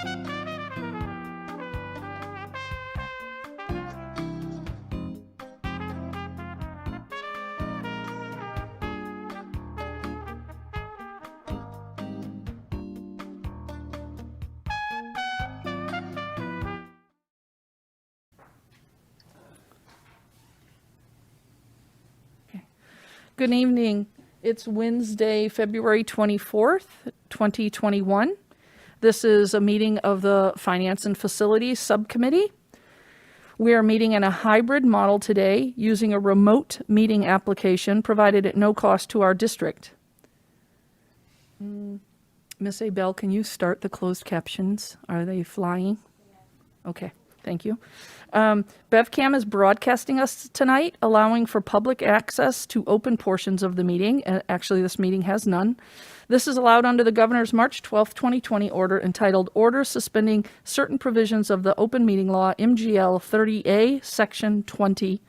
Good evening. It's Wednesday, February 24th, 2021. This is a meeting of the Finance and Facilities Subcommittee. We are meeting in a hybrid model today using a remote meeting application provided at no cost to our district. Ms. Abel, can you start the closed captions? Are they flying? Okay, thank you. BevCam is broadcasting us tonight, allowing for public access to open portions of the meeting. Actually, this meeting has none. This is allowed under the Governor's March 12, 2020 order entitled Order Suspending Certain Provisions of the Open Meeting Law, MGL 30A, Section 20.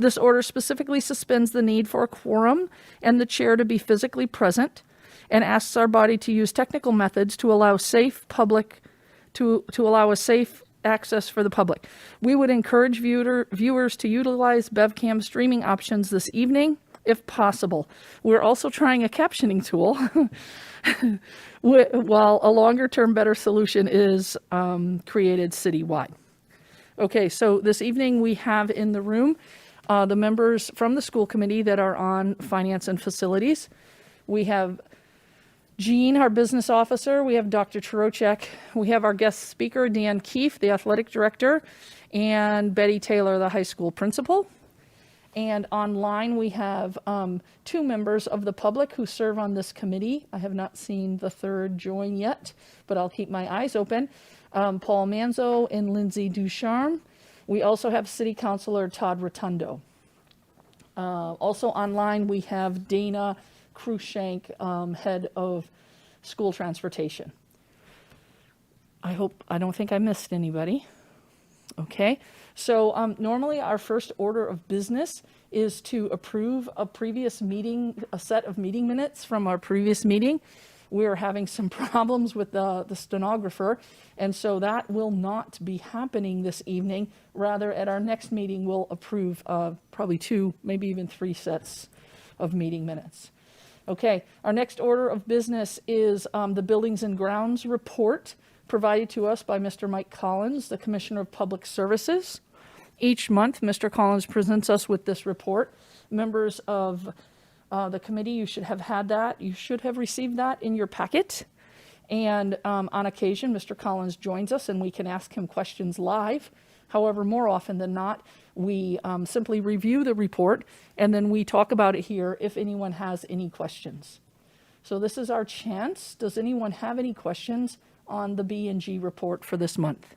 This order specifically suspends the need for a quorum and the chair to be physically present and asks our body to use technical methods to allow safe public, to allow a safe access for the public. We would encourage viewers to utilize BevCam streaming options this evening, if possible. We're also trying a captioning tool, while a longer-term better solution is created citywide. Okay, so this evening we have in the room the members from the school committee that are on finance and facilities. We have Jean, our business officer. We have Dr. Chirocek. We have our guest speaker, Dan Keefe, the athletic director, and Betty Taylor, the high school principal. And online we have two members of the public who serve on this committee. I have not seen the third join yet, but I'll keep my eyes open. Paul Manzo and Lindsay Ducharme. We also have City Councilor Todd Rotundo. Also online we have Dana Cruikshank, head of school transportation. I don't think I missed anybody. Okay, so normally our first order of business is to approve a set of meeting minutes from our previous meeting. We're having some problems with the stenographer, and so that will not be happening this evening. Rather, at our next meeting, we'll approve probably 2, maybe even 3 sets of meeting minutes. Okay, our next order of business is the Buildings and Grounds report provided to us by Mr. Mike Collins, the Commissioner of Public Services. Each month, Mr. Collins presents us with this report. Members of the committee, you should have had that. You should have received that in your packet. And on occasion, Mr. Collins joins us and we can ask him questions live. However, more often than not, we simply review the report and then we talk about it here if anyone has any questions. So this is our chance. Does anyone have any questions on the B&G report for this month?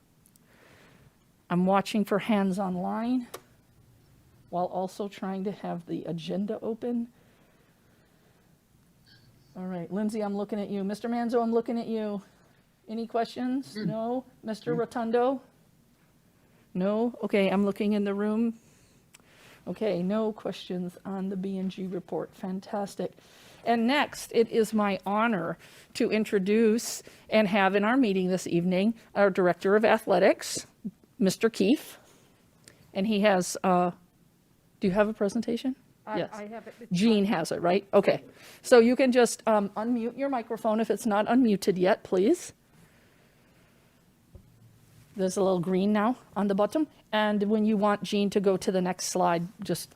I'm watching for hands online while also trying to have the agenda open. All right, Lindsay, I'm looking at you. Mr. Manzo, I'm looking at you. Any questions? No? Mr. Rotundo? No? Okay, I'm looking in the room. Okay, no questions on the B&G report. Fantastic. And next, it is my honor to introduce and have in our meeting this evening our Director of Athletics, Mr. Keefe. And he has, do you have a presentation? Yes. I have it. Jean has it, right? Okay. So you can just unmute your microphone if it's not unmuted yet, please. There's a little green now on the bottom. And when you want Jean to go to the next slide, just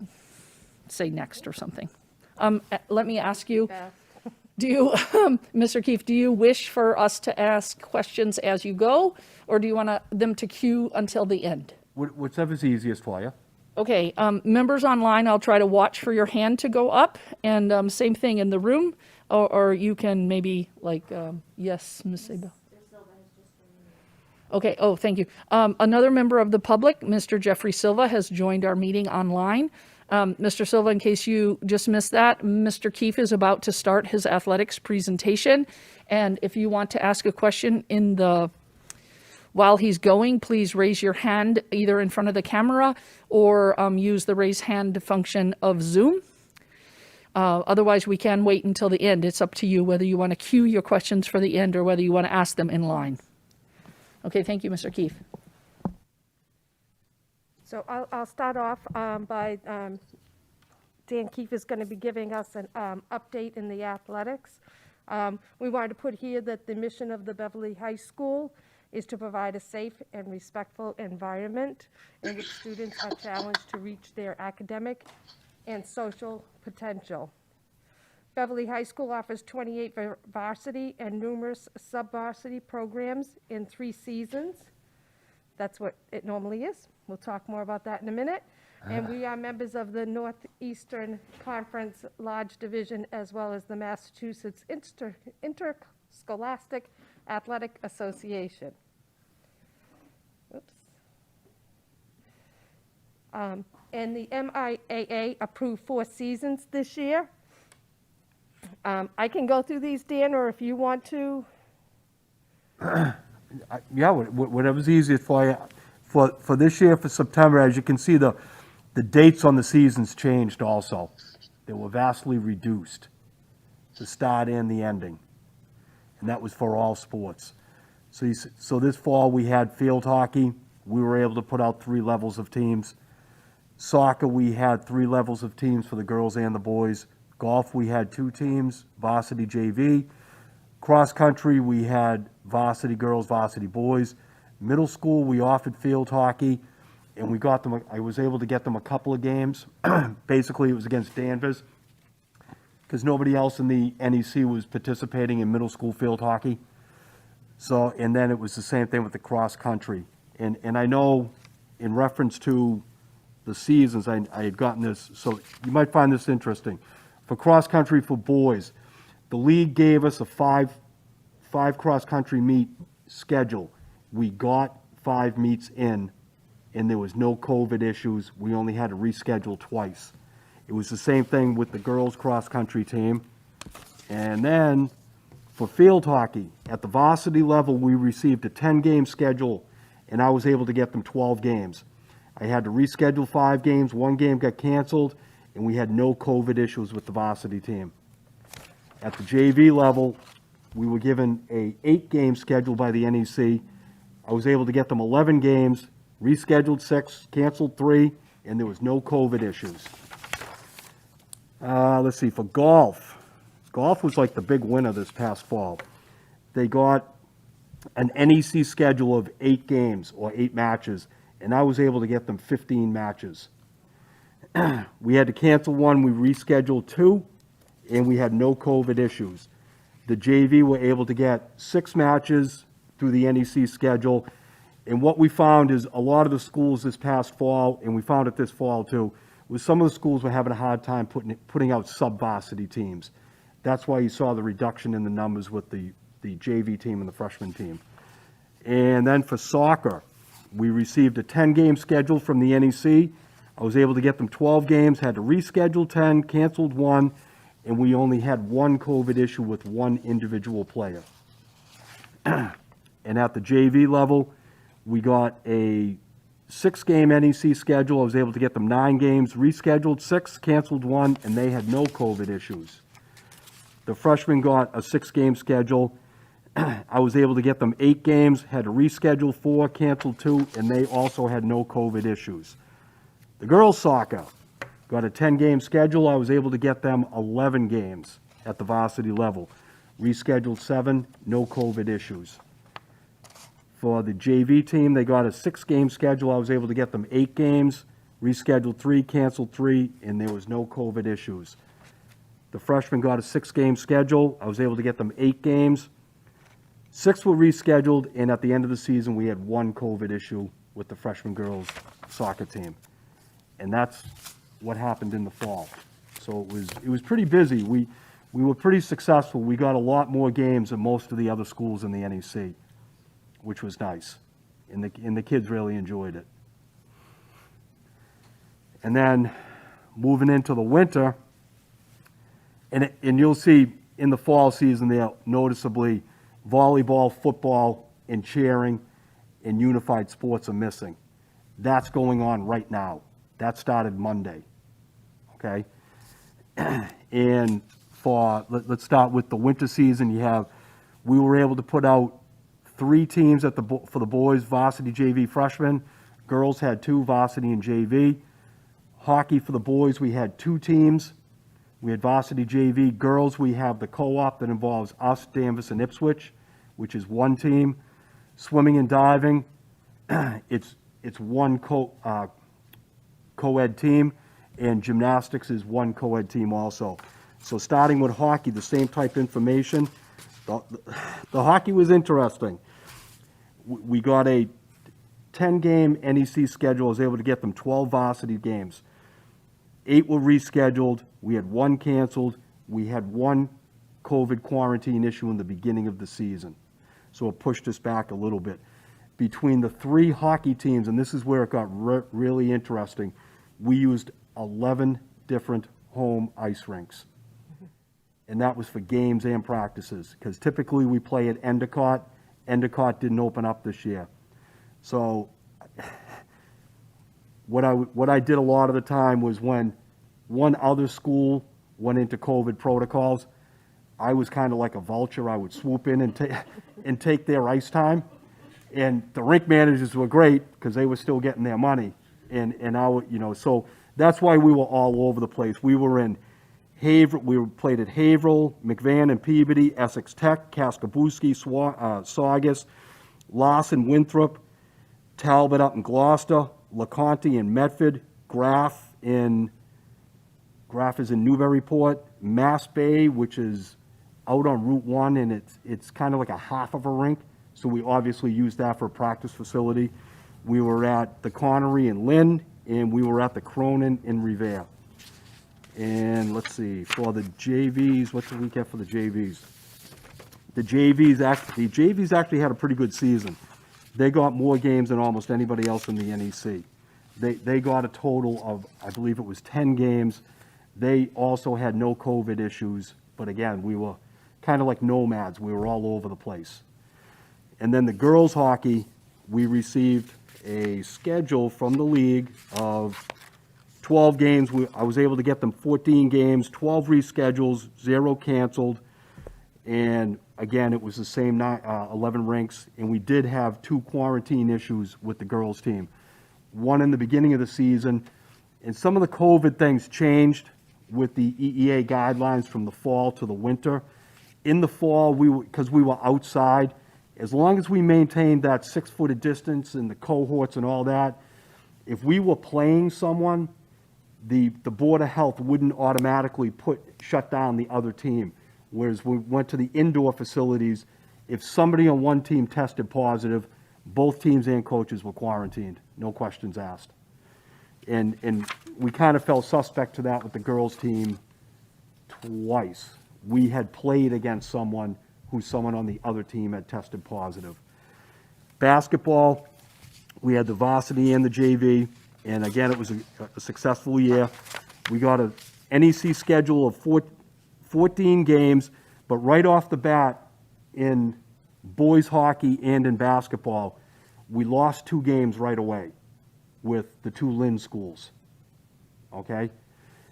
say next or something. Let me ask you, do you, Mr. Keefe, do you wish for us to ask questions as you go, or do you want them to queue until the end? Whichever's easiest for you. Okay, members online, I'll try to watch for your hand to go up, and same thing in the room, or you can maybe like, yes, Ms. Abel. Okay, oh, thank you. Another member of the public, Mr. Jeffrey Silva, has joined our meeting online. Mr. Silva, in case you just missed that, Mr. Keefe is about to start his athletics presentation. And if you want to ask a question while he's going, please raise your hand either in front of the camera or use the raise hand function of Zoom. Otherwise, we can wait until the end. It's up to you whether you want to queue your questions for the end or whether you want to ask them in line. Okay, thank you, Mr. Keefe. So I'll start off by, Dan Keefe is going to be giving us an update in the athletics. We wanted to put here that the mission of the Beverly High School is to provide a safe and respectful environment in which students are challenged to reach their academic and social potential. Beverly High School offers 28 varsity and numerous sub-varsity programs in 3 seasons. That's what it normally is. We'll talk more about that in a minute. And we are members of the Northeastern Conference Lodge Division, as well as the Massachusetts Interscholastic Athletic Association. Oops. And the MIAA approved 4 seasons this year. I can go through these, Dan, or if you want to. Yeah, whatever's easiest for you. For this year, for September, as you can see, the dates on the seasons changed also. They were vastly reduced, the start and the ending. And that was for all sports. So this fall, we had field hockey. We were able to put out 3 levels of teams. Soccer, we had 3 levels of teams for the girls and the boys. Golf, we had 2 teams, varsity JV. Cross country, we had varsity girls, varsity boys. Middle school, we offered field hockey, and we got them, I was able to get them a couple of games. Basically, it was against Danvers, because nobody else in the NEC was participating in middle school field hockey. So, and then it was the same thing with the cross country. And I know in reference to the seasons, I had gotten this, so you might find this interesting. For cross country for boys, the league gave us a 5 cross country meet schedule. We got 5 meets in, and there was no COVID issues. We only had to reschedule twice. It was the same thing with the girls cross country team. And then for field hockey, at the varsity level, we received a 10-game schedule, and I was able to get them 12 games. I had to reschedule 5 games. 1 game got canceled, and we had no COVID issues with the varsity team. At the JV level, we were given a 8-game schedule by the NEC. I was able to get them 11 games, rescheduled 6, canceled 3, and there was no COVID issues. Let's see, for golf. Golf was like the big winner this past fall. They got an NEC schedule of 8 games or 8 matches, and I was able to get them 15 matches. We had to cancel 1, we rescheduled 2, and we had no COVID issues. The JV were able to get 6 matches through the NEC schedule, and what we found is a lot of the schools this past fall, and we found it this fall too, was some of the schools were having a hard time putting out sub-varsity teams. That's why you saw the reduction in the numbers with the JV team and the freshman team. And then for soccer, we received a 10-game schedule from the NEC. I was able to get them 12 games, had to reschedule 10, canceled 1, and we only had 1 COVID issue with 1 individual player. And at the JV level, we got a 6-game NEC schedule. I was able to get them 9 games, rescheduled 6, canceled 1, and they had no COVID issues. The freshmen got a 6-game schedule. I was able to get them 8 games, had to reschedule 4, canceled 2, and they also had no COVID issues. The girls soccer got a 10-game schedule. I was able to get them 11 games at the varsity level. Rescheduled 7, no COVID issues. For the JV team, they got a 6-game schedule. I was able to get them 8 games, rescheduled 3, canceled 3, and there was no COVID issues. The freshmen got a 6-game schedule. I was able to get them 8 games. 6 were rescheduled, and at the end of the season, we had 1 COVID issue with the freshman girls soccer team. And that's what happened in the fall. So it was pretty busy. We were pretty successful. We got a lot more games than most of the other schools in the NEC, which was nice. And the kids really enjoyed it. And then moving into the winter, and you'll see in the fall season there noticeably volleyball, football, and cheering and unified sports are missing. That's going on right now. That started Monday, okay? And let's start with the winter season. We were able to put out 3 teams for the boys, varsity, JV, freshmen. Girls had 2, varsity and JV. Hockey for the boys, we had 2 teams. We had varsity, JV. Girls, we have the co-op that involves us, Danvers, and Ipswich, which is 1 team. Swimming and diving, it's 1 co-ed team, and gymnastics is 1 co-ed team also. So starting with hockey, the same type information. The hockey was interesting. We got a 10-game NEC schedule. I was able to get them 12 varsity games. 8 were rescheduled. We had 1 canceled. We had 1 COVID quarantine issue in the beginning of the season. So it pushed us back a little bit. Between the 3 hockey teams, and this is where it got really interesting, we used 11 different home ice rinks. And that was for games and practices, because typically we play at Endicott. Endicott didn't open up this year. So what I did a lot of the time was when one other school went into COVID protocols, I was kind of like a vulture. I would swoop in and take their ice time. And the rink managers were great because they were still getting their money. And I would, so that's why we were all over the place. We were in Haverhill, we played at Haverhill, McVan and Peabody, Essex Tech, Kaskabooski, Saugus, Lawson, Winthrop, Talbot up in Gloucester, LeConte in Medford, Graff is in Newburyport, Mass Bay, which is out on Route 1, and it's kind of like a half of a rink, so we obviously used that for a practice facility. We were at the Connery in Lynn, and we were at the Cronin in Revere. And let's see, for the JVs, what did we get for the JVs? The JVs actually had a pretty good season. They got more games than almost anybody else in the NEC. They got a total of, I believe it was 10 games. They also had no COVID issues, but again, we were kind of like nomads. We were all over the place. And then the girls hockey, we received a schedule from the league of 12 games. I was able to get them 14 games, 12 reschedules, 0 canceled. And again, it was the same 11 rinks. And we did have 2 quarantine issues with the girls team. One in the beginning of the season. And some of the COVID things changed with the EEA guidelines from the fall to the winter. In the fall, because we were outside, as long as we maintained that 6-foot distance and the cohorts and all that, if we were playing someone, the Board of Health wouldn't automatically shut down the other team. Whereas we went to the indoor facilities, if somebody on one team tested positive, both teams and coaches were quarantined, no questions asked. And we kind of fell suspect to that with the girls team twice. We had played against someone on the other team had tested positive. Basketball, we had the varsity and the JV. And again, it was a successful year. We got a NEC schedule of 14 games, but right off the bat in boys hockey and in basketball, we lost 2 games right away with the 2 Lynn schools, okay?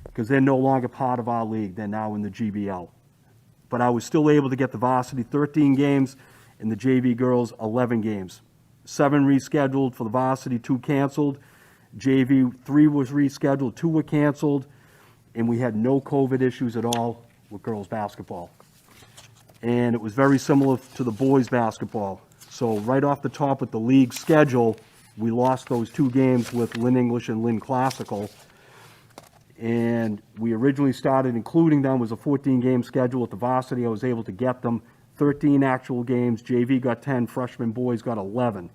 Because they're no longer part of our league. They're now in the GBL. But I was still able to get the varsity 13 games and the JV girls 11 games. 7 rescheduled for the varsity, 2 canceled. JV, 3 was rescheduled, 2 were canceled, and we had no COVID issues at all with girls basketball. And it was very similar to the boys basketball. So right off the top with the league schedule, we lost those 2 games with Lynn English and Lynn Classical. And we originally started including them was a 14-game schedule at the varsity. I was able to get them 13 actual games. JV got 10, freshman boys got 11.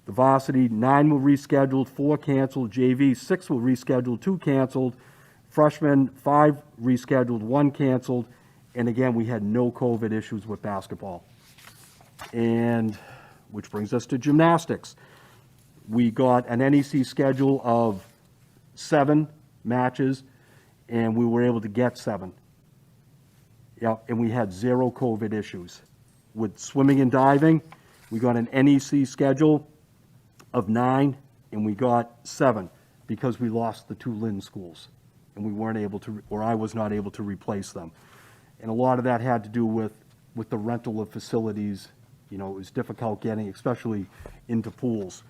The varsity, 9 were rescheduled, 4 canceled. JV, 6 were rescheduled, 2 canceled. Freshmen, 5 rescheduled, 1 canceled. And again, we had no COVID issues with basketball. And which brings us to gymnastics. We got an NEC schedule of 7 matches, and we were able to get 7. Yeah, and we had 0 COVID issues. With swimming and diving, we got an NEC schedule of 9, and we got 7 because we lost the 2 Lynn schools, and we weren't able to, or I was not able to replace them. And a lot of that had to do with the rental of facilities, You know, it was difficult getting, especially into pools.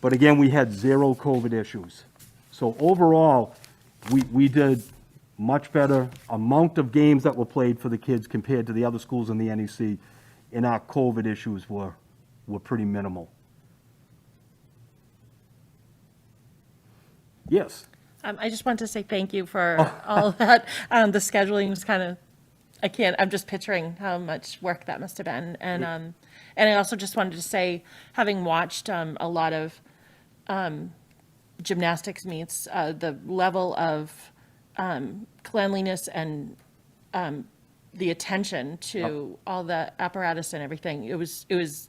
But again, we had 0 COVID issues. So overall, we did much better amount of games that were played for the kids compared to the other schools in the NEC, and our COVID issues were pretty minimal. Yes. I just want to say thank you for all of that. The scheduling was kind of, I'm just picturing how much work that must have been. And I also just wanted to say, having watched a lot of gymnastics meets, the level of cleanliness and the attention to all the apparatus and everything, it was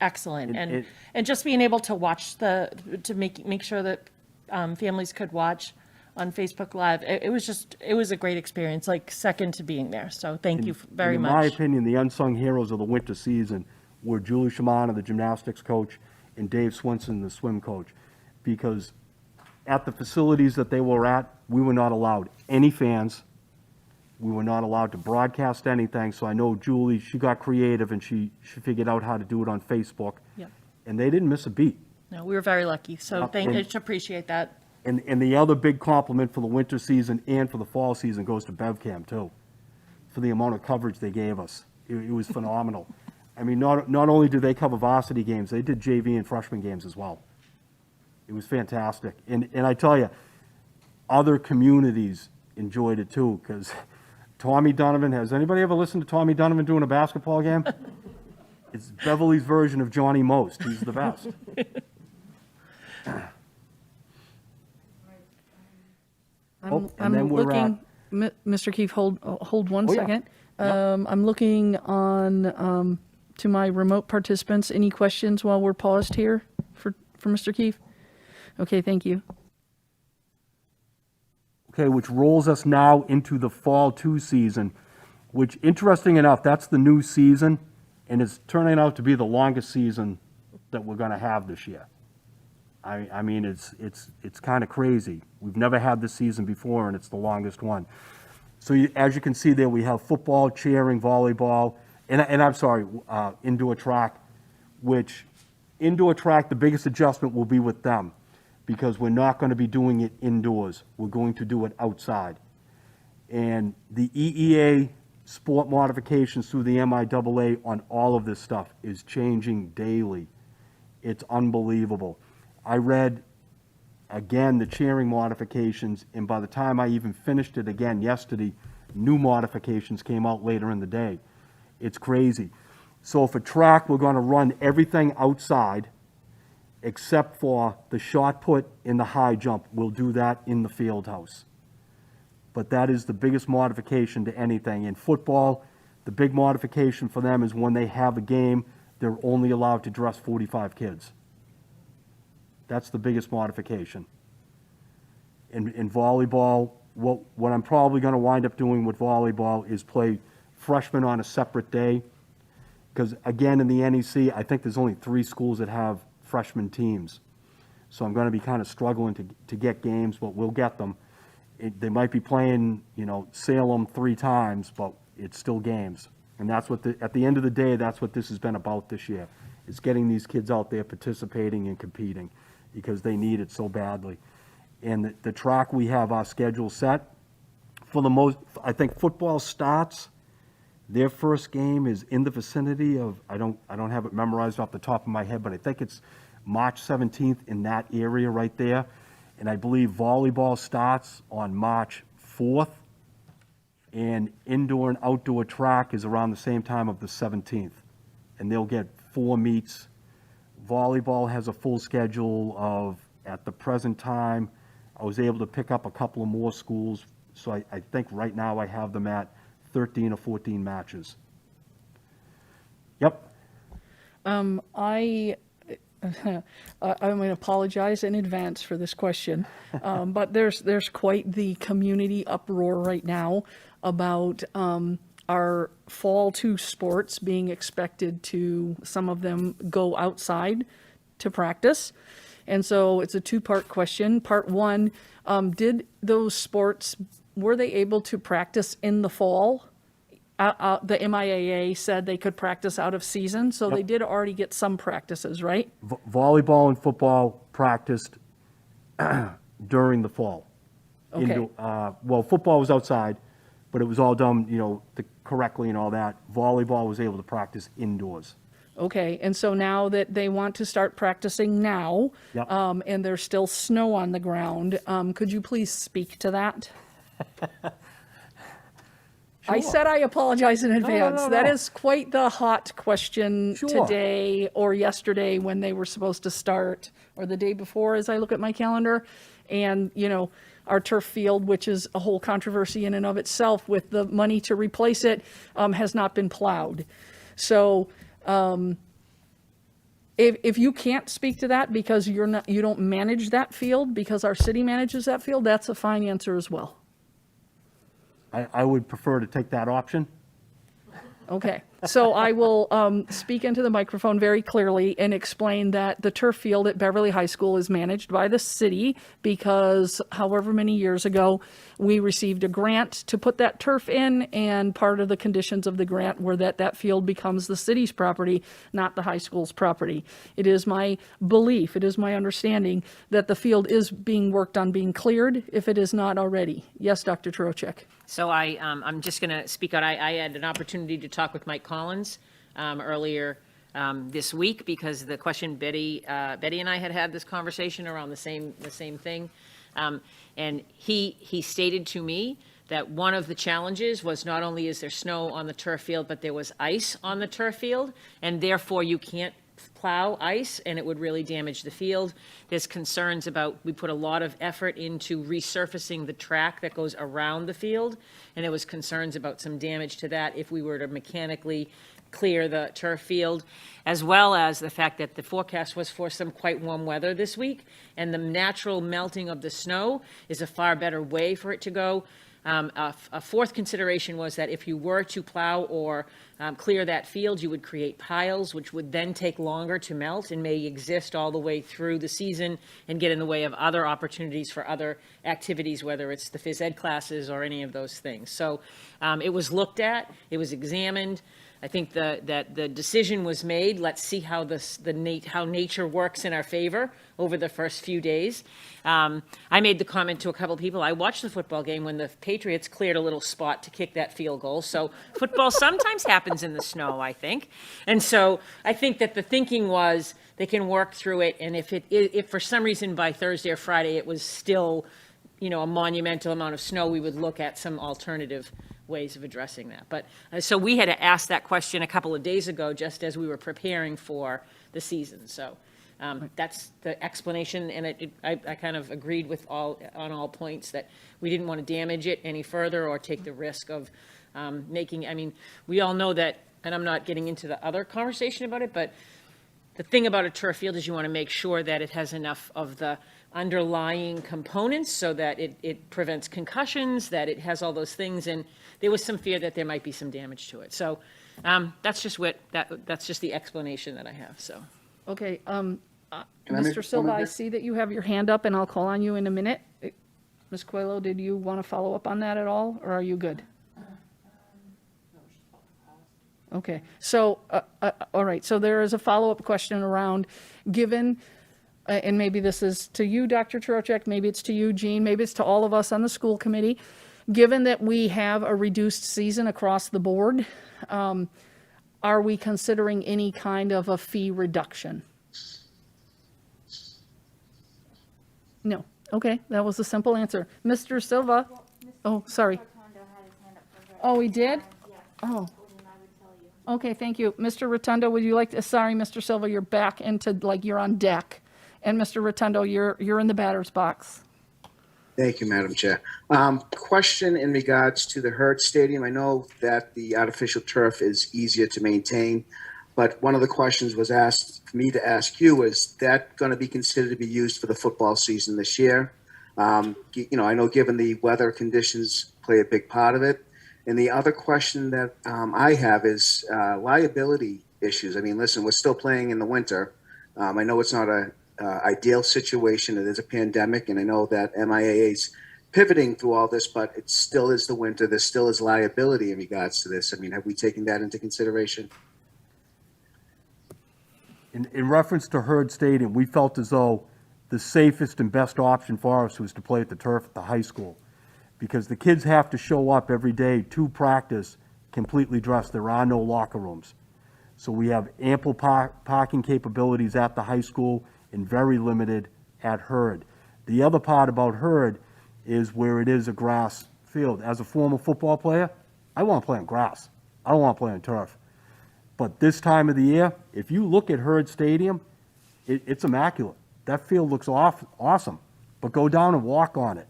excellent. And just being able to watch to make sure that families could watch on Facebook Live, it was a great experience, like second to being there. So thank you very much. In my opinion, the unsung heroes of the winter season were Julie Shimana, the gymnastics coach, and Dave Swinson, the swim coach, because at the facilities that they were at, we were not allowed any fans. We were not allowed to broadcast anything. So I know Julie, she got creative and she figured out how to do it on Facebook. Yep. And they didn't miss a beat. No, we were very lucky. So I just appreciate that. And the other big compliment for the winter season and for the fall season goes to BevCam too, for the amount of coverage they gave us. It was phenomenal. I mean, not only did they cover varsity games, they did JV and freshman games as well. It was fantastic. And I tell you, other communities enjoyed it too, because Tommy Donovan, has anybody ever listened to Tommy Donovan doing a basketball game? It's Beverly's version of Johnny Most. He's the best. I'm then we're looking, Mr. Keefe, hold one Oh, yeah. second. I'm looking on to my remote participants. Any questions while we're paused here for Mr. Keefe? Okay, thank you. Okay, which rolls us now into the fall 2 season, which, interesting enough, that's the new season, and it's turning out to be the longest season that we're going to have this year. I mean, it's kind of crazy. We've never had this season before, and it's the longest one. So as you can see there, we have football, cheering, volleyball, and I'm sorry, indoor track, which indoor track, the biggest adjustment will be with them, because we're not going to be doing it indoors. We're going to do it outside. And the EEA sport modifications through the MIAA on all of this stuff is changing daily. It's unbelievable. I read, again, the cheering modifications, and by the time I even finished it again yesterday, new modifications came out later in the day. It's crazy. So for track, we're going to run everything outside, except for the shot put and the high jump. We'll do that in the field house. But that is the biggest modification to anything. In football, the big modification for them is when they have a game, they're only allowed to dress 45 kids. That's the biggest modification. In volleyball, what I'm probably going to wind up doing with volleyball is play freshmen on a separate day. Because again, in the NEC, I think there's only 3 schools that have freshman teams. So I'm going to be kind of struggling to get games, but we'll get them. They might be playing, Salem 3 times, but it's still games. And that's what, at the end of the day, that's what this has been about this year. It's getting these kids out there participating and competing, because they need it so badly. And the track, we have our schedule set. For the most, I think football starts, their first game is in the vicinity of, I don't have it memorized off the top of my head, but I think it's March 17th in that area right there. And I believe volleyball starts on March 4th. And indoor and outdoor track is around the same time of the 17th. And they'll get 4 meets. Volleyball has a full schedule of, at the present time, I was able to pick up a couple of more schools. So I think right now I have them at 13 or 14 matches. Yep. I'm going to apologize in advance for this question, but there's quite the community uproar right now about our fall 2 sports being expected to, some of them, go outside to practice. And so it's a 2-part question. Part 1, did those sports, were they able to practice in the fall the MIAA said they could practice out of season, so they did already get some practices, right? Volleyball and football practiced during the fall. Okay. Well, football was outside, but it was all done, correctly and all that. Volleyball was able to practice indoors. Okay, and so now that they want to start practicing now, Yep. and there's still snow on the ground, could you please speak to that? I said I apologize in advance. no, That no. is quite the hot question Sure. today or yesterday when they were supposed to start, or the day before as I look at my calendar. And, our turf field, which is a whole controversy in and of itself with the money to replace it, has not been plowed. So, if you can't speak to that because you don't manage that field, because our city manages that field, that's a fine answer as well. I would prefer to take that option. Okay, so I will speak into the microphone very clearly and explain that the turf field at Beverly High School is managed by the city because however many years ago, we received a grant to put that turf in, and part of the conditions of the grant were that that field becomes the city's property, not the high school's property. It is my belief, it is my understanding that the field is being worked on being cleared if it is not already. Yes, Dr. Trocheck. So I'm just going to speak out. I had an opportunity to talk with Mike Collins earlier this week because the question Betty and I had this conversation around the same thing, and he stated to me that one of the challenges was not only is there snow on the turf field, but there was ice on the turf field, and therefore you can't plow ice and it would really damage the field. There's concerns about, we put a lot of effort into resurfacing the track that goes around the field, and there was concerns about some damage to that if we were to mechanically clear the turf field, as well as the fact that the forecast was for some quite warm weather this week, and the natural melting of the snow is a far better way for it to go. A fourth consideration was that if you were to plow or clear that field, you would create piles, which would then take longer to melt and may exist all the way through the season and get in the way of other opportunities for other activities, whether it's the phys ed classes or any of those things. So it was looked at, it was examined. I think that the decision was made. Let's see how how nature works in our favor over the first few days. I made the comment to a couple of people. I watched the football game when the Patriots cleared a little spot to kick that field goal. So football sometimes happens in the snow, I think. And so I think that the thinking was they can work through it. And if for some reason by Thursday or Friday it was still, a monumental amount of snow, we would look at some alternative ways of addressing that. But so we had to ask that question a couple of days ago, just as we were preparing for the season. So that's the explanation, and I kind of agreed on all points that we didn't want to damage it any further or take the risk of we all know that, and I'm not getting into the other conversation about it, but the thing about a turf field is you want to make sure that it has enough of the underlying components so that it prevents concussions, that it has all those things, and there was some fear that there might be some damage to it. So that's just that's just the explanation that I have. So Okay, I Mr. make Silva, one I more? see that you have your hand up, and I'll call on you in a minute. Ms. Coelho, did you want to follow up on that at all, or are you good? Okay, so, all right, so there is a follow-up question around, given, and maybe this is to you, Dr. Trocheck, maybe it's to you, Jean, maybe it's to all of us on the school committee, given that we have a reduced season across the board, are we considering any kind of a fee reduction? No. Okay, that was a simple answer. Mr. Silva? Oh, sorry. Oh, he did? Oh. Okay, thank you. Mr. Rotundo, would you like to, sorry, Mr. Silva, you're back into, you're on deck. And Mr. Rotundo, you're in the batter's box. Thank you, Madam Chair. Question in regards to the Hurt Stadium. I know that the artificial turf is easier to maintain, but one of the questions was asked for me to ask you, is that going to be considered to be used for the football season this year? I know given the weather conditions play a big part of it. And the other question that I have is liability issues. I mean, listen, we're still playing in the winter. I know it's not a ideal situation. It is a pandemic, and I know that MIAA's pivoting through all this, but it still is the winter. There still is liability in regards to this. I mean, have we taken that into consideration? In reference to Herd Stadium, we felt as though the safest and best option for us was to play at the turf at the high school, because the kids have to show up every day to practice completely dressed. There are no locker rooms. So we have ample parking capabilities at the high school and very limited at Herd. The other part about Herd is where it is a grass field. As a former football player, I want to play on grass. I don't want to play on turf. But this time of the year, if you look at Herd Stadium, it's immaculate. That field looks awesome. But go down and walk on it,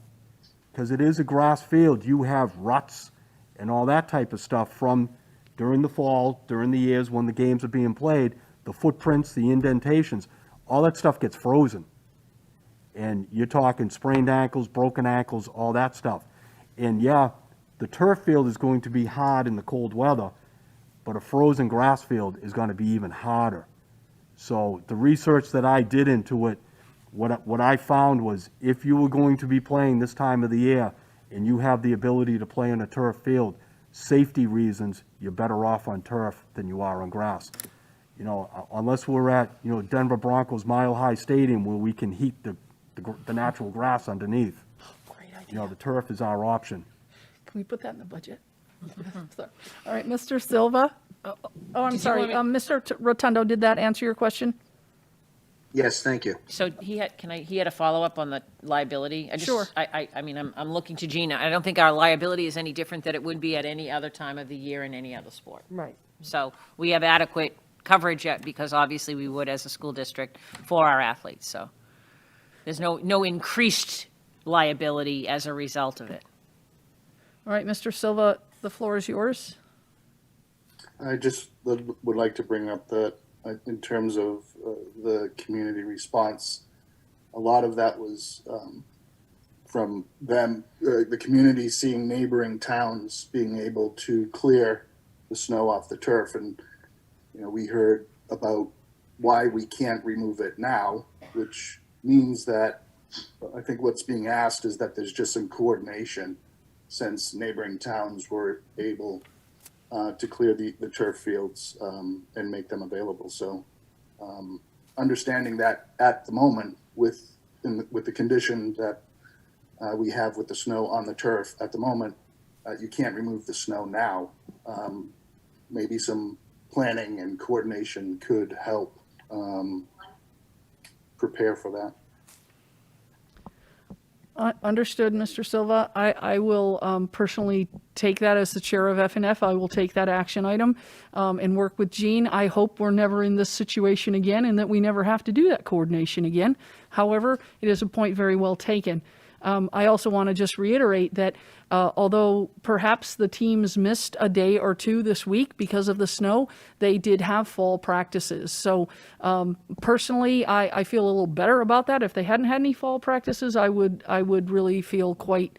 because it is a grass field. You have ruts and all that type of stuff from during the fall, during the years when the games are being played, the footprints, the indentations, all that stuff gets frozen. And you're talking sprained ankles, broken ankles, all that stuff. And yeah, the turf field is going to be hard in the cold weather, but a frozen grass field is going to be even harder. So the research that I did into it, what I found was, if you were going to be playing this time of the year and you have the ability to play on a turf field, safety reasons, you're better off on turf than you are on grass. You know, unless we're at, you know, Denver Broncos Mile High Stadium where we can heat the natural grass underneath. Great You know, idea. the turf is our option. Can we put that in the budget? Sorry. All right, Mr. Silva? Oh, I'm sorry. Mr. Rotundo, did that answer your question? Yes, thank you. So he had a follow-up on the liability? Sure. I mean, I'm looking to Gina. I don't think our liability is any different than it would be at any other time of the year in any other sport. Right. So we have adequate coverage yet, because obviously we would as a school district for our athletes. So there's no increased liability as a result of it. All right, Mr. Silva, the floor is yours. I just would like to bring up that in terms of the community response, a lot of that was from them, the community seeing neighboring towns being able to clear the snow off the turf. And, you know, we heard about why we can't remove it now, which means that I think what's being asked is that there's just some coordination, since neighboring towns were able to clear the turf fields and make them available. So understanding that at the moment with the condition that we have with the snow on the turf at the moment, you can't remove the snow now. Maybe some planning and coordination could help prepare for that. Understood, Mr. Silva. I will personally take that as the chair of FNF. I will take that action item and work with Jean. I hope we're never in this situation again and that we never have to do that coordination again. However, it is a point very well taken. I also want to just reiterate that although perhaps the teams missed a day or two this week because of the snow, they did have fall practices. So personally, I feel a little better about that. If they hadn't had any fall practices, I would really feel quite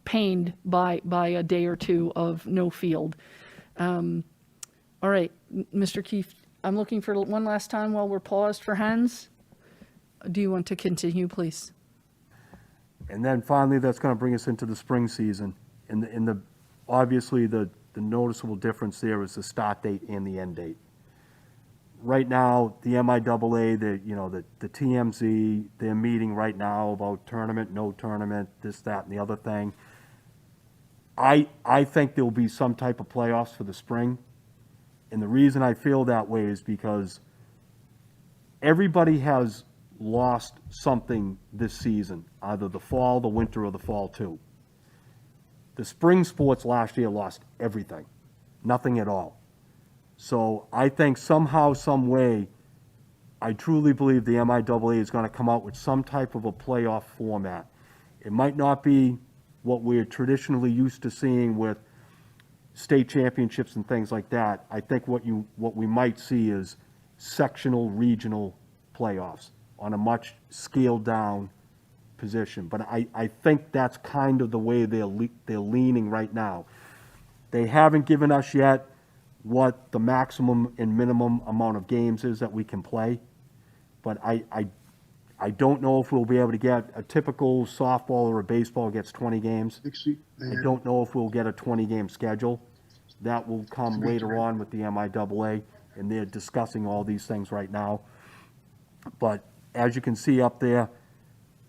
pained by a day or two of no field. All right, Mr. Keefe, I'm looking for one last time while we're paused for hands. Do you want to continue, please? And then finally, that's going to bring us into the spring season. And obviously, the noticeable difference there is the start date and the end date. Right now, the MIAA, the TMZ, they're meeting right now about tournament, no tournament, this, that, and the other thing. I think there'll be some type of playoffs for the spring. And the reason I feel that way is because everybody has lost something this season, either the fall, the winter, or the fall too. The spring sports last year lost everything, nothing at all. So I think somehow, some way, I truly believe the MIAA is going to come out with some type of a playoff format. It might not be what we're traditionally used to seeing with state championships and things like that. I think what we might see is sectional, regional playoffs on a much scaled down position. But I think that's kind of the way they're leaning right now. They haven't given us yet what the maximum and minimum amount of games is that we can play. But I I don't know if we'll be able to get a typical softball or a baseball gets 20 games. I don't know if we'll get a 20-game schedule. That will come later on with the MIAA, and they're discussing all these things right now. But as you can see up there,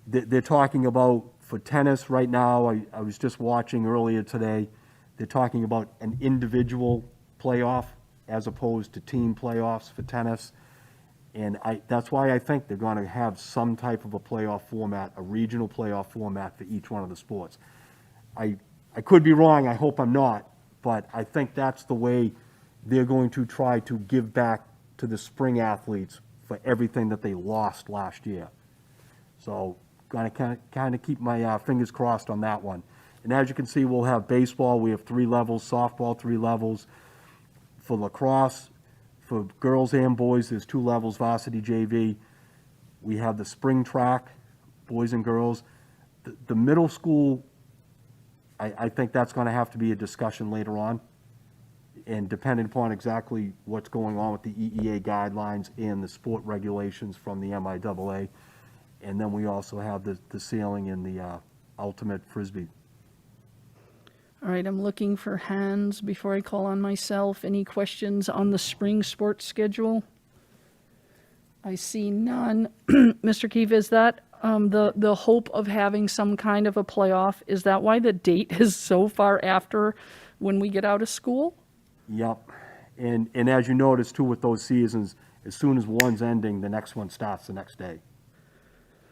they're talking about, for tennis right now, I was just watching earlier today, they're talking about an individual playoff as opposed to team playoffs for tennis. And that's why I think they're going to have some type of a playoff format, a regional playoff format for each one of the sports. I could be wrong, I hope I'm not, but I think that's the way they're going to try to give back to the spring athletes for everything that they lost last year. So, going to kind of keep my fingers crossed on that one. And as you can see, we'll have baseball, we have 3 levels, softball 3 levels. For lacrosse, for girls and boys, there's 2 levels, varsity JV. We have the spring track, boys and girls. The middle school, I think that's going to have to be a discussion later on. And depending upon exactly what's going on with the EEA guidelines and the sport regulations from the MIAA. And then we also have the sailing and the ultimate frisbee. All right, I'm looking for hands before I call on myself. Any questions on the spring sports schedule? I see none. Mr. Keefe, is that the hope of having some kind of a playoff? Is that why the date is so far after when we get out of school? Yep. And as you notice too with those seasons, as soon as one's ending, the next one starts the next day.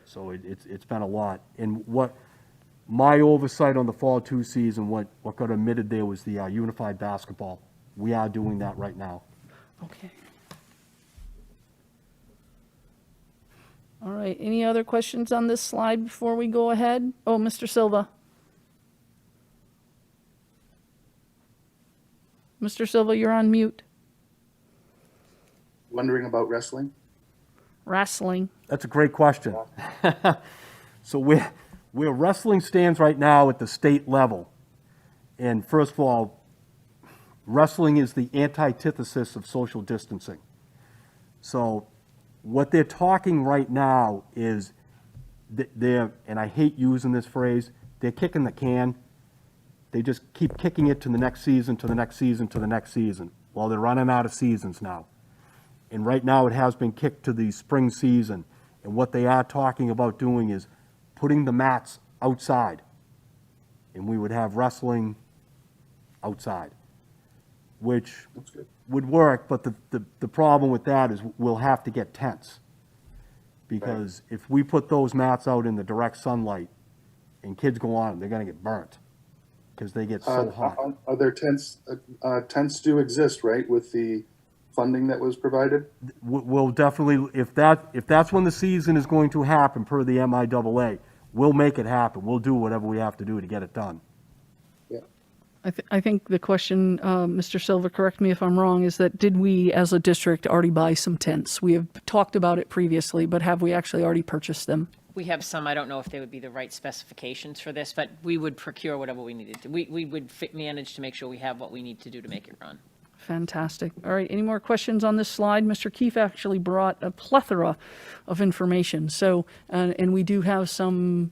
So it's been a lot. And what my oversight on the fall 2 season, what got omitted there was the unified basketball. We are doing that right now. Okay. All right, any other questions on this slide before we go ahead? Oh, Mr. Silva. Mr. Silva, you're on mute. Wondering about wrestling? Wrestling. That's a great question. So where wrestling stands right now at the state level, and first of all, wrestling is the antithesis of social distancing. So what they're talking right now is they're, and I hate using this phrase, they're kicking the can. They just keep kicking it to the next season, to the next season, to the next season. Well, they're running out of seasons now. And right now it has been kicked to the spring season. And what they are talking about doing is putting the mats outside. And we would have wrestling outside, which would work, but the problem with that is we'll have to get tents. Because if we put those mats out in the direct sunlight and kids go on them, they're going to get burnt because they get so hot. Are there tents? Tents do exist, right, with the funding that was provided? We'll definitely, if that's when the season is going to happen per the MIAA, we'll make it happen. We'll do whatever we have to do to get it done. Yeah. I think the question, Mr. Silva, correct me if I'm wrong, is that did we as a district already buy some tents? We have talked about it previously, but have we actually already purchased them? We have some, I don't know if they would be the right specifications for this, but we would procure whatever we needed to. We would manage to make sure we have what we need to do to make it run. Fantastic. All right, any more questions on this slide? Mr. Keefe actually brought a plethora of information. So, and we do have something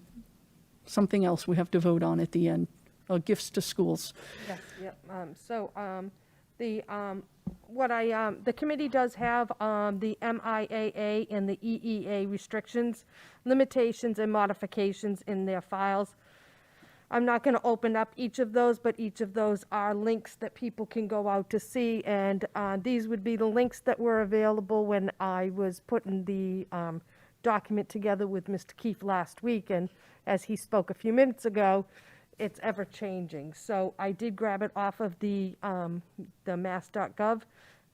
else we have to vote on at the end, gifts to schools. Yes, yep. The committee does have the MIAA and the EEA restrictions, limitations, and modifications in their files. I'm not going to open up each of those, but each of those are links that people can go out to see, and these would be the links that were available when I was putting the document together with Mr. Keefe last week, and as he spoke a few minutes ago, it's ever changing. So I did grab it off of the mass.gov,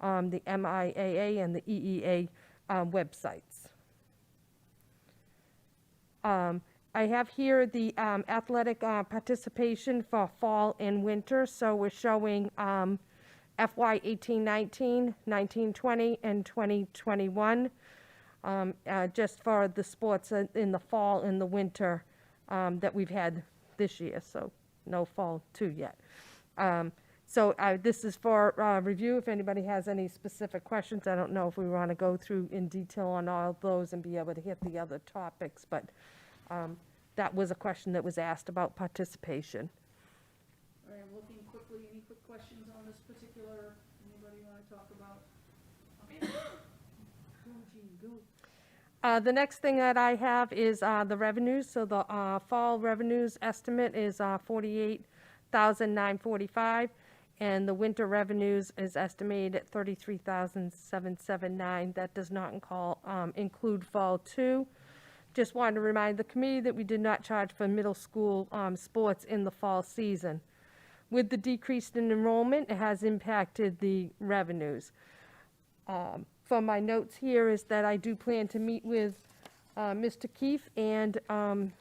the MIAA and the EEA websites. I have here the athletic participation for fall and winter. So we're showing FY 18-19, 19-20, and 20-21, just for the sports in the fall and the winter that we've had this year. So no fall 2 yet. So this is for review. If anybody has any specific questions, I don't know if we want to go through in detail on all of those and be able to hit the other topics, but that was a question that was asked about participation. All right, I'm looking quickly, any quick questions on this particular, anybody want to talk about? The next thing that I have is the revenues. So the fall revenues estimate is $48,945, and the winter revenues is estimated at $33,779. That does not include fall 2. Just wanted to remind the committee that we did not charge for middle school sports in the fall season. With the decrease in enrollment, it has impacted the revenues. From my notes here is that I do plan to meet with Mr. Keefe and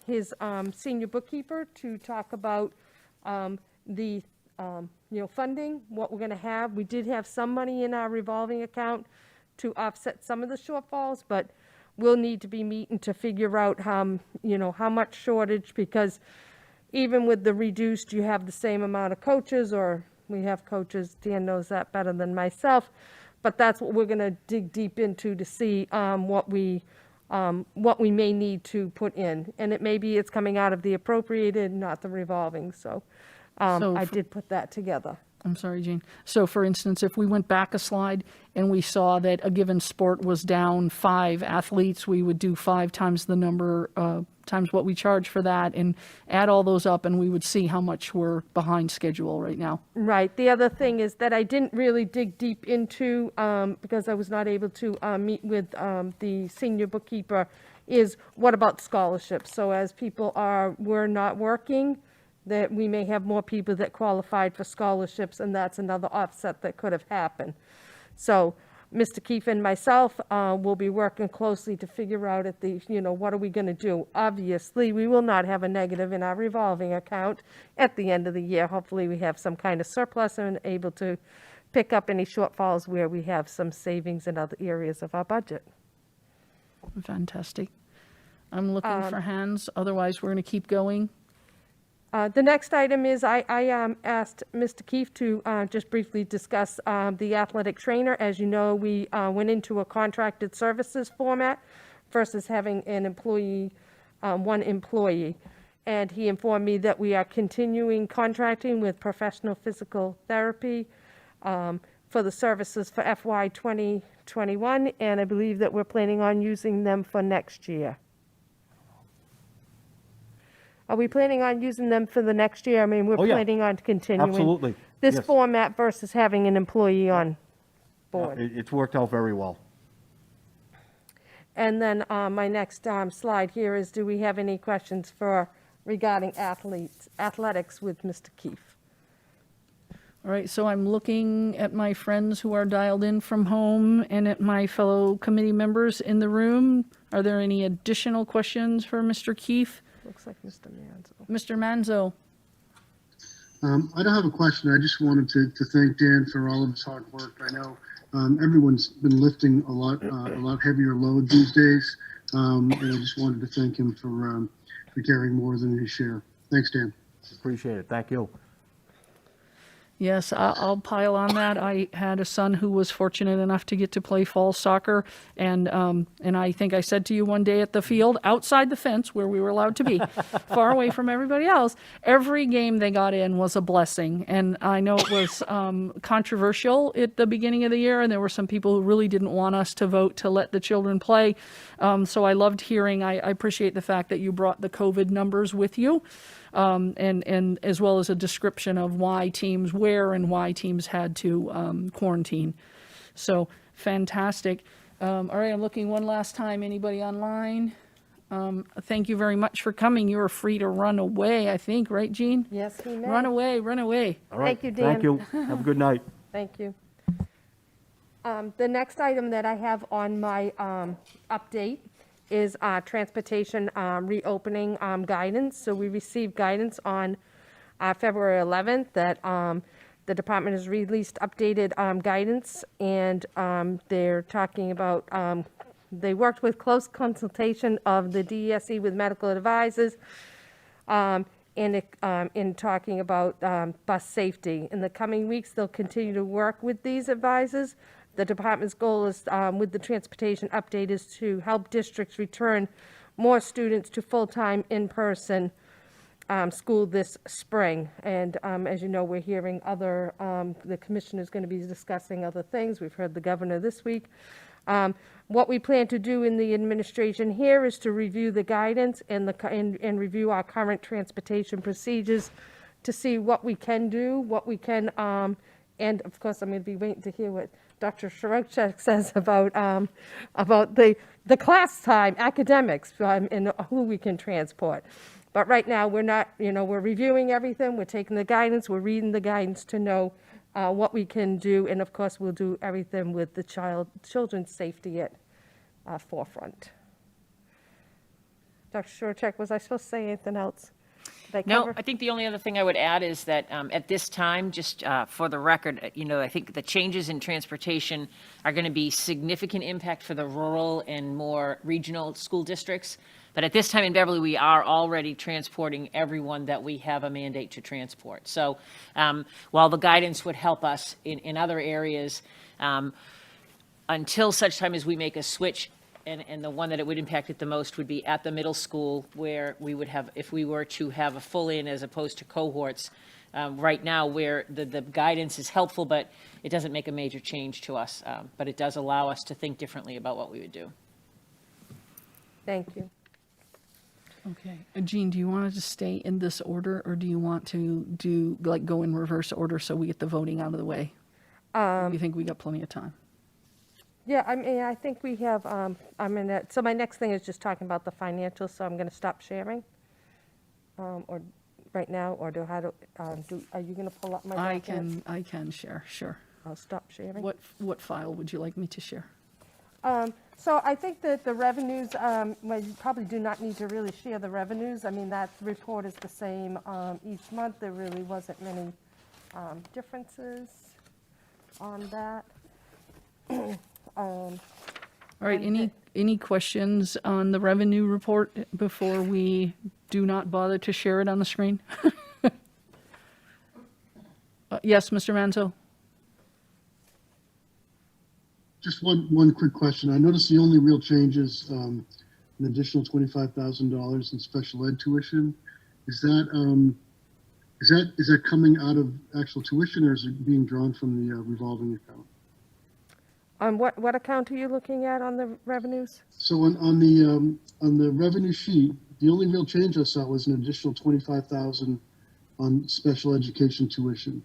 his senior bookkeeper to talk about the funding, what we're going to have. We did have some money in our revolving account to offset some of the shortfalls, but we'll need to be meeting to figure out how much shortage, because even with the reduced, you have the same amount of coaches, or we have coaches, Dan knows that better than myself, but that's what we're going to dig deep into to see what we may need to put in. And it may be it's coming out of the appropriated, not the revolving, so I did put that together. I'm sorry, Jean. So for instance, if we went back a slide and we saw that a given sport was down 5 athletes, we would do 5 times the number, times what we charge for that, and add all those up, and we would see how much we're behind schedule right now. Right. The other thing is that I didn't really dig deep into, because I was not able to meet with the senior bookkeeper, is what about scholarships? So as people were not working, that we may have more people that qualified for scholarships, and that's another offset that could have happened. So Mr. Keefe and myself will be working closely to figure out what are we going to do. Obviously, we will not have a negative in our revolving account at the end of the year. Hopefully, we have some kind of surplus and able to pick up any shortfalls where we have some savings in other areas of our budget. Fantastic. I'm looking for hands, otherwise we're going to keep going. The next item is I asked Mr. Keefe to just briefly discuss the athletic trainer. As you know, we went into a contracted services format versus having an employee, one employee. And he informed me that we are continuing contracting with Professional Physical Therapy for the services for FY 2021, and I believe that we're planning on using them for next year. Are we planning on using them for the next year? I mean, we're Oh, yeah. planning on continuing. Absolutely. This Yes. format versus having an employee on board. It's worked out very well. And then my next slide here is, do we have any questions regarding athletics with Mr. Keefe? All right, so I'm looking at my friends who are dialed in from home and at my fellow committee members in the room. Are there any additional questions for Mr. Keefe? Looks like Mr. Manzo. Mr. Manzo? I don't have a question. I just wanted to thank Dan for all of his hard work. I know everyone's been lifting a lot heavier load these days, and I just wanted to thank him for carrying more than his share. Thanks, Dan. Appreciate it. Thank you. Yes, I'll pile on that. I had a son who was fortunate enough to get to play fall soccer, and I think I said to you one day at the field, outside the fence where we were allowed to be, far away from everybody else, every game they got in was a blessing. And I know it was controversial at the beginning of the year, and there were some people who really didn't want us to vote to let the children play. So I loved hearing, I appreciate the fact that you brought the COVID numbers with you. And as well as a description of why teams had to quarantine. So fantastic. All right, I'm looking one last time. Anybody online? Thank you very much for coming. You are free to run away, I think, right, Jean? Yes, he may. Run away, run away. All right. Thank you, Dan. Thank you. Have a good night. Thank you. The next item that I have on my update is transportation reopening guidance. So we received guidance on February 11th that the department has released updated guidance, and they're talking about, they worked with close consultation of the DESE with medical advisors, in talking about bus safety. In the coming weeks, they'll continue to work with these advisors. The department's goal is, with the transportation update, is to help districts return more students to full-time in-person school this spring. And as you know, we're hearing the commissioner's going to be discussing other things. We've heard the governor this week. What we plan to do in the administration here is to review the guidance and review our current transportation procedures to see what we can do, what we can, and of course, I'm going to be waiting to hear what Dr. Shirokchak says about the class time, academics, and who we can transport. But right now, we're not, we're reviewing everything, we're taking the guidance, we're reading the guidance to know what we can do, and of course, we'll do everything with the children's safety at forefront. Dr. Shirokchak, was I supposed to say anything else? Did I No, cover? I think the only other thing I would add is that at this time, just for the record, I think the changes in transportation are going to be significant impact for the rural and more regional school districts. But at this time in Beverly, we are already transporting everyone that we have a mandate to transport. So while the guidance would help us in other areas, until such time as we make a switch, and the one that it would impact it the most would be at the middle school, where we would have, if we were to have a full in as opposed to cohorts, right now where the guidance is helpful, but it doesn't make a major change to us. But it does allow us to think differently about what we would do. Thank you. Okay. Jean, do you want to just stay in this order, or do you want to go in reverse order so we get the voting out of the way? You think we got plenty of time? Yeah, I mean, I think we have, so my next thing is just talking about the financials, so I'm going to stop sharing. Or right now, or are you going to pull up my documents? I can share, sure. I'll stop sharing. What file would you like me to share? So I think that the revenues, well, you probably do not need to really share the revenues. I mean, that report is the same each month. There really wasn't many differences on that. All right, any questions on the revenue report before we do not bother to share it on the screen? Yes, Mr. Manzo? Just one quick question. I noticed the only real change is an additional $25,000 in special ed tuition. Is that coming out of actual tuition, or is it being drawn from the revolving account? On what account are you looking at on the revenues? So on the revenue sheet, the only real change I saw was an additional $25,000 on special education tuition.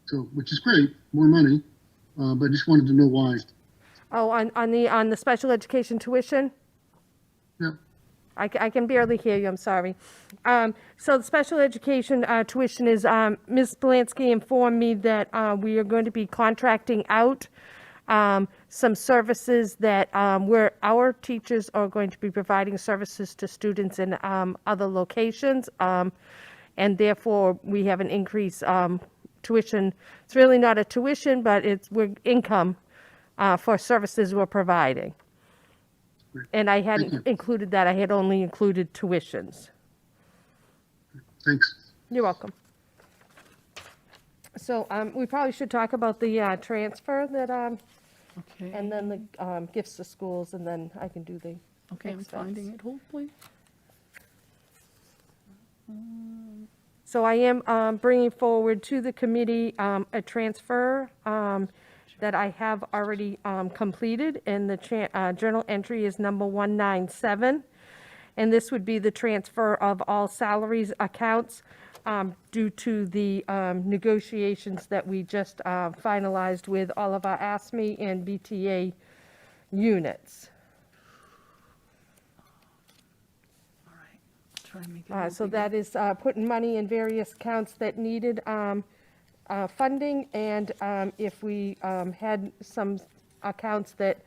So, which is great, more money, but I just wanted to know why. Oh, on the special education tuition? Yep. I can barely hear you, I'm sorry. So the special education tuition is, Ms. Belansky informed me that we are going to be contracting out some services that where our teachers are going to be providing services to students in other locations, and therefore we have an increase tuition. It's really not a tuition, but we're income for services we're providing. And I hadn't included that. I had only included tuitions. Thanks. You're welcome. So we probably should talk about the transfer that, Okay. and then the gifts to schools, and then I can do the Okay, I'm expense. finding it. Hold, please. So I am bringing forward to the committee a transfer that I have already completed, and the journal entry is number 197. And this would be the transfer of all salaries accounts due to the negotiations that we just finalized with all of our ASME and BTA units. All right. Try and make it a little So bigger. that is putting money in various accounts that needed funding, and if we had some accounts that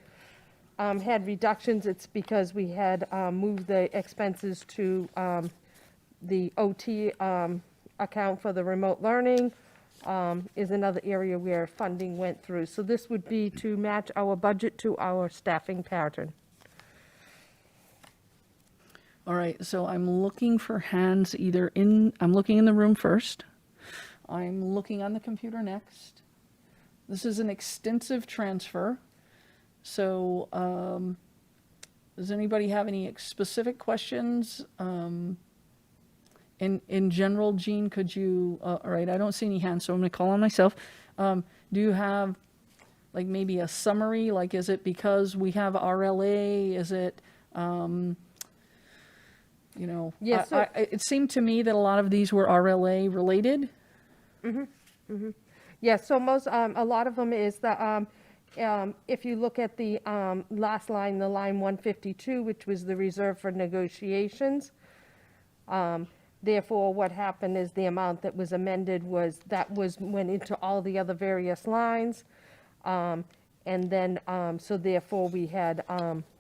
had reductions, it's because we had moved the expenses to the OT account for the remote learning, is another area where funding went through. So this would be to match our budget to our staffing pattern. All right, so I'm looking for hands I'm looking in the room first. I'm looking on the computer next. This is an extensive transfer. So, does anybody have any specific questions? In general, Jean, could you, all right, I don't see any hands, so I'm gonna call on myself. Do you have, like, maybe a summary? Like, is it because we have RLA? Is it, Yes, so- it seemed to me that a lot of these were RLA related. Yeah, so a lot of them is the, if you look at the last line, the line 152, which was the reserve for negotiations. Therefore, what happened is the amount that was amended went into all the other various lines. And then, so therefore, we had,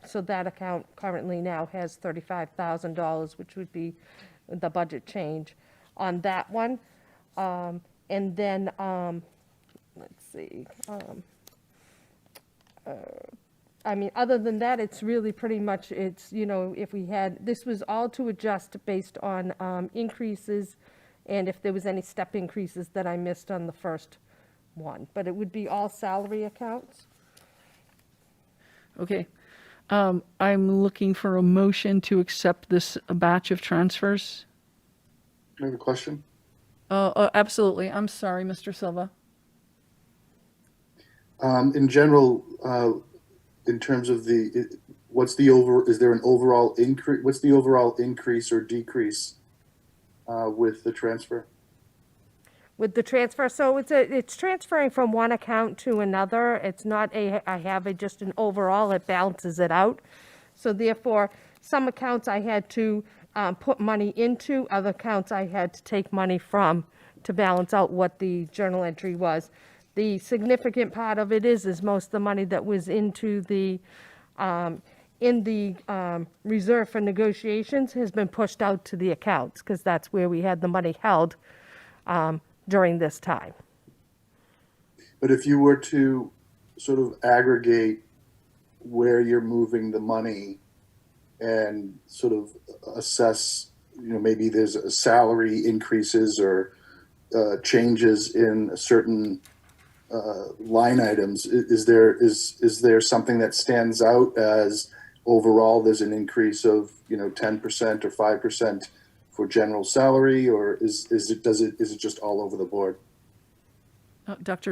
so that account currently now has $35,000, which would be the budget change on that one. And then, let's see, I mean, other than that, it's really pretty much, if we had, this was all to adjust based on increases, and if there was any step increases that I missed on the first one. But it would be all salary accounts. Okay. I'm looking for a motion to accept this batch of transfers. I have a question. Absolutely. I'm sorry, Mr. Silva. In general, in terms of is there an overall increase? What's the overall increase or decrease with the transfer? With the transfer, so it's transferring from one account to another. It's not I have just an overall, it balances it out. So therefore, some accounts I had to put money into, other accounts I had to take money from to balance out what the journal entry was. The significant part of it is most of the money that was into the, reserve for negotiations has been pushed out to the accounts, because that's where we had the money held during this time. But if you were to sort of aggregate where you're moving the money and sort of assess, maybe there's a salary increases or changes in certain line items, is there something that stands out as overall there's an increase of 10% or 5% for general salary, or is it just all over the board? Dr.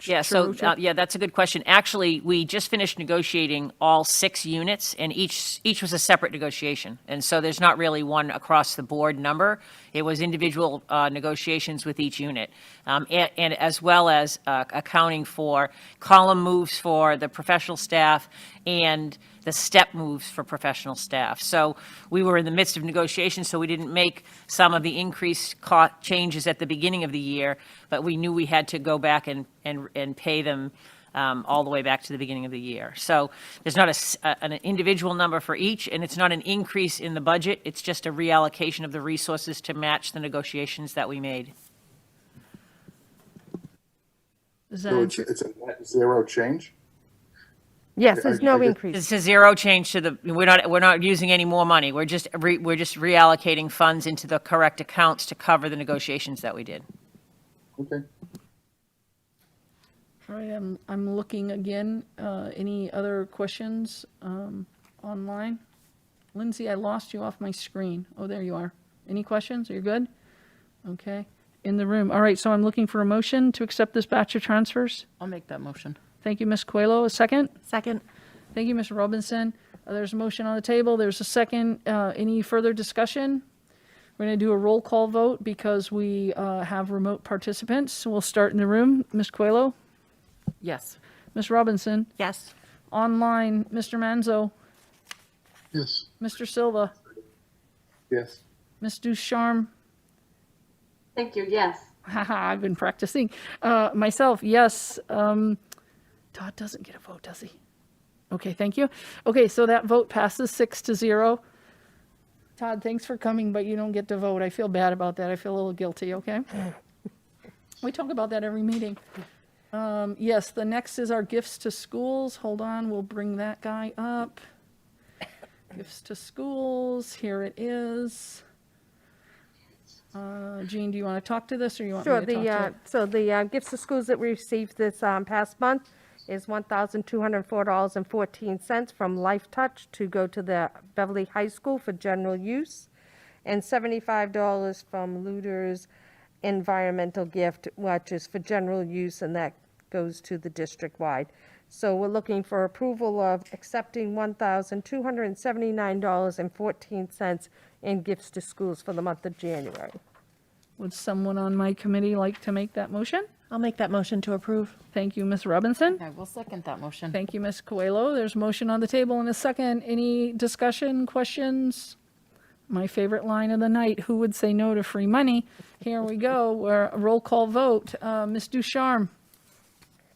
Yeah, so, Chiarucci? yeah, that's a good question. Actually, we just finished negotiating all 6 units, and each was a separate negotiation. And so there's not really one across-the-board number. It was individual negotiations with each unit, and as well as accounting for column moves for the professional staff and the step moves for professional staff. So we were in the midst of negotiations, so we didn't make some of the increased changes at the beginning of the year, but we knew we had to go back and pay them all the way back to the beginning of the year. So there's not an individual number for each, and it's not an increase in the budget. It's just a reallocation of the resources to match the negotiations that we made. Does that So answer? it's a net zero change? Yes, there's no increase. It's a zero change to we're not using any more money. We're just reallocating funds into the correct accounts to cover the negotiations that we did. Okay. All right, I'm looking again. Any other questions online? Lindsay, I lost you off my screen. Oh, there you are. Any questions? Are you good? Okay. In the room. All right, so I'm looking for a motion to accept this batch of transfers. I'll make that motion. Thank you, Ms. Coelho. A second? Second. Thank you, Mr. Robinson. There's a motion on the table. There's a second. Any further discussion? We're going to do a roll call vote because we have remote participants. So we'll start in the room. Ms. Coelho? Yes. Ms. Robinson? Yes. Online, Mr. Manzo? Yes. Mr. Silva? Yes. Ms. Ducharme? Thank you, yes. Haha, I've been practicing. Myself, yes. Todd doesn't get a vote, does he? Okay, thank you. Okay, so that vote passes 6-0. Todd, thanks for coming, but you don't get to vote. I feel bad about that. I feel a little guilty, okay? We talk about that every meeting. Yes, the next is our gifts to schools. Hold on, we'll bring that guy up. Gifts to schools, here it is. Jean, do you want to talk to this, or you want Sure, me to talk to it? so the gifts to schools that we received this past month is $1,204.14 from Life Touch to go to the Beverly High School for general use, and $75 from Luder's Environmental Gift, which is for general use, and that goes to the district-wide. So we're looking for approval of accepting $1,279.14 in gifts to schools for the month of January. Would someone on my committee like to make that motion? I'll make that motion to approve. Thank you, Ms. Robinson. I will second that motion. Thank you, Ms. Coelho. There's a motion on the table in a second. Any discussion, questions? My favorite line of the night, who would say no to free money? Here we go, we're a roll call vote. Ms. Ducharme,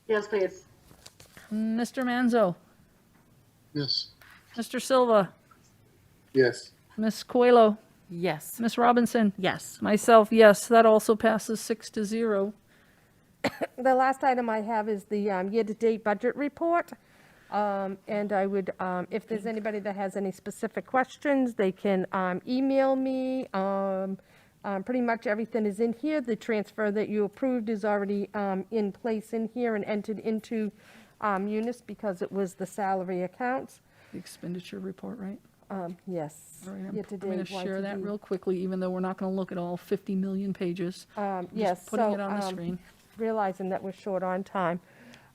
Yes, please. Mr. Manzo, Yes. Mr. Silva, Yes. Ms. Coelho, Yes. Ms. Robinson, Yes. myself, yes, that also passes 6-0. The last item I have is the year-to-date budget report. And I would, if there's anybody that has any specific questions, they can email me. Pretty much everything is in here. The transfer that you approved is already in place in here and entered into Munis because it was the salary accounts. The expenditure report, right? Yes. All right, I'm year-to-date going to share that YTD. real quickly, even though we're not going to look at all 50 million pages. Yes, Just putting so, it on the screen. realizing that we're short on time.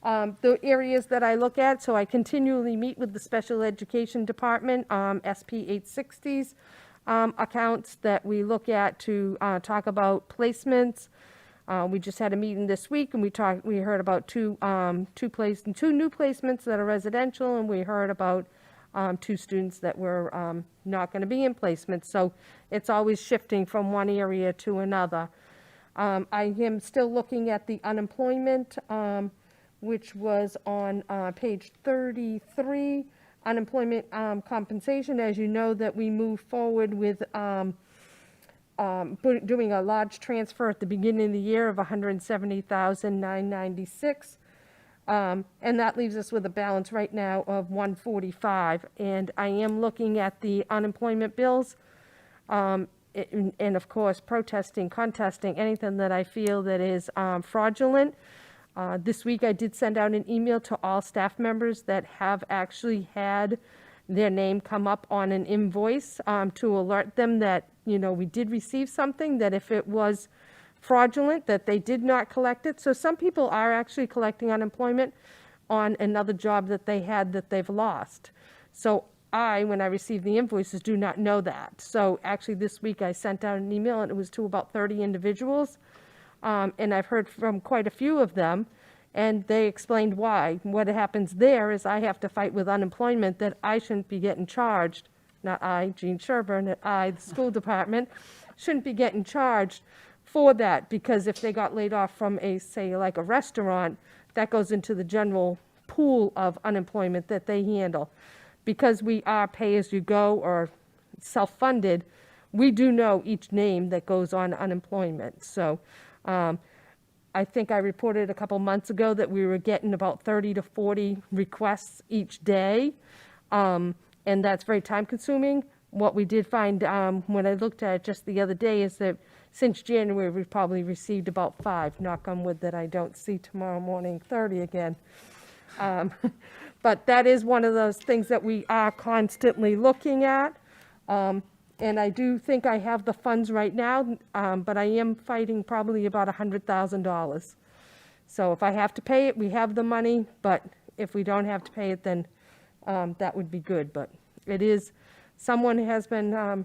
The areas that I look at, so I continually meet with the Special Education Department, SP 860s accounts that we look at to talk about placements. We just had a meeting this week, and we heard about two new placements that are residential, and we heard about two students that were not going to be in placements. So it's always shifting from one area to another. I am still looking at the unemployment, which was on page 33, unemployment compensation. As you know, that we moved forward with doing a large transfer at the beginning of the year of $170,996. And that leaves us with a balance right now of $145. And I am looking at the unemployment bills. And of course, contesting anything that I feel that is fraudulent. This week, I did send out an email to all staff members that have actually had their name come up on an invoice to alert them that, we did receive something, that if it was fraudulent, that they did not collect it. So some people are actually collecting unemployment on another job that they had that they've lost. So when I received the invoices, do not know that. So actually this week I sent out an email, and it was to about 30 individuals. And I've heard from quite a few of them, and they explained why. What happens there is I have to fight with unemployment that I shouldn't be getting charged. Not I, Jean Sherburne, that I, the school department, shouldn't be getting charged for that, because if they got laid off from say like a restaurant, that goes into the general pool of unemployment that they handle. Because we are pay-as-you-go or self-funded, we do know each name that goes on unemployment. So I think I reported a couple months ago that we were getting about 30 to 40 requests each day, and that's very time-consuming. What we did find when I looked at it just the other day is that since January, we've probably received about 5, knock on wood that I don't see tomorrow morning 30 again. But that is one of those things that we are constantly looking at. And I do think I have the funds right now, but I am fighting probably about $100,000. So if I have to pay it, we have the money, but if we don't have to pay it, then that would be good. But it is, someone has been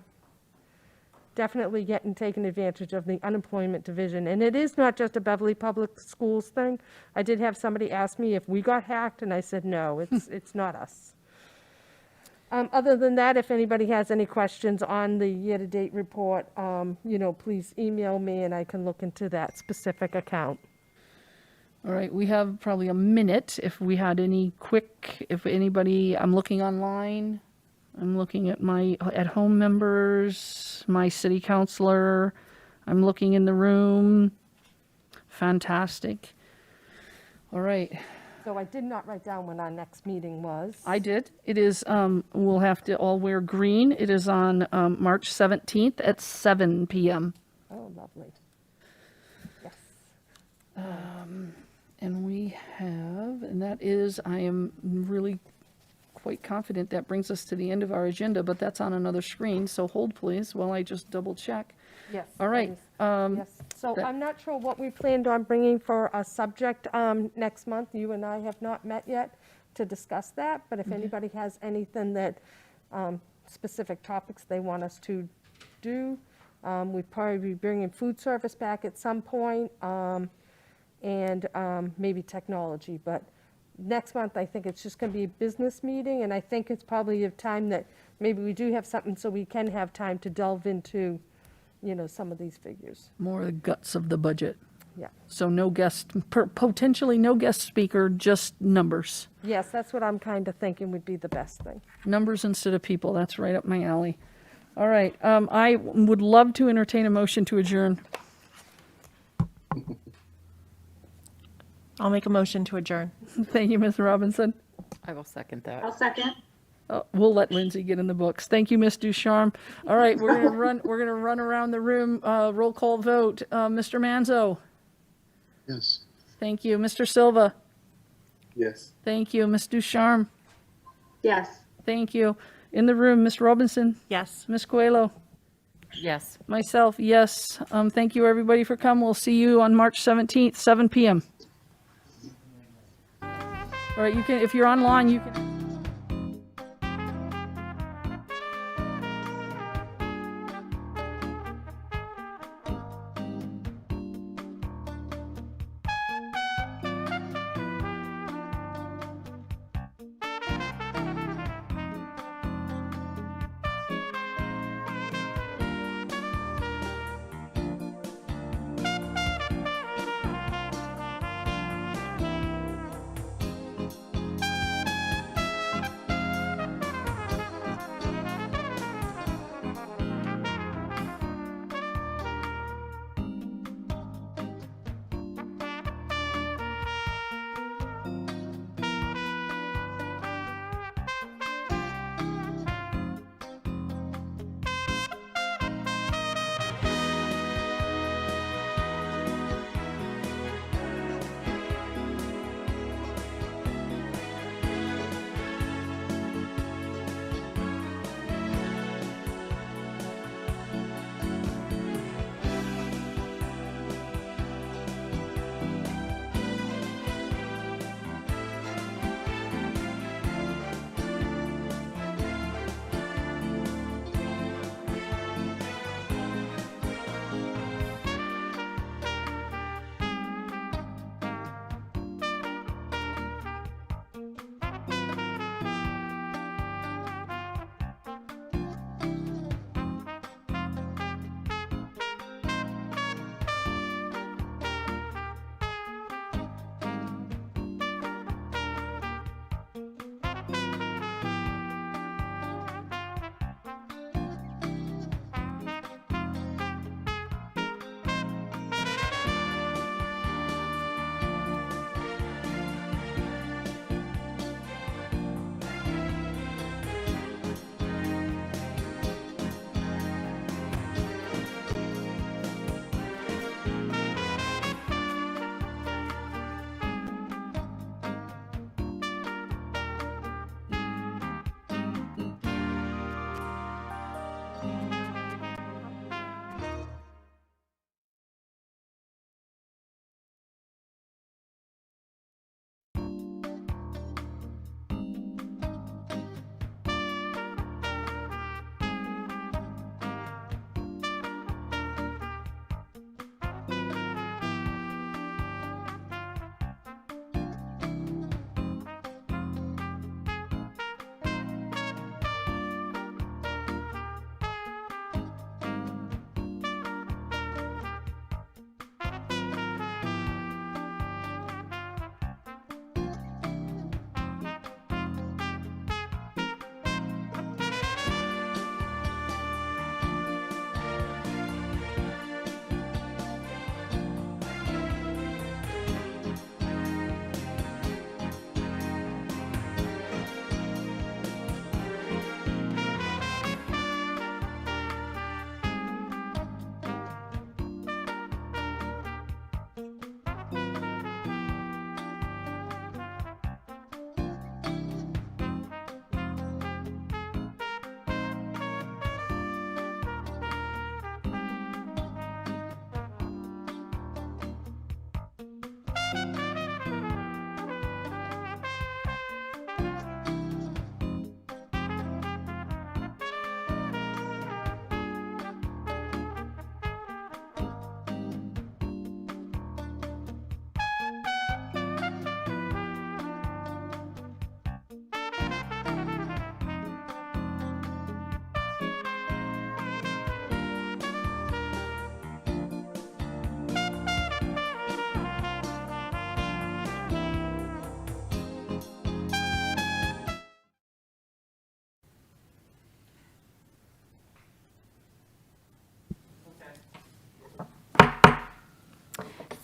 definitely taken advantage of the unemployment division. And it is not just a Beverly Public Schools thing. I did have somebody ask me if we got hacked, and I said, no, it's not us. Other than that, if anybody has any questions on the year-to-date report, please email me and I can look into that specific account. All right, we have probably a minute if we had any if anybody, I'm looking online. I'm looking at my at-home members, my city councilor. I'm looking in the room. Fantastic. All right. So I did not write down when our next meeting was. I did. It is, we'll have to all wear green. It is on March 17th at 7 PM. Oh, lovely. Yes. And we have, and that is, I am really quite confident that brings us to the end of our agenda, but that's on another screen, so hold please while I just double check. Yes. All right, please. Yes. So that- I'm not sure what we planned on bringing for a subject next month. You and I have not met yet to discuss that, but if anybody has anything that, specific topics they want us to do, we'd probably be bringing food service back at some point, and maybe technology. But next month, I think it's just going to be a business meeting, and I think it's probably a time that maybe we do have something so we can have time to delve into, some of these figures. More the guts of the budget. Yeah. So no guest, potentially no guest speaker, just numbers. Yes, that's what I'm kind of thinking would be the best thing. Numbers instead of people. That's right up my alley. All right, I would love to entertain a motion to adjourn. I'll make a motion to adjourn. Thank you, Ms. Robinson. I will second that. I'll second. We'll let Lindsay get in the books. Thank you, Ms. Ducharme. All right, we're gonna run around the room, roll call vote. Mr. Manzo? Yes. Thank you. Mr. Silva? Yes. Thank you. Ms. Ducharme? Yes. Thank you. In the room, Ms. Robinson? Yes. Ms. Coelho? Yes. Myself, yes. Thank you, everybody, for coming. We'll see you on March 17th, 7 PM. All right, you can, if you're online, you can.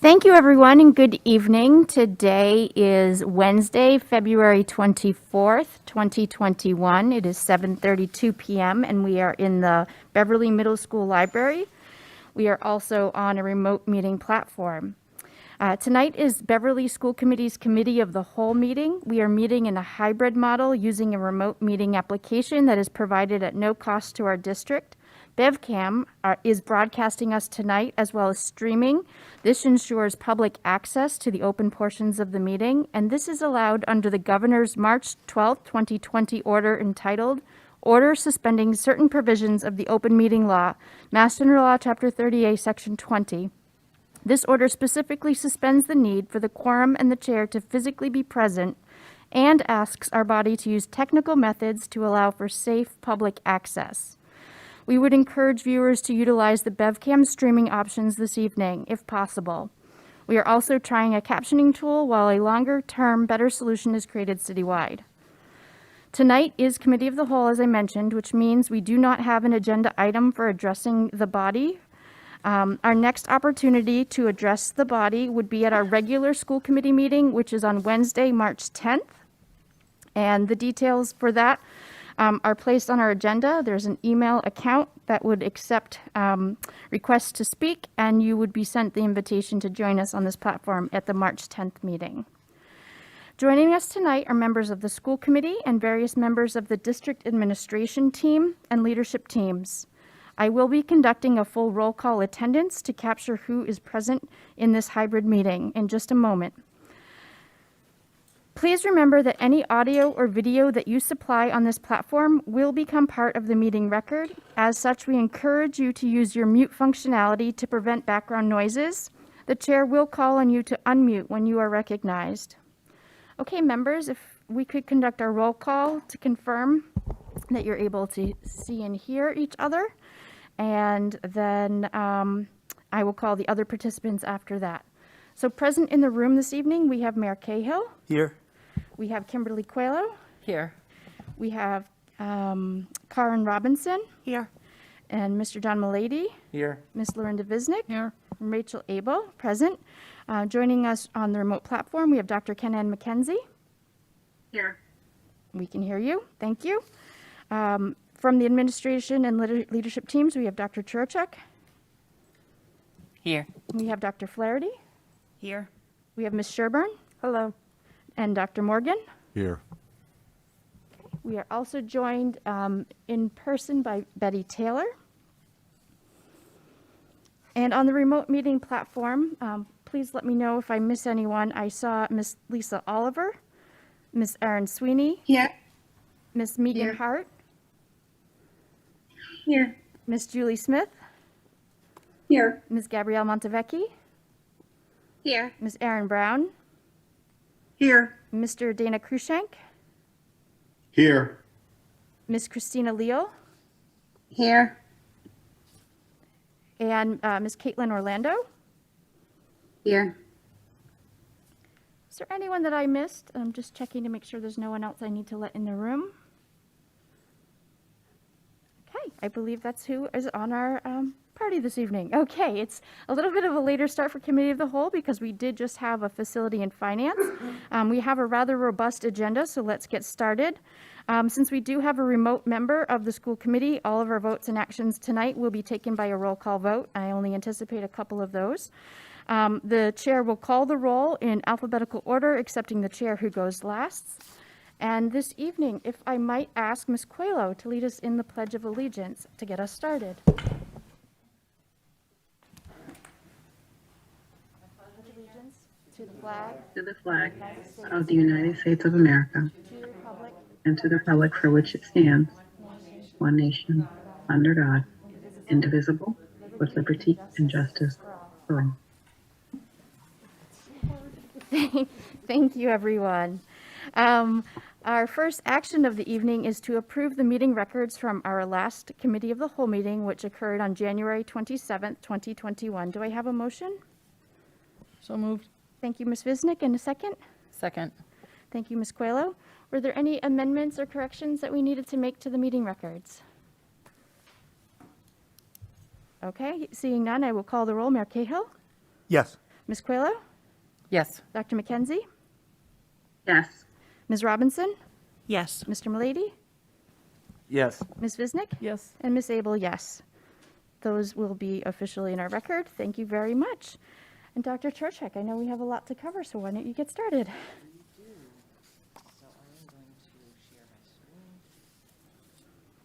Thank you, everyone, and good evening. Today is Wednesday, February 24th, 2021. It is 7:32 p.m., and we are in the Beverly Middle School Library. We are also on a remote meeting platform. Tonight is Beverly School Committee's Committee of the Whole meeting. We are meeting in a hybrid model using a remote meeting application that is provided at no cost to our district. BevCam is broadcasting us tonight as well as streaming. This ensures public access to the open portions of the meeting, and this is allowed under the Governor's March 12, 2020 order entitled Order Suspending Certain Provisions of the Open Meeting Law, Mass General Law, Chapter 30A, Section 20. This order specifically suspends the need for the quorum and the chair to physically be present and asks our body to use technical methods to allow for safe public access. We would encourage viewers to utilize the BevCam streaming options this evening, if possible. We are also trying a captioning tool while a longer-term, better solution is created citywide. Tonight is Committee of the Whole, as I mentioned, which means we do not have an agenda item for addressing the body. Our next opportunity to address the body would be at our regular school committee meeting, which is on Wednesday, March 10th. And the details for that are placed on our agenda. There's an email account that would accept requests to speak, and you would be sent the invitation to join us on this platform at the March 10th meeting. Joining us tonight are members of the school committee and various members of the district administration team and leadership teams. I will be conducting a full roll call attendance to capture who is present in this hybrid meeting in just a moment. Please remember that any audio or video that you supply on this platform will become part of the meeting record. As such, we encourage you to use your mute functionality to prevent background noises. The chair will call on you to unmute when you are recognized. Okay, members, if we could conduct our roll call to confirm that you're able to see and hear each other, and then I will call the other participants after that. So present in the room this evening, we have Mayor Cahill. Here. We have Kimberly Coelho. Here. We have Karen Robinson. Here. And Mr. John Mulady. Here. Ms. Lorinda Visnick. Here. And Rachel Abel, present. Joining us on the remote platform, we have Dr. Ken-Ann McKenzie. Here. We can hear you. Thank you. From the administration and leadership teams, we have Dr. Churchuk. Here. We have Dr. Flaherty. Here. We have Ms. Sherburne. Hello. And Dr. Morgan. Here. We are also joined in person by Betty Taylor. And on the remote meeting platform, please let me know if I miss anyone. I saw Miss Lisa Oliver, Miss Erin Sweeney. Here. Miss Megan Here. Hart. Here. Miss Julie Smith. Here. Miss Gabrielle Montevecchi. Here. Miss Erin Brown. Here. Mr. Dana Krushank. Here. Miss Christina Leal. Here. And Miss Caitlin Orlando. Here. Is there anyone that I missed? I'm just checking to make sure there's no one else I need to let in the room. Okay, I believe that's who is on our party this evening. Okay, it's a little bit of a later start for Committee of the Whole because we did just have a facility and finance. We have a rather robust agenda, so let's get started. Since we do have a remote member of the school committee, all of our votes and actions tonight will be taken by a roll call vote. I only anticipate a couple of those. The chair will call the roll in alphabetical order, excepting the chair who goes last. And this evening, if I might ask Ms. Coelho to lead us in the Pledge of Allegiance to get us started. To the flag To the flag of the United States of America and to the republic for which it stands, one nation, under God, indivisible, with liberty and justice for all. Thank you, everyone. Our first action of the evening is to approve the meeting records from our last Committee of the Whole meeting, which occurred on January 27th, 2021. Do I have a motion? So moved. Thank you, Ms. Visnick. And a second? Second. Thank you, Ms. Coelho. Were there any amendments or corrections that we needed to make to the meeting records? Okay, seeing none, I will call the roll. Mayor Cahill? Yes. Ms. Coelho? Yes. Dr. McKenzie? Yes. Ms. Robinson? Yes. Mr. Milady? Yes. Ms. Visnick? Yes. And Ms. Abel, yes. Those will be officially in our record. Thank you very much. And Dr. Turchek, I know we have a lot to cover, so why don't you get started? So I am going to share my screen. So, just trying to move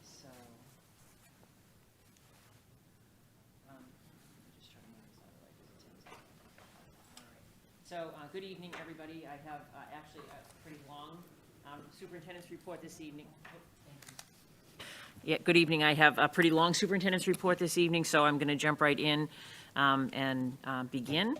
this out of the way because it tends to. All right. So, good evening, everybody. I have actually a pretty long superintendent's report this evening. Oh, thank you. Yeah, good evening. I have a pretty long superintendent's report this evening, so I'm going to jump right in and begin.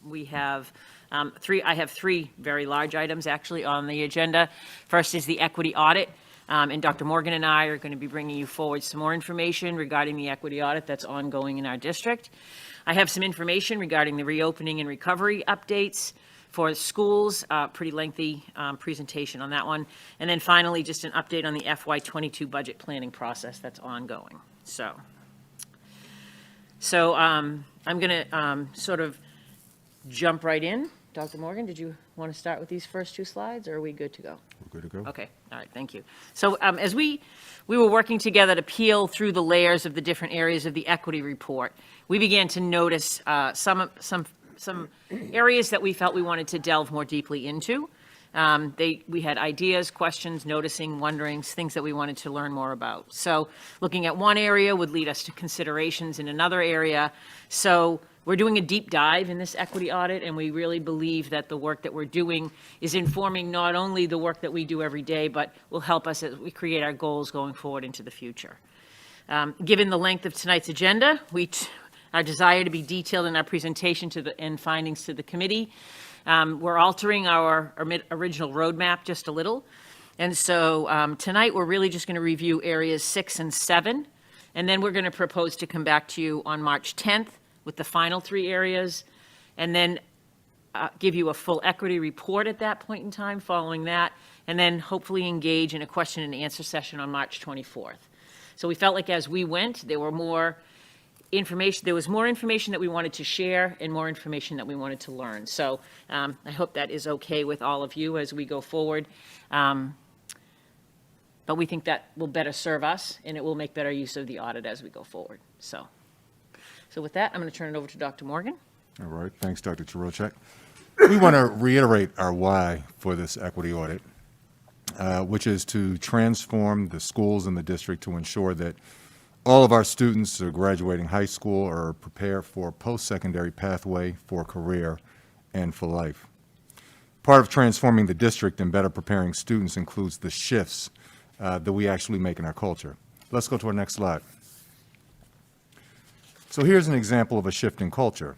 We have I have three very large items actually on the agenda. First is the equity audit, and Dr. Morgan and I are going to be bringing you forward some more information regarding the equity audit that's ongoing in our district. I have some information regarding the reopening and recovery updates for schools, pretty lengthy presentation on that one. And then finally, just an update on the FY22 budget planning process that's ongoing. So I'm going to sort of jump right in. Dr. Morgan, did you want to start with these first two slides, or are we good to go? We're good to go. Okay, all right, thank you. So as we were working together to peel through the layers of the different areas of the equity report, we began to notice some areas that we felt we wanted to delve more deeply into. We had ideas, questions, noticing, wonderings, things that we wanted to learn more about. So looking at one area would lead us to considerations in another area. So we're doing a deep dive in this equity audit, and we really believe that the work that we're doing is informing not only the work that we do every day, but will help us as we create our goals going forward into the future. Given the length of tonight's agenda, our desire to be detailed in our presentation and findings to the committee, we're altering our original roadmap just a little. And so tonight, we're really just going to review areas 6 and 7, and then we're going to propose to come back to you on March 10th with the final 3 areas, and then give you a full equity report at that point in time following that, and then hopefully engage in a question and answer session on March 24th. So we felt like as we went, there was more information that we wanted to share and more information that we wanted to learn. So I hope that is okay with all of you as we go forward. But we think that will better serve us, and it will make better use of the audit as we go forward. So with that, I'm going to turn it over to Dr. Morgan. All right. Thanks, Dr. Turchek. We want to reiterate our why for this equity audit, which is to transform the schools in the district to ensure that all of our students are graduating high school or prepared for a post-secondary pathway for a career and for life. Part of transforming the district and better preparing students includes the shifts that we actually make in our culture. Let's go to our next slide. So here's an example of a shift in culture.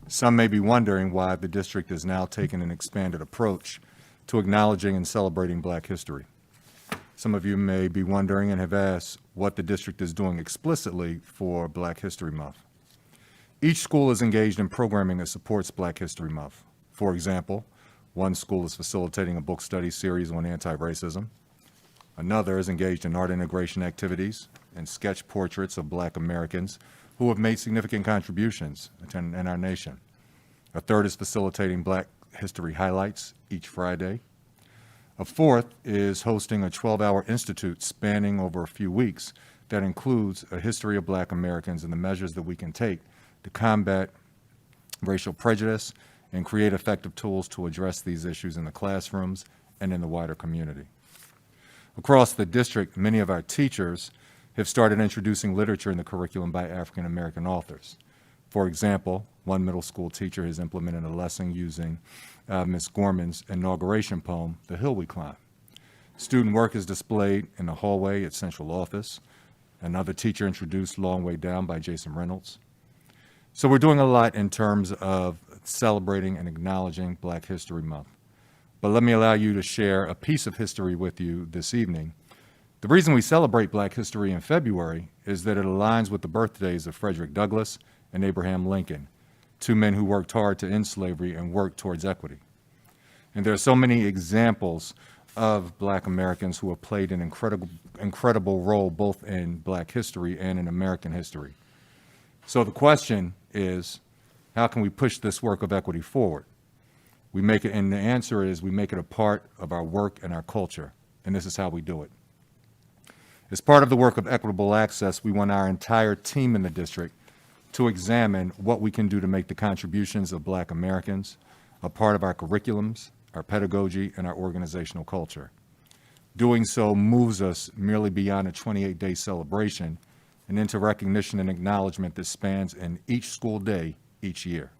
Some may be wondering why the district has now taken an expanded approach to acknowledging and celebrating Black history. Some of you may be wondering and have asked what the district is doing explicitly for Black History Month. Each school is engaged in programming that supports Black History Month. For example, one school is facilitating a book study series on anti-racism. Another is engaged in art integration activities and sketch portraits of Black Americans who have made significant contributions in our nation. A third is facilitating Black History highlights each Friday. A fourth is hosting a 12-hour institute spanning over a few weeks that includes a history of Black Americans and the measures that we can take to combat racial prejudice and create effective tools to address these issues in the classrooms and in the wider community. Across the district, many of our teachers have started introducing literature in the curriculum by African American authors. For example, one middle school teacher has implemented a lesson using Ms. Gorman's inauguration poem, The Hill We Climb. Student work is displayed in the hallway at central office. Another teacher introduced Long Way Down by Jason Reynolds. So we're doing a lot in terms of celebrating and acknowledging Black History Month. But let me allow you to share a piece of history with you this evening. The reason we celebrate Black history in February is that it aligns with the birthdays of Frederick Douglass and Abraham Lincoln, 2 men who worked hard to end slavery and worked towards equity. And there are so many examples of Black Americans who have played an incredible role both in Black history and in American history. So the question is, how can we push this work of equity forward? We make it, and the answer is we make it a part of our work and our culture, and this is how we do it. As part of the work of equitable access, we want our entire team in the district to examine what we can do to make the contributions of Black Americans a part of our curriculums, our pedagogy, and our organizational culture. Doing so moves us merely beyond a 28-day celebration and into recognition and acknowledgement that spans in each school day each year.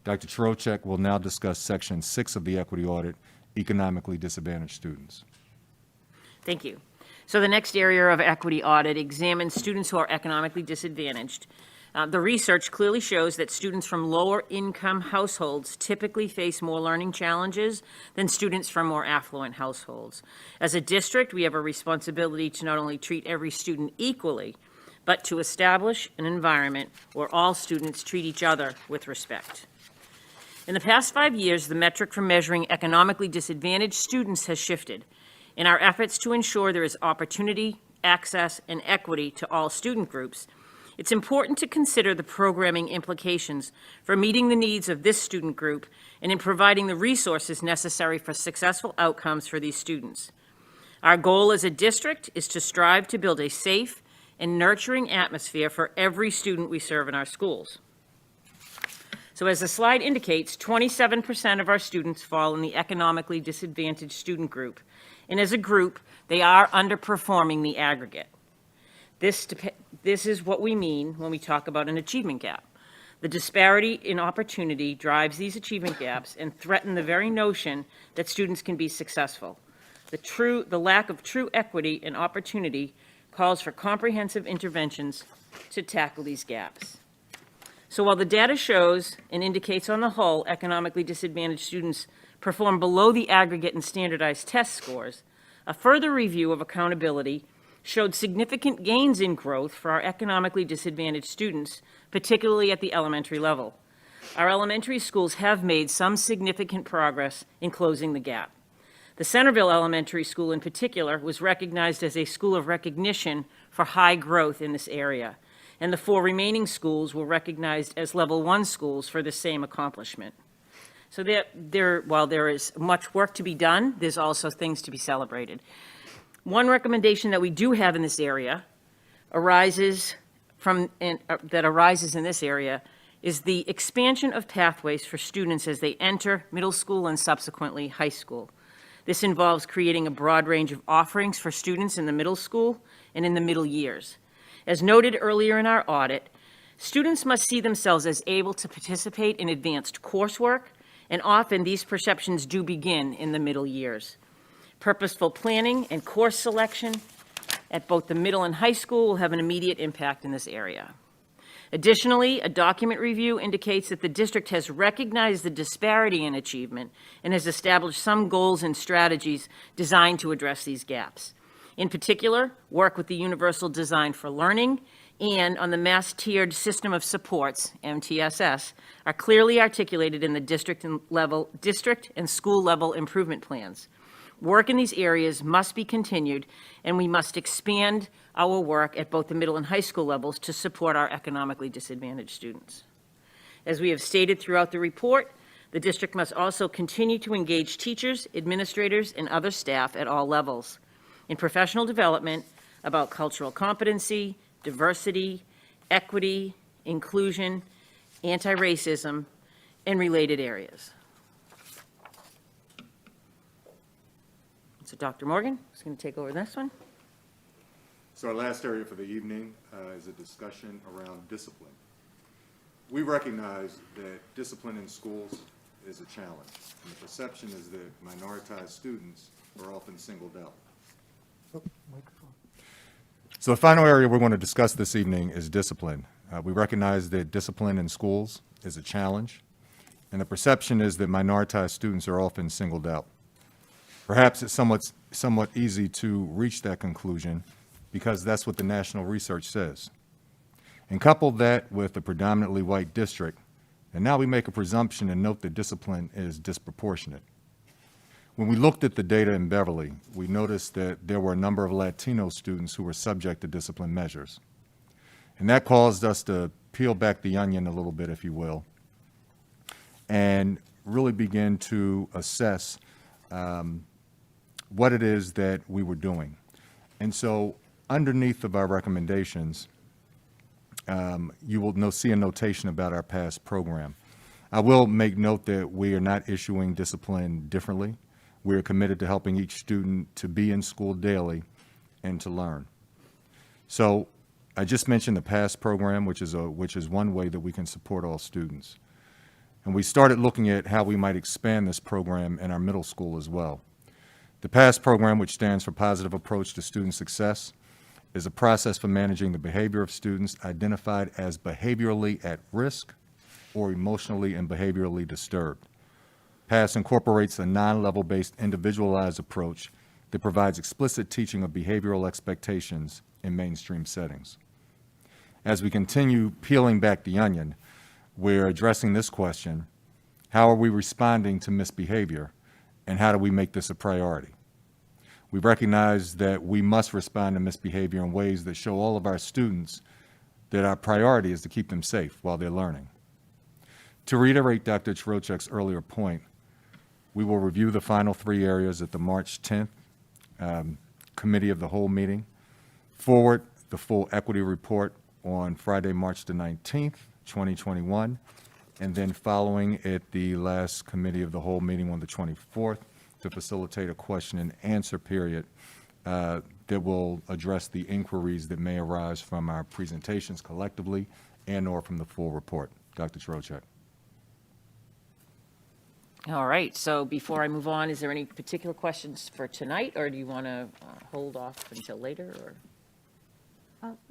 Dr. Trocheck will now discuss Section 6 of the Equity Audit, Economically Disadvantaged Students. Thank you. So the next area of equity audit examines students who are economically disadvantaged. The research clearly shows that students from lower income households typically face more learning challenges than students from more affluent households. As a district, we have a responsibility to not only treat every student equally, but to establish an environment where all students treat each other with respect. In the past 5 years, the metric for measuring economically disadvantaged students has shifted. In our efforts to ensure there is opportunity, access, and equity to all student groups, it's important to consider the programming implications for meeting the needs of this student group and in providing the resources necessary for successful outcomes for these students. Our goal as a district is to strive to build a safe and nurturing atmosphere for every student we serve in our schools. So as the slide indicates, 27% of our students fall in the economically disadvantaged student group, and as a group, they are underperforming the aggregate. This is what we mean when we talk about an achievement gap. The disparity in opportunity drives these achievement gaps and threaten the very notion that students can be successful. The lack of true equity and opportunity calls for comprehensive interventions to tackle these gaps. So while the data shows and indicates on the whole economically disadvantaged students perform below the aggregate and standardized test scores, a further review of accountability showed significant gains in growth for our economically disadvantaged students, particularly at the elementary level. Our elementary schools have made some significant progress in closing the gap. The Centerville Elementary School in particular was recognized as a school of recognition for high growth in this area, and the 4 remaining schools were recognized as Level 1 schools for the same accomplishment. So while there is much work to be done, there's also things to be celebrated. One recommendation that we do have in this area arises in this area is the expansion of pathways for students as they enter middle school and subsequently high school. This involves creating a broad range of offerings for students in the middle school and in the middle years. As noted earlier in our audit, students must see themselves as able to participate in advanced coursework, and often these perceptions do begin in the middle years. Purposeful planning and course selection at both the middle and high school will have an immediate impact in this area. Additionally, a document review indicates that the district has recognized the disparity in achievement and has established some goals and strategies designed to address these gaps. In particular, work with the Universal Design for Learning and on the Mass Tiered System of Supports, MTSS, are clearly articulated in the district and school level improvement plans. Work in these areas must be continued, and we must expand our work at both the middle and high school levels to support our economically disadvantaged students. As we have stated throughout the report, the district must also continue to engage teachers, administrators, and other staff at all levels in professional development about cultural competency, diversity, equity, inclusion, anti-racism, and related areas. So Dr. Morgan is going to take over this one. So our last area for the evening is a discussion around discipline. We recognize that discipline in schools is a challenge, and the perception is that minoritized students are often singled out. So the final area we're going to discuss this evening is discipline. We recognize that discipline in schools is a challenge, and the perception is that minoritized students are often singled out. Perhaps it's somewhat easy to reach that conclusion because that's what the national research says. And couple that with a predominantly white district, and now we make a presumption and note that discipline is disproportionate. When we looked at the data in Beverly, we noticed that there were a number of Latino students who were subject to discipline measures. And that caused us to peel back the onion a little bit, if you will, and really begin to assess what it is that we were doing. And so underneath of our recommendations, you will see a notation about our past program. I will make note that we are not issuing discipline differently. We are committed to helping each student to be in school daily and to learn. So I just mentioned the PASS program, which is one way that we can support all students. And we started looking at how we might expand this program in our middle school as well. The PASS program, which stands for Positive Approach to Student Success, is a process for managing the behavior of students identified as behaviorally at risk or emotionally and behaviorally disturbed. PASS incorporates a non-level-based individualized approach that provides explicit teaching of behavioral expectations in mainstream settings. As we continue peeling back the onion, we're addressing this question: how are we responding to misbehavior, and how do we make this a priority? We recognize that we must respond to misbehavior in ways that show all of our students that our priority is to keep them safe while they're learning. To reiterate Dr. Trochek's earlier point, we will review the final 3 areas at the March 10th Committee of the Whole meeting, forward the full equity report on Friday, March the 19th, 2021, and then following at the last Committee of the Whole meeting on the 24th to facilitate a question and answer period that will address the inquiries that may arise from our presentations collectively and or from the full report. Dr. Trochek. All right, so before I move on, is there any particular questions for tonight, or do you want to hold off until later, or?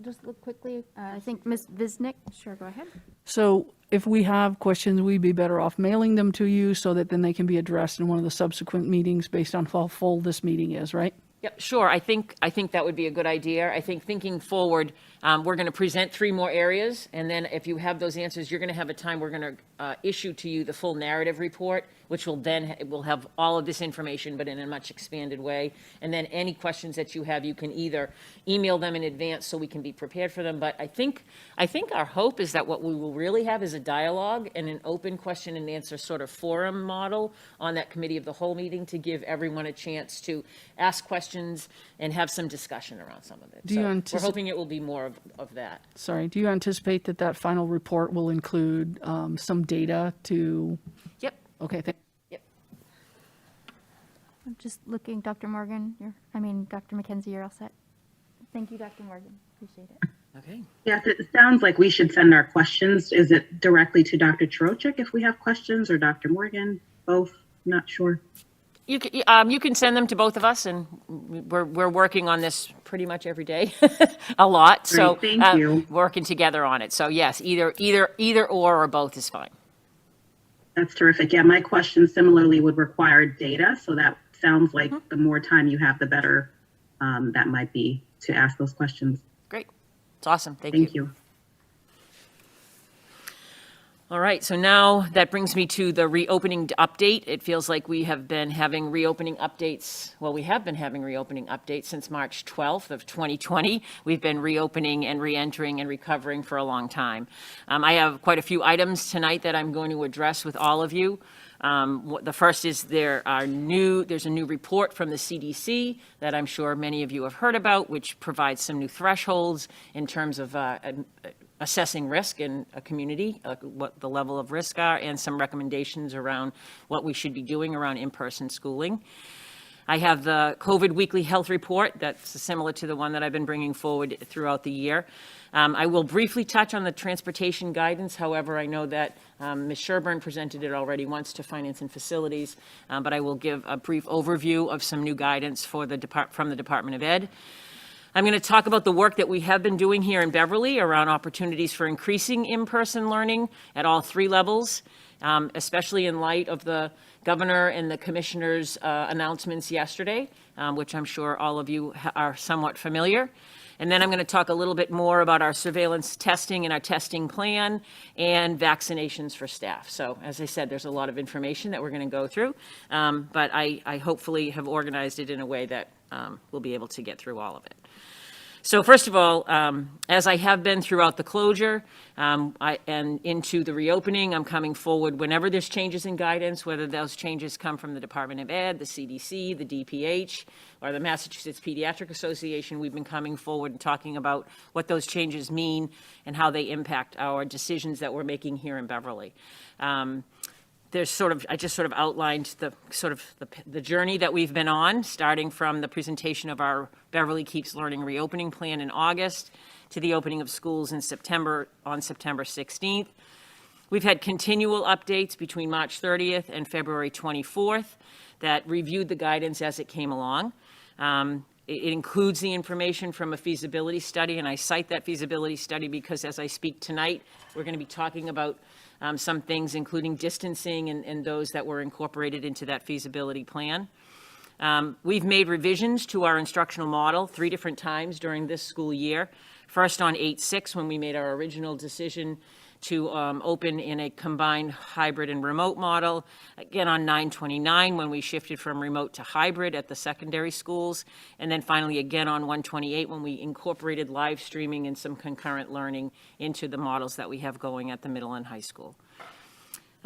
Just look quickly, I think Ms. Visnick, sure, go ahead. So if we have questions, we'd be better off mailing them to you so that then they can be addressed in one of the subsequent meetings based on how full this meeting is, right? Yep, sure. I think that would be a good idea. I think thinking forward, we're going to present 3 more areas, and then if you have those answers, you're going to have a time we're going to issue to you the full narrative report, which will then will have all of this information, but in a much expanded way. And then any questions that you have, you can either email them in advance so we can be prepared for them. But I think our hope is that what we will really have is a dialogue and an open question and answer sort of forum model on that Committee of the Whole meeting to give everyone a chance to ask questions and have some discussion around some of it. Do you So we're anticipate- hoping it will be more of that. Sorry, do you anticipate that that final report will include some data to? Yep. Okay, Yep. I'm just looking, Dr. Morgan, Dr. McKenzie, you're all set. Thank you, Dr. Morgan, appreciate it. Okay. Yes, it sounds like we should send our questions. Is it directly to Dr. Trochek if we have questions, or Dr. Morgan? Both? Not sure. You can send them to both of us, and we're working on this pretty much every day, a lot. So Great, thank you. working together on it. So yes, either or both is fine. That's terrific. Yeah, my question similarly would require data. So that sounds like the more time you have, the better that might be to ask those questions. Great. It's awesome. Thank Thank you. All right, so now that brings me to the reopening update. It feels like we have been having reopening updates. Well, we have been having reopening updates since March 12th of 2020. We've been reopening and reentering and recovering for a long time. I have quite a few items tonight that I'm going to address with all of you. The first is there's a new report from the CDC that I'm sure many of you have heard about, which provides some new thresholds in terms of assessing risk in a community, what the level of risk are, and some recommendations around what we should be doing around in-person schooling. I have the COVID weekly health report that's similar to the one that I've been bringing forward throughout the year. I will briefly touch on the transportation guidance. However, I know that Ms. Sherburne presented it already once to Finance and Facilities, but I will give a brief overview of some new guidance from the Department of Ed. I'm going to talk about the work that we have been doing here in Beverly around opportunities for increasing in-person learning at all 3 levels. especially in light of the governor and the commissioner's announcements yesterday, which I'm sure all of you are somewhat familiar. And then I'm going to talk a little bit more about our surveillance testing and our testing plan and vaccinations for staff. So as I said, there's a lot of information that we're going to go through, but I hopefully have organized it in a way that we'll be able to get through all of it. So first of all, as I have been throughout the closure and into the reopening, I'm coming forward whenever there's changes in guidance, whether those changes come from the Department of Ed, the CDC, the DPH, or the Massachusetts Pediatric Association. We've been coming forward and talking about what those changes mean and how they impact our decisions that we're making here in Beverly. I just sort of outlined the journey that we've been on, starting from the presentation of our Beverly Keeps Learning reopening plan in August to the opening of schools in September, on September 16th. We've had continual updates between March 30th and February 24th that reviewed the guidance as it came along. It includes the information from a feasibility study, and I cite that feasibility study because as I speak tonight, we're going to be talking about some things, including distancing and those that were incorporated into that feasibility plan. We've made revisions to our instructional model 3 different times during this school year. First on 8/6, when we made our original decision to open in a combined hybrid and remote model. Again on 9/29, when we shifted from remote to hybrid at the secondary schools. And then finally again on 1/28, when we incorporated live streaming and some concurrent learning into the models that we have going at the middle and high school.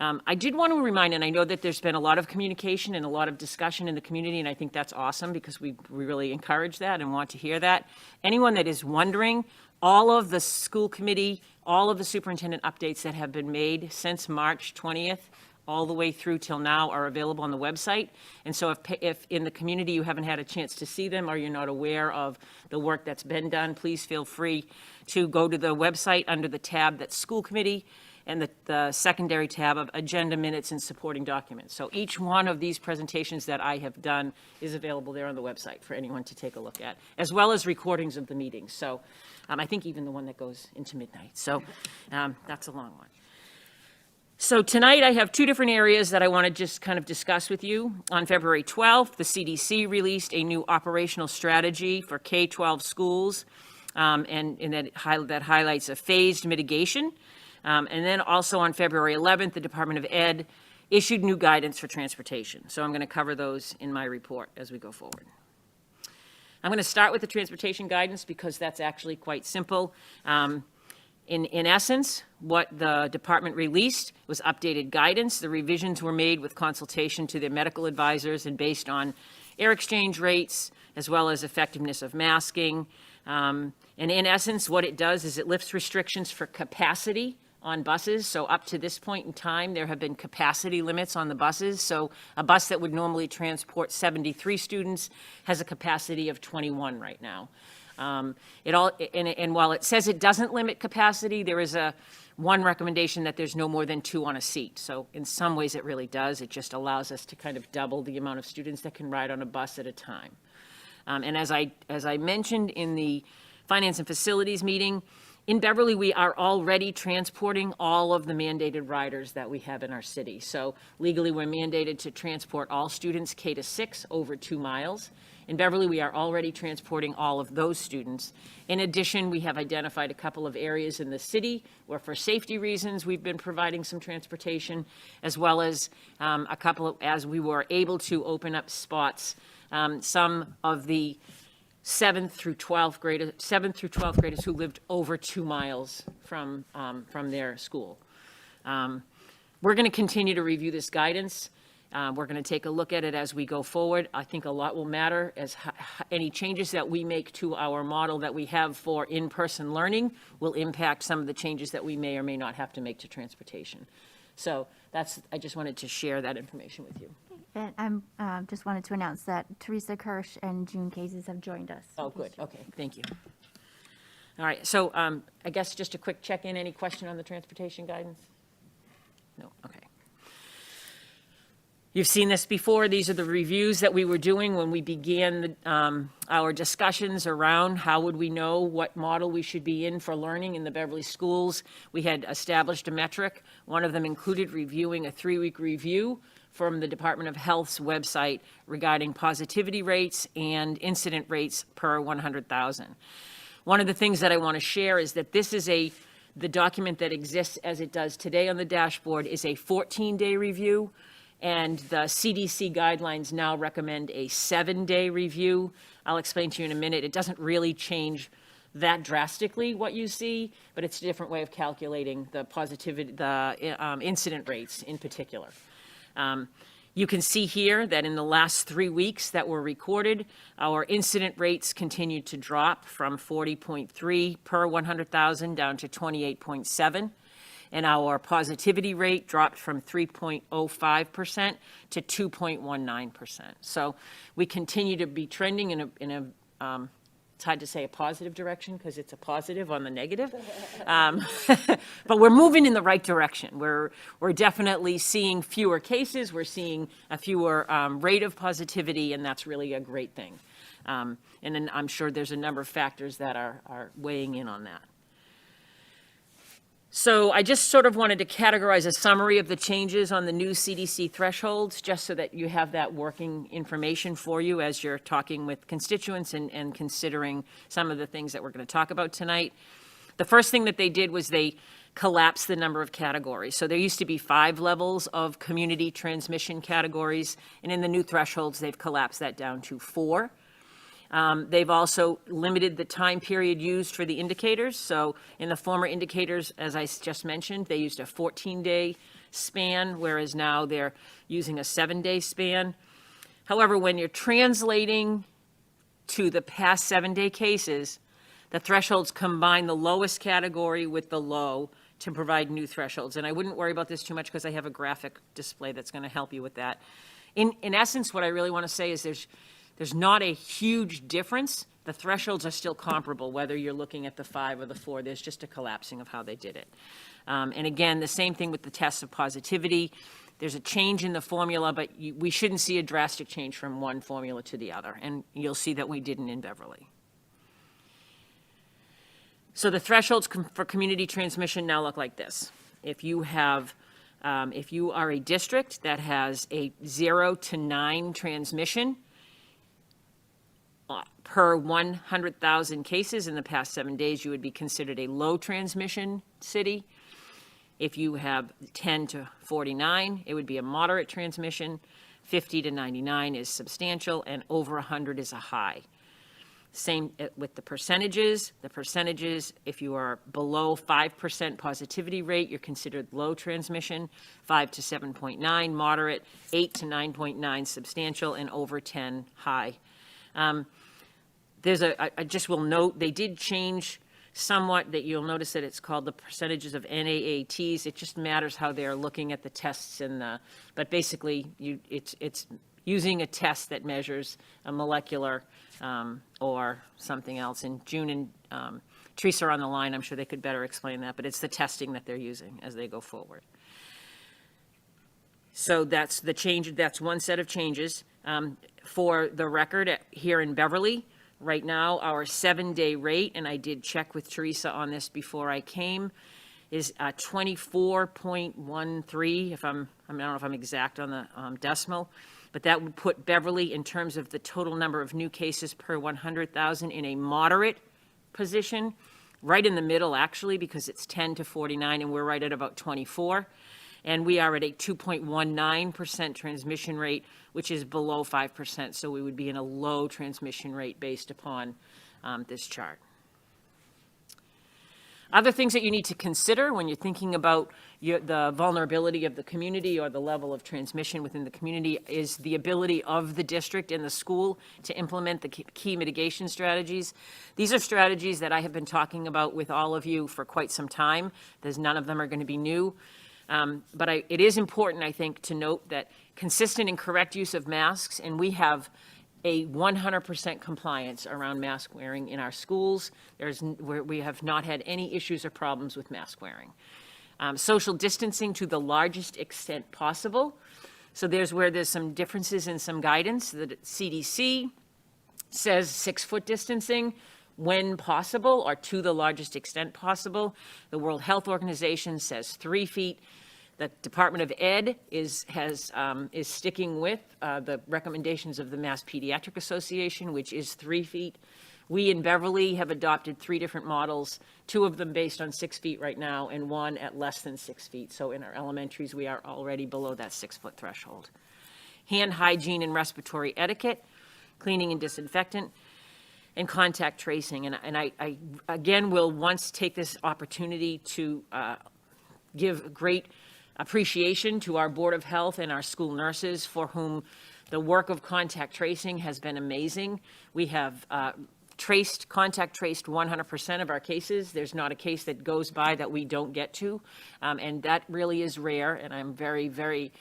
I did want to remind, and I know that there's been a lot of communication and a lot of discussion in the community, and I think that's awesome because we really encourage that and want to hear that. Anyone that is wondering, all of the school committee, all of the superintendent updates that have been made since March 20th, all the way through till now, are available on the website. And so if in the community you haven't had a chance to see them or you're not aware of the work that's been done, please feel free to go to the website under the tab that's School Committee and the secondary tab of Agenda Minutes and Supporting Documents. So each one of these presentations that I have done is available there on the website for anyone to take a look at, as well as recordings of the meetings. So I think even the one that goes into midnight. So that's a long one. So tonight I have 2 different areas that I want to just kind of discuss with you. On February 12th, the CDC released a new operational strategy for K-12 schools, and that highlights a phased mitigation. And then also on February 11th, the Department of Ed issued new guidance for transportation. So I'm going to cover those in my report as we go forward. I'm going to start with the transportation guidance because that's actually quite simple. In essence, what the department released was updated guidance. The revisions were made with consultation to their medical advisors and based on air exchange rates, as well as effectiveness of masking. And in essence, what it does is it lifts restrictions for capacity on buses. So up to this point in time, there have been capacity limits on the buses. So a bus that would normally transport 73 students has a capacity of 21 right now. And while it says it doesn't limit capacity, there is one recommendation that there's no more than 2 on a seat. So in some ways it really does. It just allows us to kind of double the amount of students that can ride on a bus at a time. And as I mentioned in the Finance and Facilities meeting, in Beverly, we are already transporting all of the mandated riders that we have in our city. So legally, we're mandated to transport all students K-6 over 2 miles. In Beverly, we are already transporting all of those students. In addition, we have identified a couple of areas in the city where, for safety reasons, we've been providing some transportation, as well as a couple of, as we were able to open up spots, some of the 7th through 12th graders who lived over 2 miles from their school. We're going to continue to review this guidance. We're going to take a look at it as we go forward. I think a lot will matter as any changes that we make to our model that we have for in-person learning will impact some of the changes that we may or may not have to make to transportation. So I just wanted to share that information with you. And I just wanted to announce that Teresa Kirsch and June Cases have joined us. Oh, good. Okay, thank you. All right, so I guess just a quick check-in. Any question on the transportation guidance? No, okay. You've seen this before. These are the reviews that we were doing when we began our discussions around how would we know what model we should be in for learning in the Beverly schools. We had established a metric. One of them included reviewing a 3-week review from the Department of Health's website regarding positivity rates and incident rates per 100,000. One of the things that I want to share is that this is the document that exists as it does today on the dashboard is a 14-day review. And the CDC guidelines now recommend a 7-day review. I'll explain to you in a minute. It doesn't really change that drastically what you see, but it's a different way of calculating the positivity, the incident rates in particular. You can see here that in the last 3 weeks that were recorded, our incident rates continued to drop from 40.3 per 100,000 down to 28.7. And our positivity rate dropped from 3.05% to 2.19%. So we continue to be trending in a it's hard to say a positive direction because it's a positive on the negative. But we're moving in the right direction. We're definitely seeing fewer cases. We're seeing a fewer rate of positivity, and that's really a great thing. And then I'm sure there's a number of factors that are weighing in on that. So I just sort of wanted to categorize a summary of the changes on the new CDC thresholds, just so that you have that working information for you as you're talking with constituents and considering some of the things that we're going to talk about tonight. The first thing that they did was they collapsed the number of categories. So there used to be 5 levels of community transmission categories, and in the new thresholds, they've collapsed that down to 4. They've also limited the time period used for the indicators. So in the former indicators, as I just mentioned, they used a 14-day span, whereas now they're using a 7-day span. However, when you're translating to the past 7-day cases, the thresholds combine the lowest category with the low to provide new thresholds. And I wouldn't worry about this too much because I have a graphic display that's going to help you with that. In essence, what I really want to say is there's not a huge difference. The thresholds are still comparable, whether you're looking at the 5 or the 4. There's just a collapsing of how they did it. And again, the same thing with the tests of positivity. There's a change in the formula, but we shouldn't see a drastic change from one formula to the other. And you'll see that we didn't in Beverly. So the thresholds for community transmission now look like this. If you are a district that has a 0 to 9 transmission, per 100,000 cases in the past 7 days, you would be considered a low transmission city. If you have 10 to 49, it would be a moderate transmission. 50 to 99 is substantial, and over 100 is a high. Same with the percentages. The percentages, if you are below 5% positivity rate, you're considered low transmission. 5 to 7.9, moderate. 8 to 9.9, substantial, and over 10, high. I just will note, they did change somewhat, that you'll notice that it's called the percentages of NAATs. It just matters how they're looking at the tests but basically it's using a test that measures a molecular or something else. And June and Teresa are on the line. I'm sure they could better explain that, but it's the testing that they're using as they go forward. So that's the change. That's one set of changes. For the record, here in Beverly, right now, our 7-day rate, and I did check with Teresa on this before I came, is 24.13, I don't know if I'm exact on the decimal, but that would put Beverly, in terms of the total number of new cases per 100,000, in a moderate position, right in the middle, actually, because it's 10 to 49, and we're right at about 24. And we are at a 2.19% transmission rate, which is below 5%. So we would be in a low transmission rate based upon this chart. Other things that you need to consider when you're thinking about the vulnerability of the community or the level of transmission within the community is the ability of the district and the school to implement the key mitigation strategies. These are strategies that I have been talking about with all of you for quite some time. None of them are going to be new. But it is important, I think, to note that consistent and correct use of masks, and we have a 100% compliance around mask wearing in our schools. We have not had any issues or problems with mask wearing. Social distancing to the largest extent possible. So there's where there's some differences in some guidance. The CDC says 6-foot distancing when possible or to the largest extent possible. The World Health Organization says 3 feet. The Department of Ed is sticking with the recommendations of the Mass Pediatric Association, which is 3 feet. We in Beverly have adopted 3 different models, 2 of them based on 6 feet right now, and 1 at less than 6 feet. So in our elementaries, we are already below that 6-foot threshold. Hand hygiene and respiratory etiquette, cleaning and disinfectant, and contact tracing. And I again will once take this opportunity to give great appreciation to our Board of Health and our school nurses, for whom the work of contact tracing has been amazing. We have contact traced 100% of our cases. There's not a case that goes by that we don't get to, and that really is rare, and I'm very, very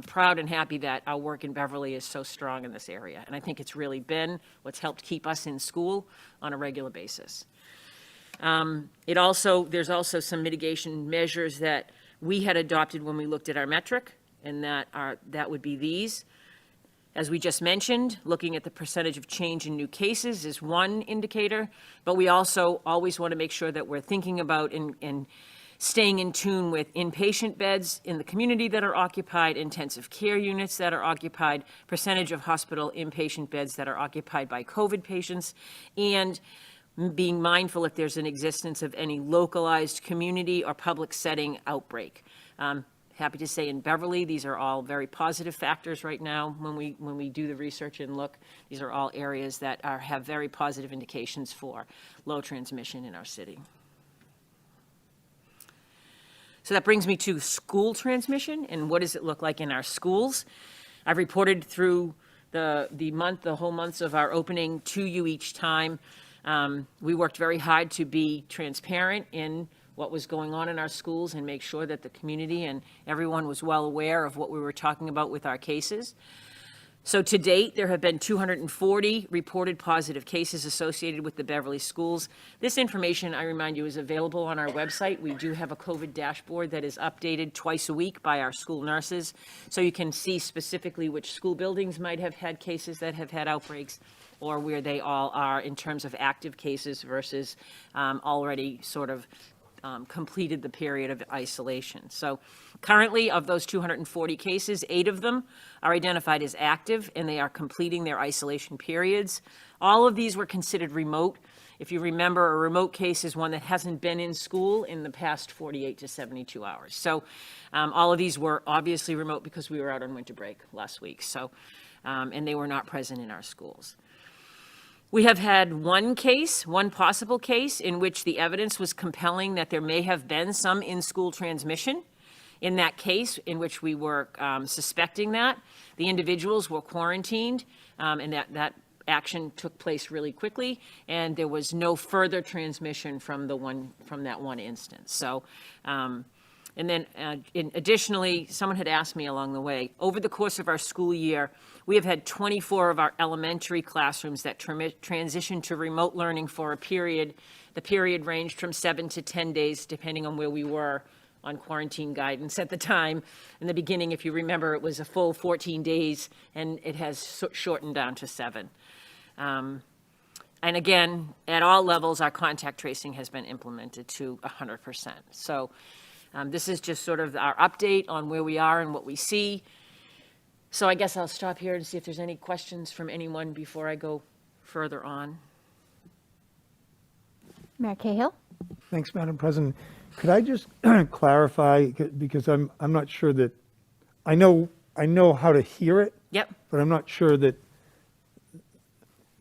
proud and happy that our work in Beverly is so strong in this area. And I think it's really been what's helped keep us in school on a regular basis. There's also some mitigation measures that we had adopted when we looked at our metric, and that would be these. As we just mentioned, looking at the percentage of change in new cases is one indicator, but we also always want to make sure that we're thinking about and staying in tune with inpatient beds in the community that are occupied, intensive care units that are occupied, percentage of hospital inpatient beds that are occupied by COVID patients, and being mindful if there's an existence of any localized community or public setting outbreak. Happy to say in Beverly, these are all very positive factors right now when we do the research and look. These are all areas that have very positive indications for low transmission in our city. So that brings me to school transmission and what does it look like in our schools. I've reported through the whole months of our opening to you each time. We worked very hard to be transparent in what was going on in our schools and make sure that the community and everyone was well aware of what we were talking about with our cases. So to date, there have been 240 reported positive cases associated with the Beverly schools. This information, I remind you, is available on our website. We do have a COVID dashboard that is updated twice a week by our school nurses. So you can see specifically which school buildings might have had cases that have had outbreaks, or where they all are in terms of active cases versus already sort of completed the period of isolation. So currently, of those 240 cases, 8 of them are identified as active, and they are completing their isolation periods. All of these were considered remote. If you remember, a remote case is one that hasn't been in school in the past 48 to 72 hours. So all of these were obviously remote because we were out on winter break last week. So, and they were not present in our schools. We have had one possible case, in which the evidence was compelling that there may have been some in-school transmission. In that case, in which we were suspecting that, the individuals were quarantined, and that action took place really quickly, and there was no further transmission from that one instance. So, and then additionally, someone had asked me along the way, over the course of our school year, we have had 24 of our elementary classrooms that transitioned to remote learning for a period. The period ranged from 7 to 10 days, depending on where we were on quarantine guidance at the time. In the beginning, if you remember, it was a full 14 days, and it has shortened down to 7. And again, at all levels, our contact tracing has been implemented to 100%. So this is just sort of our update on where we are and what we see. So I guess I'll stop here and see if there's any questions from anyone before I go further on. Mayor Cahill? Thanks, Madam President. Could I just clarify, because I'm not sure that, I know how to hear it. Yep. But I'm not sure that,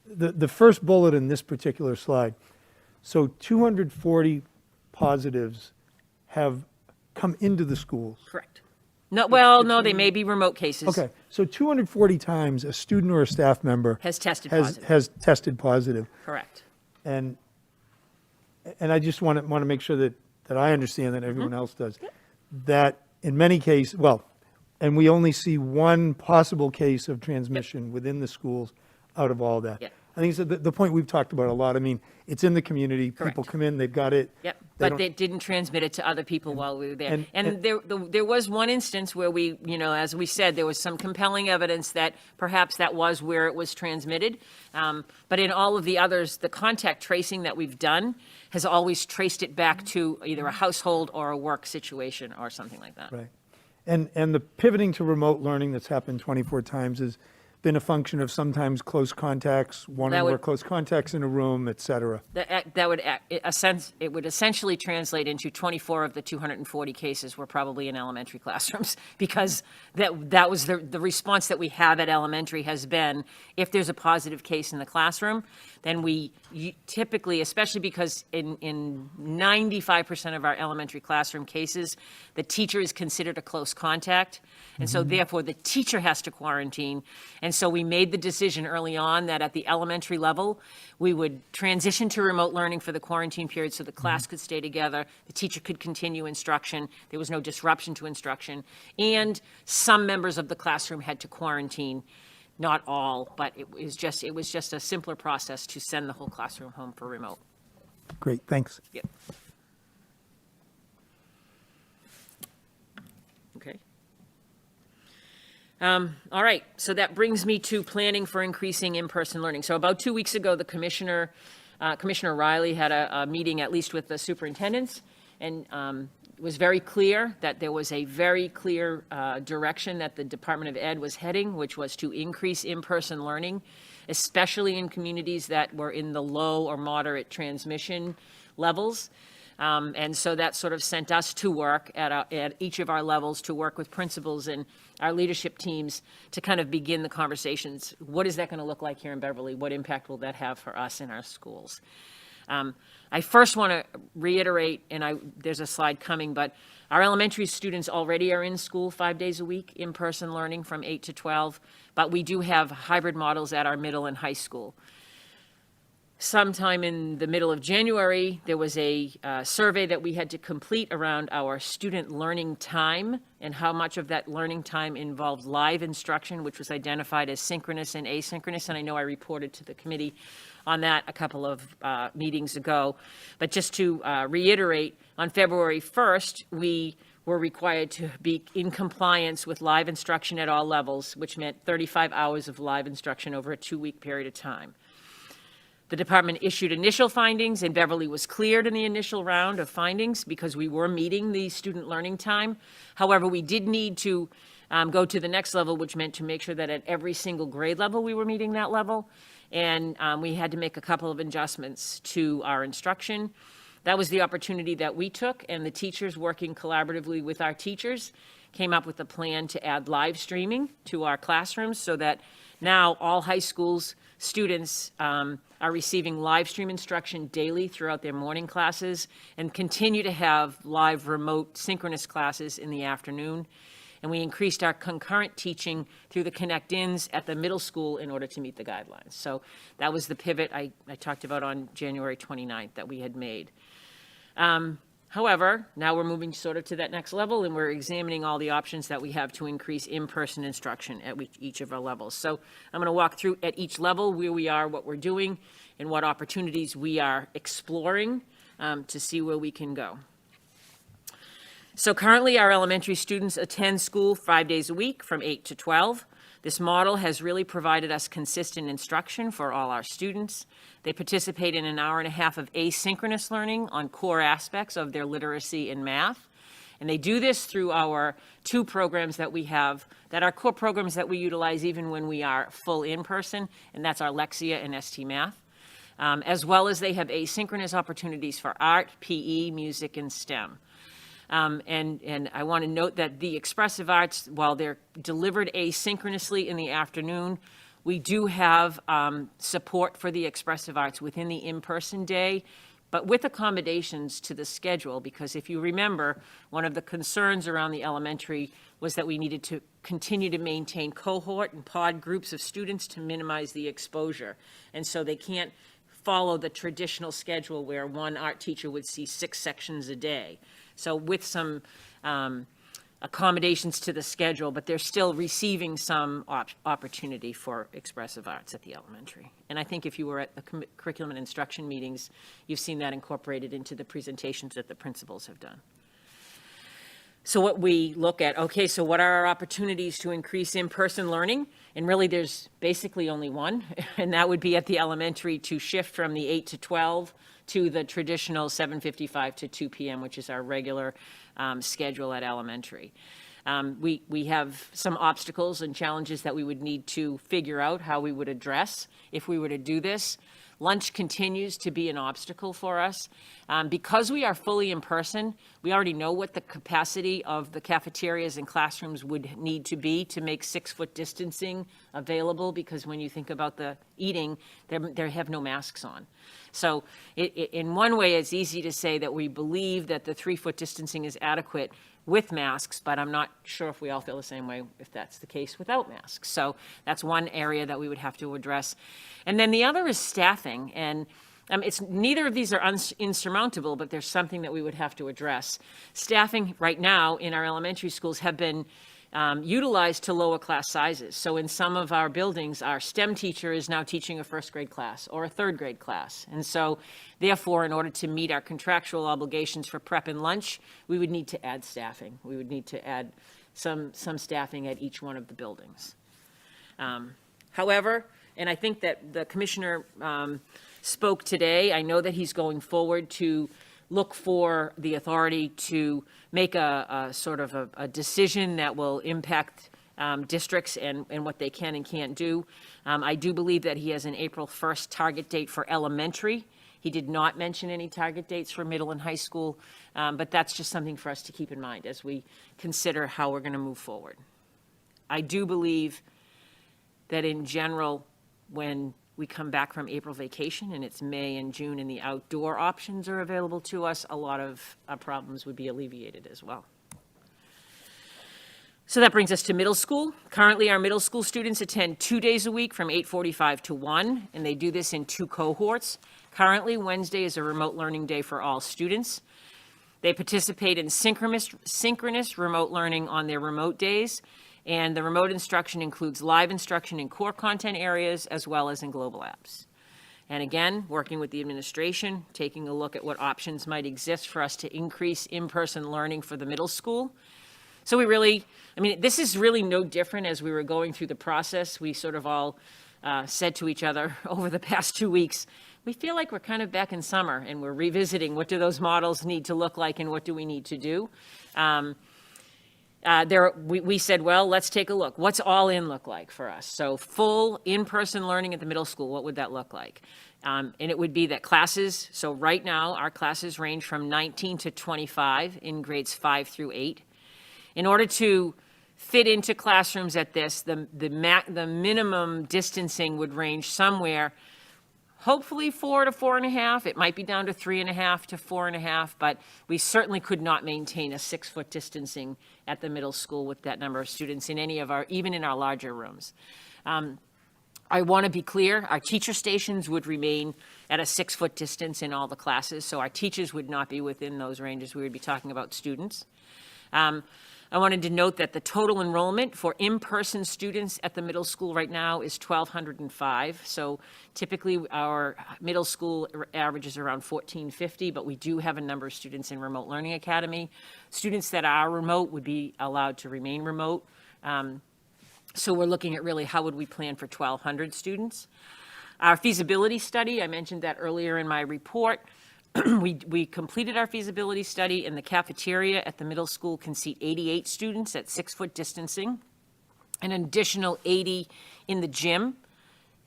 the first bullet in this particular slide, so 240 positives have come into the schools. Correct. No, well, no, they may be remote cases. Okay, so 240 times a student or a staff member Has tested positive. has tested positive. Correct. And I just want to make sure that I understand, that everyone else does, that in many cases, and we only see one possible case of transmission within the schools. out of all that. Yeah. I think it's the point we've talked about a lot. I mean, it's in the community. People Correct. come in, they've got it. Yep, They but don't- they didn't transmit it to other people while we were there. and- And there was one instance where we, as we said, there was some compelling evidence that perhaps that was where it was transmitted. But in all of the others, the contact tracing that we've done has always traced it back to either a household or a work situation or something like that. Right. And the pivoting to remote learning that's happened 24 times has been a function of sometimes close contacts, one or That more would- close contacts in a room, et cetera. That would, it would essentially translate into 24 of the 240 cases were probably in elementary classrooms, because that was the response that we have at elementary has been, if there's a positive case in the classroom, then we typically, especially because in 95% of our elementary classroom cases, the teacher is considered a close contact, and so therefore the teacher has to quarantine. And so we made the decision early on that at the elementary level, we would transition to remote learning for the quarantine period so the class could stay together, the teacher could continue instruction, there was no disruption to instruction, and some members of the classroom had to quarantine. Not all, but it was just a simpler process to send the whole classroom home for remote. Great, thanks. Yep. Okay. All right, so that brings me to planning for increasing in-person learning. So about 2 weeks ago, the Commissioner Riley had a meeting, at least with the superintendents, and was very clear that there was a very clear direction that the Department of Ed was heading, which was to increase in-person learning, especially in communities that were in the low or moderate transmission levels. And so that sort of sent us to work at each of our levels to work with principals and our leadership teams to kind of begin the conversations. What is that going to look like here in Beverly? What impact will that have for us in our schools? I first want to reiterate, and there's a slide coming, but our elementary students already are in school 5 days a week, in-person learning from 8 to 12, but we do have hybrid models at our middle and high school. Sometime in the middle of January, there was a survey that we had to complete around our student learning time and how much of that learning time involved live instruction, which was identified as synchronous and asynchronous. And I know I reported to the committee on that a couple of meetings ago. But just to reiterate, on February 1st, we were required to be in compliance with live instruction at all levels, which meant 35 hours of live instruction over a 2-week period of time. The department issued initial findings, and Beverly was cleared in the initial round of findings because we were meeting the student learning time. However, we did need to go to the next level, which meant to make sure that at every single grade level we were meeting that level. And we had to make a couple of adjustments to our instruction. That was the opportunity that we took, and the teachers, working collaboratively with our teachers, came up with a plan to add live streaming to our classrooms so that now all high schools students are receiving live stream instruction daily throughout their morning classes and continue to have live remote synchronous classes in the afternoon. And we increased our concurrent teaching through the connect-ins at the middle school in order to meet the guidelines. So that was the pivot I talked about on January 29th that we had made. However, now we're moving sort of to that next level, and we're examining all the options that we have to increase in-person instruction at each of our levels. So I'm going to walk through at each level where we are, what we're doing, and what opportunities we are exploring to see where we can go. So currently, our elementary students attend school 5 days a week from 8 to 12. This model has really provided us consistent instruction for all our students. They participate in an hour and a half of asynchronous learning on core aspects of their literacy and math. And they do this through our 2 programs that we have, that are core programs that we utilize even when we are full in-person, and that's our Lexia and ST Math. As well as they have asynchronous opportunities for art, PE, music, and STEM. And I want to note that the expressive arts, while they're delivered asynchronously in the afternoon, we do have support for the expressive arts within the in-person day, but with accommodations to the schedule, because if you remember, one of the concerns around the elementary was that we needed to continue to maintain cohort and pod groups of students to minimize the exposure. And so they can't follow the traditional schedule where one art teacher would see 6 sections a day. So with some accommodations to the schedule, but they're still receiving some opportunity for expressive arts at the elementary. And I think if you were at the curriculum and instruction meetings, you've seen that incorporated into the presentations that the principals have done. So what we look at, okay, so what are our opportunities to increase in-person learning? And really, there's basically only one, and that would be at the elementary to shift from the 8 to 12 to the traditional 7:55 to 2 p.m., which is our regular schedule at elementary. We have some obstacles and challenges that we would need to figure out how we would address if we were to do this. Lunch continues to be an obstacle for us. Because we are fully in person, we already know what the capacity of the cafeterias and classrooms would need to be to make 6-foot distancing available, because when you think about the eating, they have no masks on. So in one way, it's easy to say that we believe that the 3-foot distancing is adequate with masks, but I'm not sure if we all feel the same way if that's the case without masks. So that's one area that we would have to address. And then the other is staffing. And neither of these are insurmountable, but there's something that we would have to address. Staffing right now in our elementary schools have been utilized to lower class sizes. So in some of our buildings, our STEM teacher is now teaching a 1st grade class or a 3rd grade class. And so therefore, in order to meet our contractual obligations for prep and lunch, we would need to add staffing. We would need to add some staffing at each one of the buildings. However, and I think that the commissioner spoke today, I know that he's going forward to look for the authority to make a sort of a decision that will impact districts and what they can and can't do. I do believe that he has an April 1st target date for elementary. He did not mention any target dates for middle and high school, but that's just something for us to keep in mind as we consider how we're going to move forward. I do believe that in general, when we come back from April vacation and it's May and June and the outdoor options are available to us, a lot of our problems would be alleviated as well. So that brings us to middle school. Currently, our middle school students attend 2 days a week from 8:45 to 1, and they do this in 2 cohorts. Currently, Wednesday is a remote learning day for all students. They participate in synchronous remote learning on their remote days, and the remote instruction includes live instruction in core content areas as well as in global apps. And again, working with the administration, taking a look at what options might exist for us to increase in-person learning for the middle school. So we really, this is really no different as we were going through the process. We sort of all said to each other over the past 2 weeks, we feel like we're kind of back in summer and we're revisiting what do those models need to look like and what do we need to do. We said, well, let's take a look. What's all in look like for us? So full in-person learning at the middle school, what would that look like? And it would be that classes, so right now our classes range from 19 to 25 in grades 5 through 8. In order to fit into classrooms at this, the minimum distancing would range somewhere, hopefully 4 to 4.5. It might be down to 3.5 to 4.5, but we certainly could not maintain a 6-foot distancing at the middle school with that number of students in any of our, even in our larger rooms. I want to be clear, our teacher stations would remain at a 6-foot distance in all the classes, so our teachers would not be within those ranges. We would be talking about students. I wanted to note that the total enrollment for in-person students at the middle school right now is 1,205. So typically our middle school average is around 1,450, but we do have a number of students in Remote Learning Academy. Students that are remote would be allowed to remain remote. So we're looking at really how would we plan for 1,200 students. Our feasibility study, I mentioned that earlier in my report. We completed our feasibility study, and the cafeteria at the middle school can seat 88 students at 6-foot distancing, an additional 80 in the gym,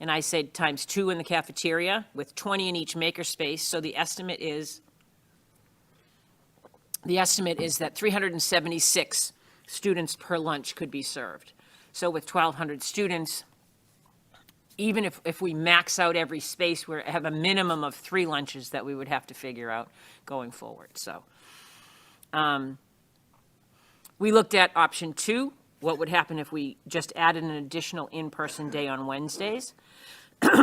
and I said times 2 in the cafeteria with 20 in each makerspace. So the estimate is that 376 students per lunch could be served. So with 1,200 students, even if we max out every space, we have a minimum of 3 lunches that we would have to figure out going forward. So we looked at option 2, what would happen if we just added an additional in-person day on Wednesdays.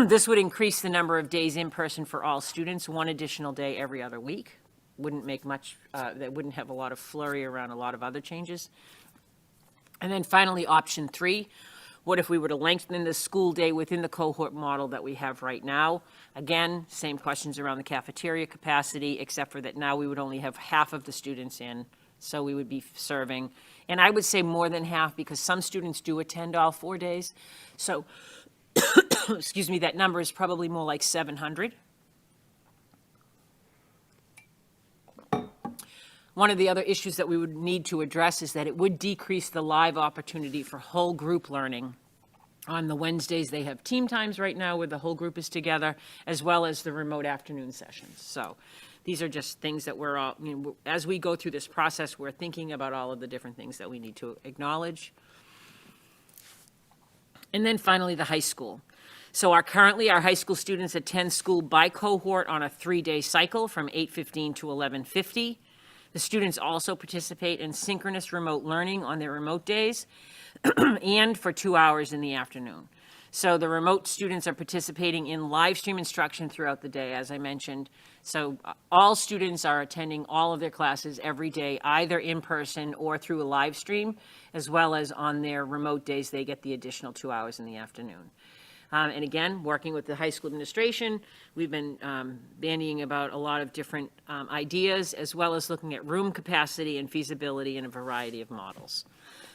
This would increase the number of days in person for all students, 1 additional day every other week. Wouldn't make much, that wouldn't have a lot of flurry around a lot of other changes. And then finally, option 3, what if we were to lengthen the school day within the cohort model that we have right now? Again, same questions around the cafeteria capacity, except for that now we would only have half of the students in, so we would be serving. And I would say more than half, because some students do attend all 4 days. So, excuse me, that number is probably more like 700. One of the other issues that we would need to address is that it would decrease the live opportunity for whole group learning. On the Wednesdays, they have team times right now where the whole group is together, as well as the remote afternoon sessions. So these are just things that we're all, as we go through this process, we're thinking about all of the different things that we need to acknowledge. And then finally, the high school. So currently, our high school students attend school by cohort on a 3-day cycle from 8:15 to 11:50. The students also participate in synchronous remote learning on their remote days and for 2 hours in the afternoon. So the remote students are participating in live stream instruction throughout the day, as I mentioned. So all students are attending all of their classes every day, either in person or through a live stream, as well as on their remote days, they get the additional 2 hours in the afternoon. And again, working with the high school administration, we've been bandying about a lot of different ideas, as well as looking at room capacity and feasibility in a variety of models.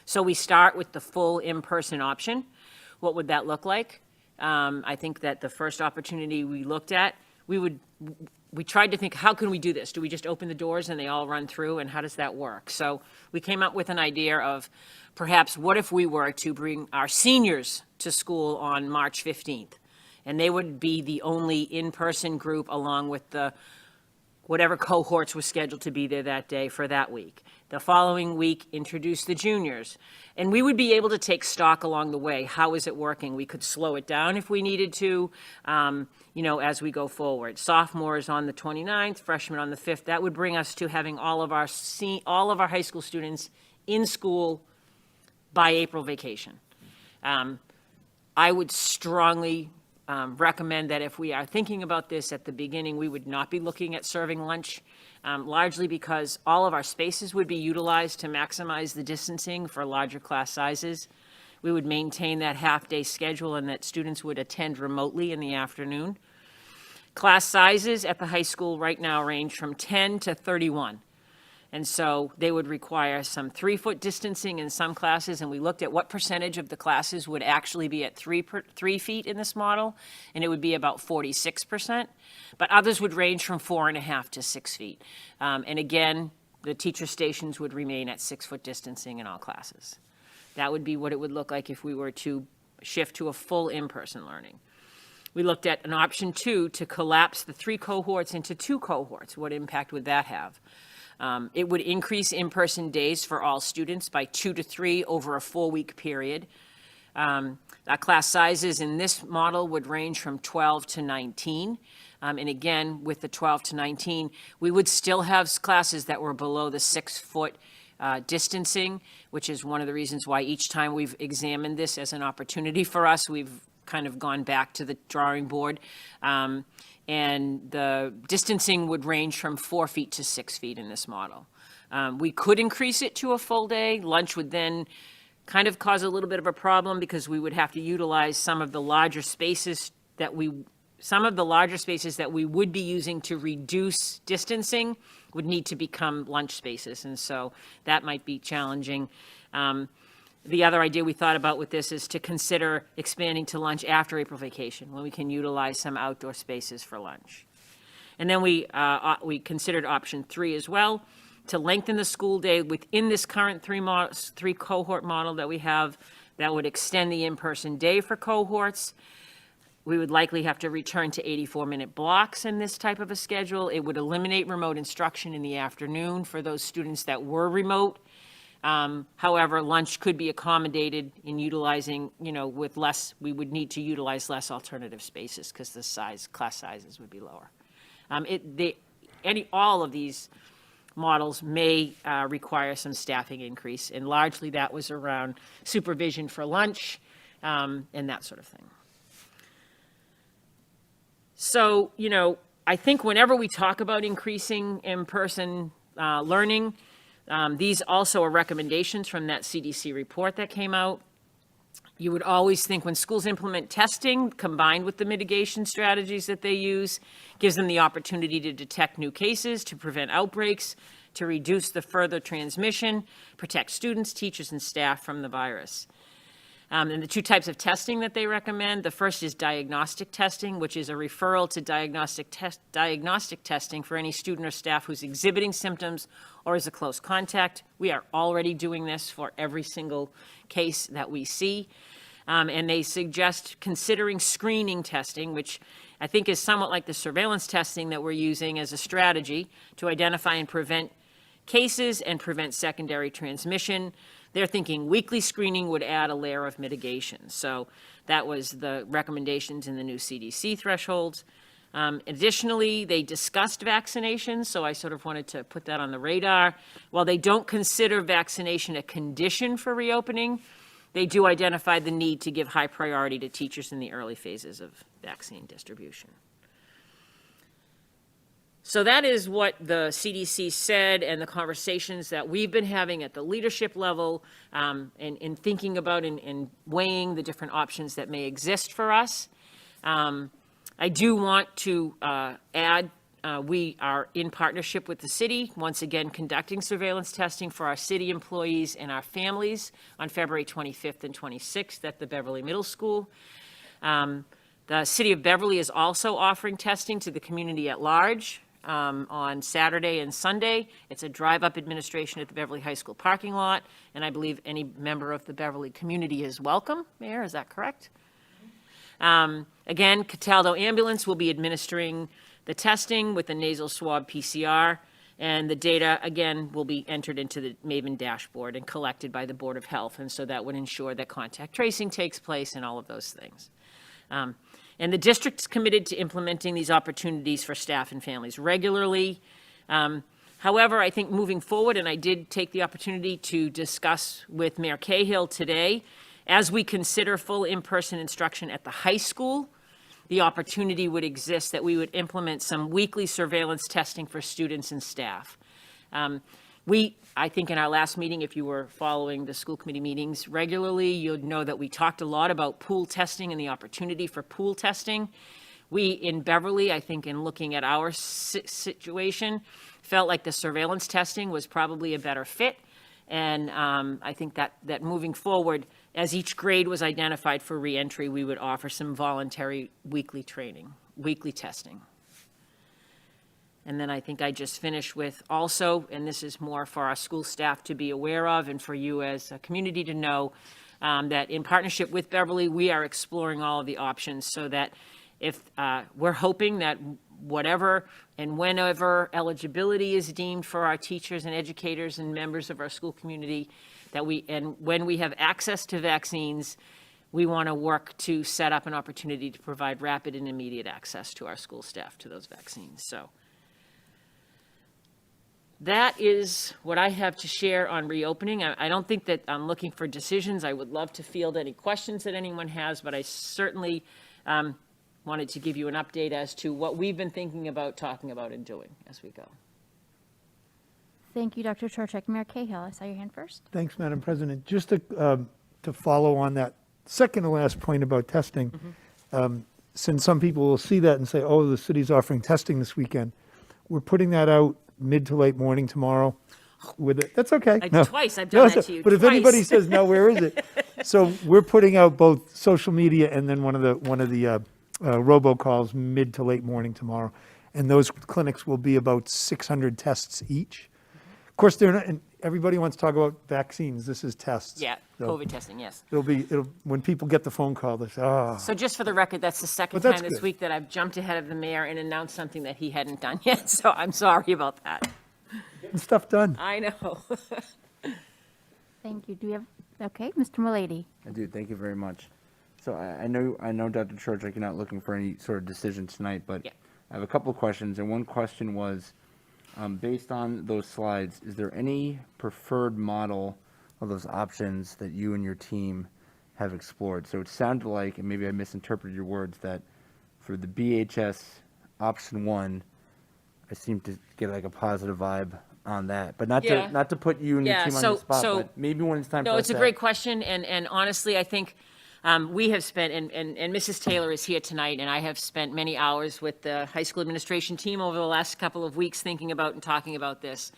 So we start with the full in-person option. What would that look like? I think that the first opportunity we looked at, we tried to think, how can we do this? Do we just open the doors and they all run through, and how does that work? So we came up with an idea of perhaps what if we were to bring our seniors to school on March 15th, and they would be the only in-person group along with the whatever cohorts were scheduled to be there that day for that week. The following week, introduce the juniors. And we would be able to take stock along the way. How is it working? We could slow it down if we needed to, as we go forward. Sophomores on the 29th, freshmen on the 5th. That would bring us to having all of our high school students in school by April vacation. I would strongly recommend that if we are thinking about this at the beginning, we would not be looking at serving lunch, largely because all of our spaces would be utilized to maximize the distancing for larger class sizes. We would maintain that half-day schedule and that students would attend remotely in the afternoon. Class sizes at the high school right now range from 10 to 31. And so they would require some 3-foot distancing in some classes, and we looked at what percentage of the classes would actually be at 3 feet in this model, and it would be about 46%. But others would range from 4.5 to 6 feet. And again, the teacher stations would remain at 6-foot distancing in all classes. That would be what it would look like if we were to shift to a full in-person learning. We looked at an option 2 to collapse the 3 cohorts into 2 cohorts. What impact would that have? It would increase in-person days for all students by 2 to 3 over a 4-week period. Our class sizes in this model would range from 12 to 19. And again, with the 12 to 19, we would still have classes that were below the 6-foot distancing, which is one of the reasons why each time we've examined this as an opportunity for us, we've kind of gone back to the drawing board. And the distancing would range from 4 feet to 6 feet in this model. We could increase it to a full day. Lunch would then kind of cause a little bit of a problem because we would have to utilize some of the larger spaces that we would be using to reduce distancing would need to become lunch spaces. And so that might be challenging. The other idea we thought about with this is to consider expanding to lunch after April vacation, when we can utilize some outdoor spaces for lunch. And then we considered option 3 as well, to lengthen the school day within this current 3 cohort model that we have. That would extend the in-person day for cohorts. We would likely have to return to 84-minute blocks in this type of a schedule. It would eliminate remote instruction in the afternoon for those students that were remote. However, lunch could be accommodated in utilizing, with less, we would need to utilize less alternative spaces because the class sizes would be lower. All of these models may require some staffing increase, and largely that was around supervision for lunch and that sort of thing. So, I think whenever we talk about increasing in-person learning, These also are recommendations from that CDC report that came out. You would always think when schools implement testing combined with the mitigation strategies that they use, gives them the opportunity to detect new cases, to prevent outbreaks, to reduce the further transmission, protect students, teachers, and staff from the virus. And the two types of testing that they recommend, the first is diagnostic testing, which is a referral to diagnostic testing for any student or staff who's exhibiting symptoms or is a close contact. We are already doing this for every single case that we see. And they suggest considering screening testing, which I think is somewhat like the surveillance testing that we're using as a strategy to identify and prevent cases and prevent secondary transmission. They're thinking weekly screening would add a layer of mitigation. So that was the recommendations in the new CDC thresholds. Additionally, they discussed vaccinations, so I sort of wanted to put that on the radar. While they don't consider vaccination a condition for reopening, they do identify the need to give high priority to teachers in the early phases of vaccine distribution. So that is what the CDC said and the conversations that we've been having at the leadership level and thinking about and weighing the different options that may exist for us. I do want to add, we are in partnership with the city, once again conducting surveillance testing for our city employees and our families on February 25th and 26th at the Beverly Middle School. The city of Beverly is also offering testing to the community at large. On Saturday and Sunday. It's a drive-up administration at the Beverly High School parking lot, and I believe any member of the Beverly community is welcome. Mayor, is that correct? Again, Cataldo Ambulance will be administering the testing with the nasal swab PCR, and the data, again, will be entered into the Maven dashboard and collected by the Board of Health, and so that would ensure that contact tracing takes place and all of those things. And the district's committed to implementing these opportunities for staff and families regularly. However, I think moving forward, and I did take the opportunity to discuss with Mayor Cahill today, as we consider full in-person instruction at the high school, the opportunity would exist that we would implement some weekly surveillance testing for students and staff. I think in our last meeting, if you were following the school committee meetings regularly, you'd know that we talked a lot about pool testing and the opportunity for pool testing. We in Beverly, I think in looking at our situation, felt like the surveillance testing was probably a better fit. And I think that moving forward, as each grade was identified for reentry, we would offer some voluntary weekly training, weekly testing. And then I think I just finished with also, and this is more for our school staff to be aware of and for you as a community to know, that in partnership with Beverly, we are exploring all of the options so that if we're hoping that whatever and whenever eligibility is deemed for our teachers and educators and members of our school community, that when we have access to vaccines, we want to work to set up an opportunity to provide rapid and immediate access to our school staff to those vaccines. So that is what I have to share on reopening. I don't think that I'm looking for decisions. I would love to field any questions that anyone has, but I certainly wanted to give you an update as to what we've been thinking about, talking about, and doing as we go. Thank you, Dr. Chorchak. Mayor Cahill, I saw your hand first. Thanks, Madam President. Just to follow on that second to last point about testing, since some people will see that and say, oh, the city's offering testing this weekend, we're putting that out mid to late morning tomorrow with it. That's okay. Twice I've done that to you. But if anybody says, no, where is it? So we're putting out both social media and then one of the robocalls mid to late morning tomorrow. And those clinics will be about 600 tests each. Of course, they're not, and everybody wants to talk about vaccines. This is tests. Yeah, So COVID testing, yes. it'll when people get the phone call, they say, oh. So just for the record, that's the second But that's time this good. week that I've jumped ahead of the mayor and announced something that he hadn't done yet, so I'm sorry about that. Getting stuff done. I know. Thank you. Do we have, okay, Mr. Mulady. I do. Thank you very much. So I know, Dr. Chorchak, you're not looking for any sort of decision tonight, but Yeah. I have a couple of questions, and one question was, based on those slides, is there any preferred model of those options that you and your team have explored? So it sounded like, and maybe I misinterpreted your words, that for the BHS option 1, I seem to get like a positive vibe on that, but not Yeah. to put you and your Yeah, team on so- the spot, so- but maybe when it's time for No, us it's a to- great question, and honestly, I think we have spent, and Mrs. Taylor is here tonight, and I have spent many hours with the high school administration team over the last couple of weeks thinking about and talking about this.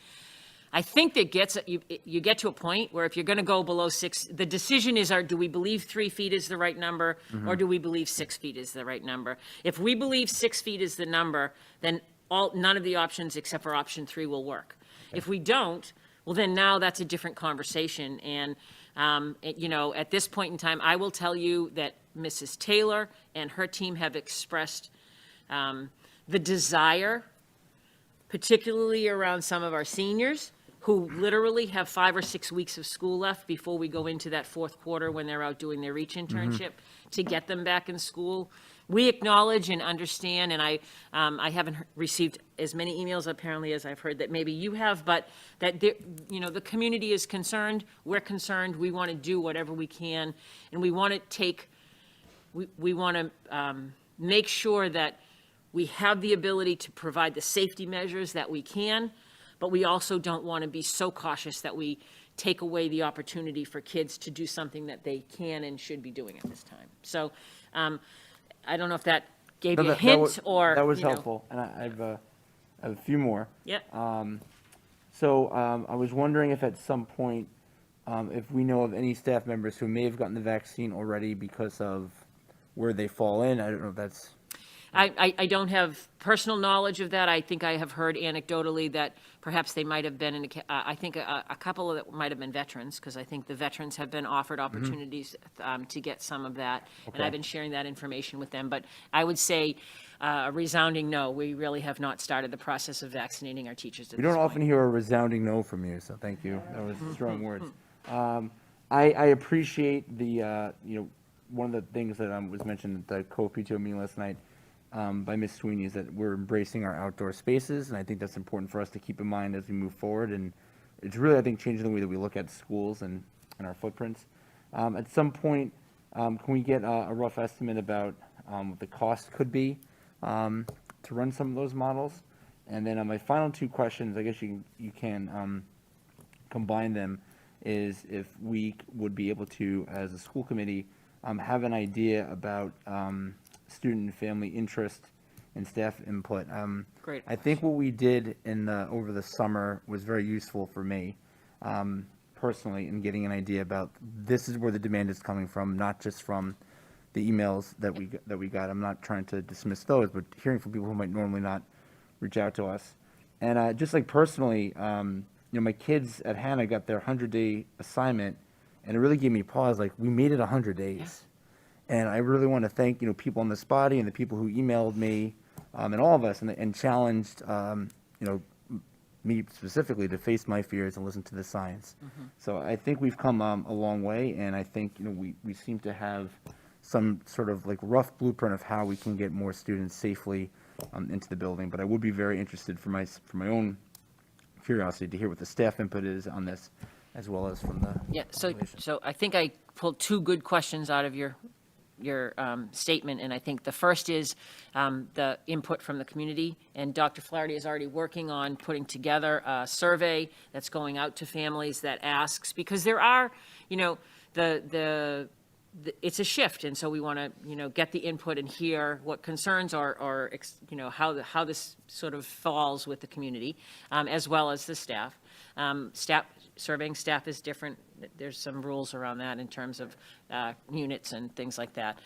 I think that you get to a point where if you're going to go below 6, the decision is, do we believe 3 feet is the right number, or do we believe 6 feet is the right number? If we believe 6 feet is the number, then none of the options except for option 3 will work. If we don't, well, then now that's a different conversation. And, at this point in time, I will tell you that Mrs. Taylor and her team have expressed the desire, particularly around some of our seniors, who literally have 5 or 6 weeks of school left before we go into that fourth quarter when they're out doing their REACH internship, to get them back in school. We acknowledge and understand, and I haven't received as many emails apparently as I've heard that maybe you have, but that the community is concerned, we're concerned, we want to do whatever we can, and we want to make sure that we have the ability to provide the safety measures that we can, but we also don't want to be so cautious that we take away the opportunity for kids to do something that they can and should be doing at this time. So I don't know if that gave you a hint or. That was helpful, and I have a few more. Yeah. So I was wondering if at some point, if we know of any staff members who may have gotten the vaccine already because of where they fall in. I don't know if that's. I don't have personal knowledge of that. I think I have heard anecdotally that perhaps they might have been I think a couple of that might have been veterans, because I think the veterans have been offered opportunities to get some of that. And Okay. I've been sharing that information with them. But I would say a resounding no. We really have not started the process of vaccinating our teachers at We this don't point. often hear a resounding no from you, so thank you. That was strong words. I appreciate the, one of the things that was mentioned at the co-PTO meeting last night by Ms. Sweeney is that we're embracing our outdoor spaces, and I think that's important for us to keep in mind as we move forward. And it's really, I think, changing the way that we look at schools and our footprints. At some point, can we get a rough estimate about what the cost could be to run some of those models? And then my final 2 questions, I guess you can combine them, is if we would be able to, as a school committee, have an idea about student and family interest and staff input. Great. I think what we did over the summer was very useful for me personally in getting an idea about this is where the demand is coming from, not just from the emails that we got. I'm not trying to dismiss those, but hearing from people who might normally not reach out to us. And just like personally, my kids at Hannah got their 100-day assignment, and it really gave me pause. Like, we made it 100 days. Yeah. And I really want to thank, people in this body and the people who emailed me and all of us and challenged, me specifically to face my fears and listen to the science. So I think we've come a long way, and I think, we seem to have some sort of like rough blueprint of how we can get more students safely into the building. But I would be very interested for my own curiosity to hear what the staff input is on this, as well as from the. Yeah, so I think I pulled 2 good questions out of your statement, and I think the first is the input from the community, and Dr. Flaherty is already working on putting together a survey that's going out to families that asks, because there are, it's a shift, and so we want to, get the input and hear what concerns are, or how this sort of falls with the community, as well as the staff. Surveying staff is different. There's some rules around that in terms of units and things like that.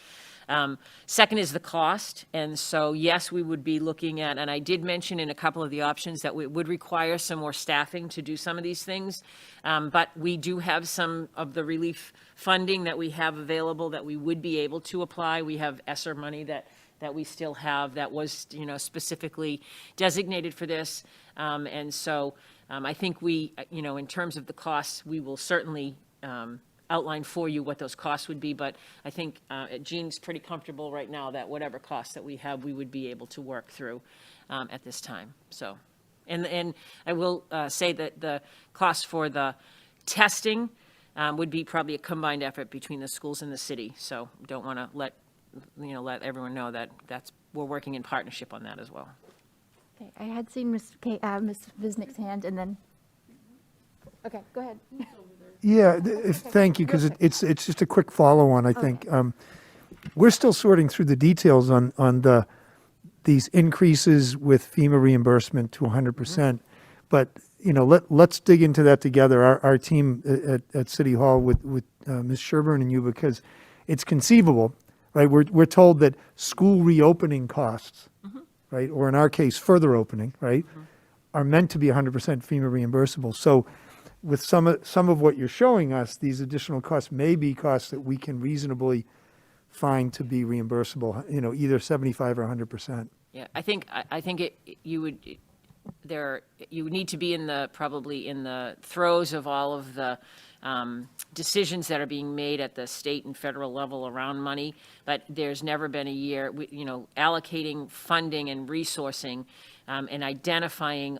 Second is the cost. And so, yes, we would be looking at, and I did mention in a couple of the options that we would require some more staffing to do some of these things. But we do have some of the relief funding that we have available that we would be able to apply. We have ESSER money that we still have that was, specifically designated for this. And so I think we, in terms of the costs, we will certainly outline for you what those costs would be. But I think Jean's pretty comfortable right now that whatever costs that we have, we would be able to work through at this time. So, and I will say that the cost for the testing would be probably a combined effort between the schools and the city. So don't want to let everyone know that we're working in partnership on that as well. Okay, I had seen Ms. Visnick's hand, and then Okay, go ahead. Yeah, thank you, because it's just a quick follow-on, I think. We're still sorting through the details on these increases with FEMA reimbursement to 100%. But, let's dig into that together, our team at City Hall with Ms. Sherburne and you, because it's conceivable, right? We're told that school reopening costs, right, or in our case, further opening, right, are meant to be 100% FEMA reimbursable. So with some of what you're showing us, these additional costs may be costs that we can reasonably find to be reimbursable, either 75 or 100%. Yeah, I think you would need to be probably in the throes of all of the decisions that are being made at the state and federal level around money, but there's never been a year, allocating funding and resourcing and identifying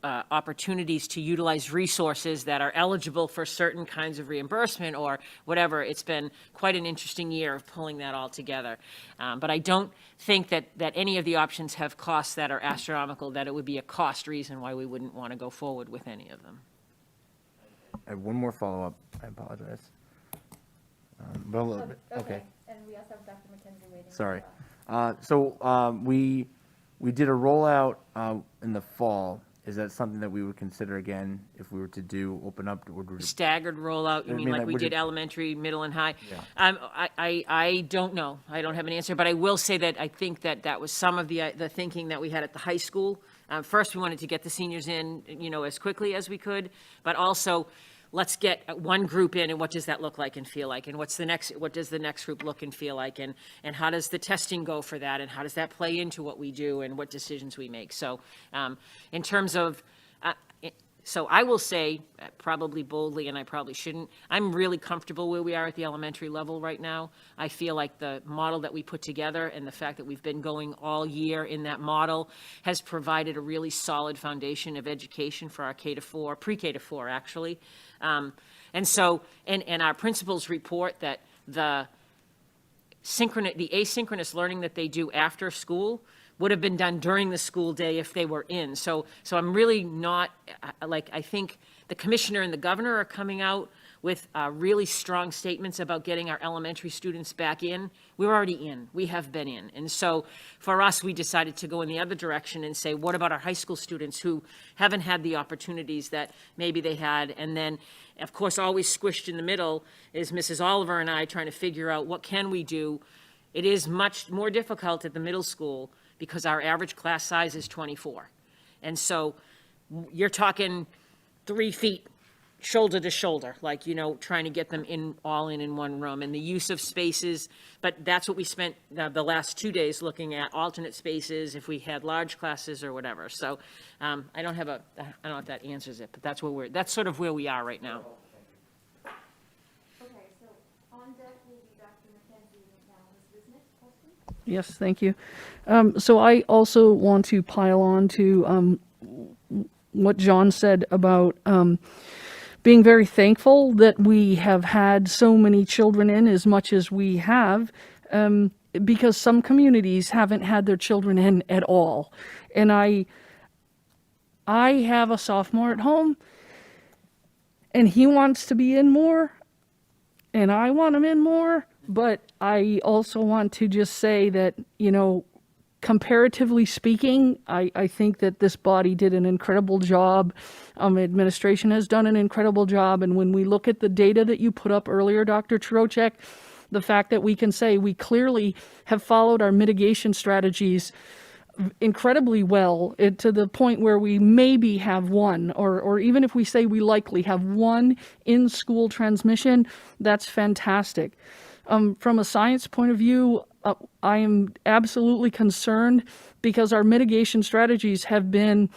opportunities to utilize resources that are eligible for certain kinds of reimbursement or whatever. It's been quite an interesting year of pulling that all together. But I don't think that any of the options have costs that are astronomical, that it would be a cost reason why we wouldn't want to go forward with any of them. I have one more follow-up. I apologize. But a little bit. Okay. And we also have Dr. McKenzie waiting. Sorry. So we did a rollout in the fall. Is that something that we would consider again if we were to open up? Staggered rollout, you mean like we did elementary, middle, and high? Yeah. I don't know. I don't have an answer, but I will say that I think that was some of the thinking that we had at the high school. First, we wanted to get the seniors in, as quickly as we could, but also let's get one group in, and what does that look like and feel like, and what does the next group look and feel like, and how does the testing go for that, and how does that play into what we do and what decisions we make. So in terms of so I will say, probably boldly, and I probably shouldn't, I'm really comfortable where we are at the elementary level right now. I feel like the model that we put together and the fact that we've been going all year in that model has provided a really solid foundation of education for our K-4, pre-K to 4, actually. And so, and our principals report that the asynchronous learning that they do after school would have been done during the school day if they were in. So I'm really not, I think the commissioner and the governor are coming out with really strong statements about getting our elementary students back in. We're already in. We have been in. And so for us, we decided to go in the other direction and say, what about our high school students who haven't had the opportunities that maybe they had? And then, of course, always squished in the middle is Mrs. Oliver and I trying to figure out what can we do. It is much more difficult at the middle school because our average class size is 24. And so you're talking 3 feet shoulder to shoulder, trying to get them all in one room, and the use of spaces. But that's what we spent the last 2 days looking at, alternate spaces, if we had large classes or whatever. So I don't know if that answers it, but that's sort of where we are right now. Okay, so on deck will be Dr. McKenzie now. Is this next question? Yes, thank you. So I also want to pile on to what John said about being very thankful that we have had so many children in as much as we have, because some communities haven't had their children in at all. And I have a sophomore at home, and he wants to be in more, and I want him in more, but I also want to just say that, comparatively speaking, I think that this body did an incredible job. Administration has done an incredible job. And when we look at the data that you put up earlier, Dr. Trocheck, the fact that we can say we clearly have followed our mitigation strategies incredibly well, to the point where we maybe have one, or even if we say we likely have one in-school transmission, that's fantastic. From a science point of view, I am absolutely concerned because our mitigation strategies have been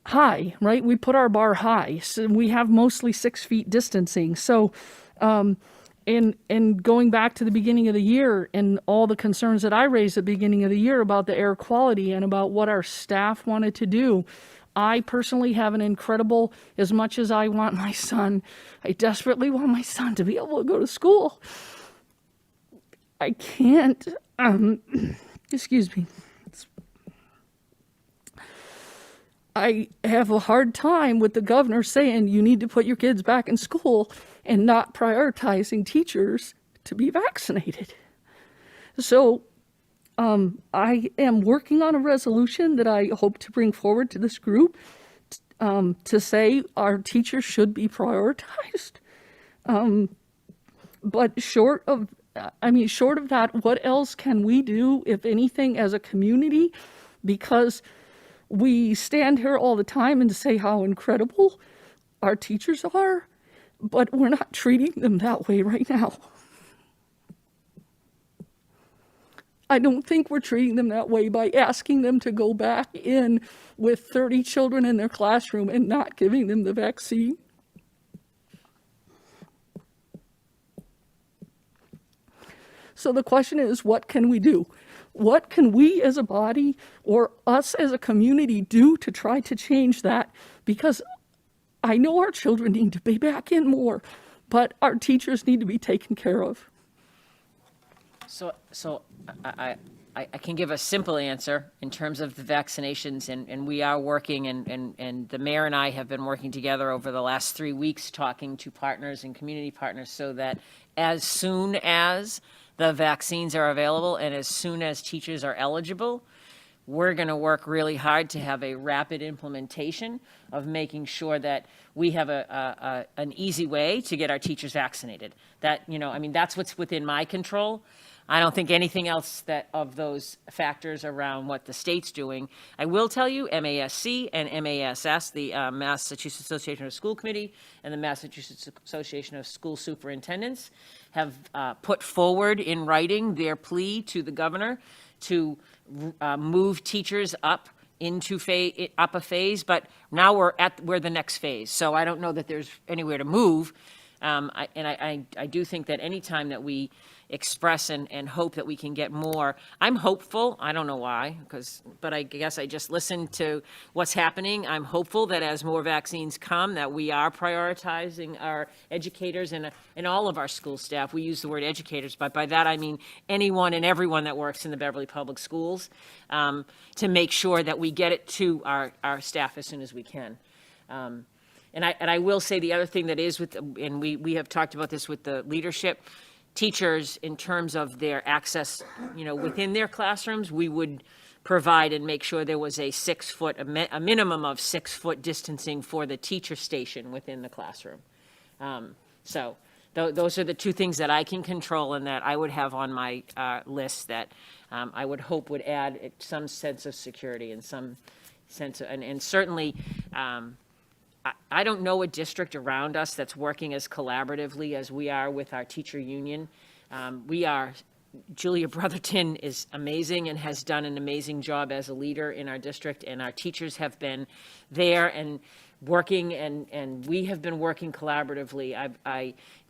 high, right? We put our bar high. So we have mostly 6 feet distancing. So, and going back to the beginning of the year and all the concerns that I raised at the beginning of the year about the air quality and about what our staff wanted to do, I personally have an incredible, as much as I want my son, I desperately want my son to be able to go to school. I can't, excuse me. I have a hard time with the governor saying you need to put your kids back in school and not prioritizing teachers to be vaccinated. So I am working on a resolution that I hope to bring forward to this group to say our teachers should be prioritized. But short of that, what else can we do, if anything, as a community? Because we stand here all the time and say how incredible our teachers are, but we're not treating them that way right now. I don't think we're treating them that way by asking them to go back in with 30 children in their classroom and not giving them the vaccine. So the question is, what can we do? What can we as a body or us as a community do to try to change that? Because I know our children need to be back in more, but our teachers need to be taken care of. So I can give a simple answer in terms of the vaccinations, and we are working, and the mayor and I have been working together over the last 3 weeks, talking to partners and community partners, so that as soon as the vaccines are available and as soon as teachers are eligible, we're going to work really hard to have a rapid implementation of making sure that we have an easy way to get our teachers vaccinated. That, that's what's within my control. I don't think anything else of those factors around what the state's doing. I will tell you, MASC and MASS, the Massachusetts Association of School Committee and the Massachusetts Association of School Superintendents, have put forward in writing their plea to the governor to move teachers up into up a phase, but now we're the next phase. So I don't know that there's anywhere to move. I do think that any time that we express and hope that we can get more, I'm hopeful. I don't know why, but I guess I just listened to what's happening. I'm hopeful that as more vaccines come, that we are prioritizing our educators and all of our school staff. We use the word educators, but by that I mean anyone and everyone that works in the Beverly Public Schools, to make sure that we get it to our staff as soon as we can. And I will say the other thing that is and we have talked about this with the leadership, teachers in terms of their access, within their classrooms, we would provide and make sure there was a minimum of 6 foot distancing for the teacher station within the classroom. So those are the two things that I can control and that I would have on my list that I would hope would add some sense of security and some sense of, and certainly, I don't know a district around us that's working as collaboratively as we are with our teacher union. Julia Brotherton is amazing and has done an amazing job as a leader in our district, and our teachers have been there and working, and we have been working collaboratively.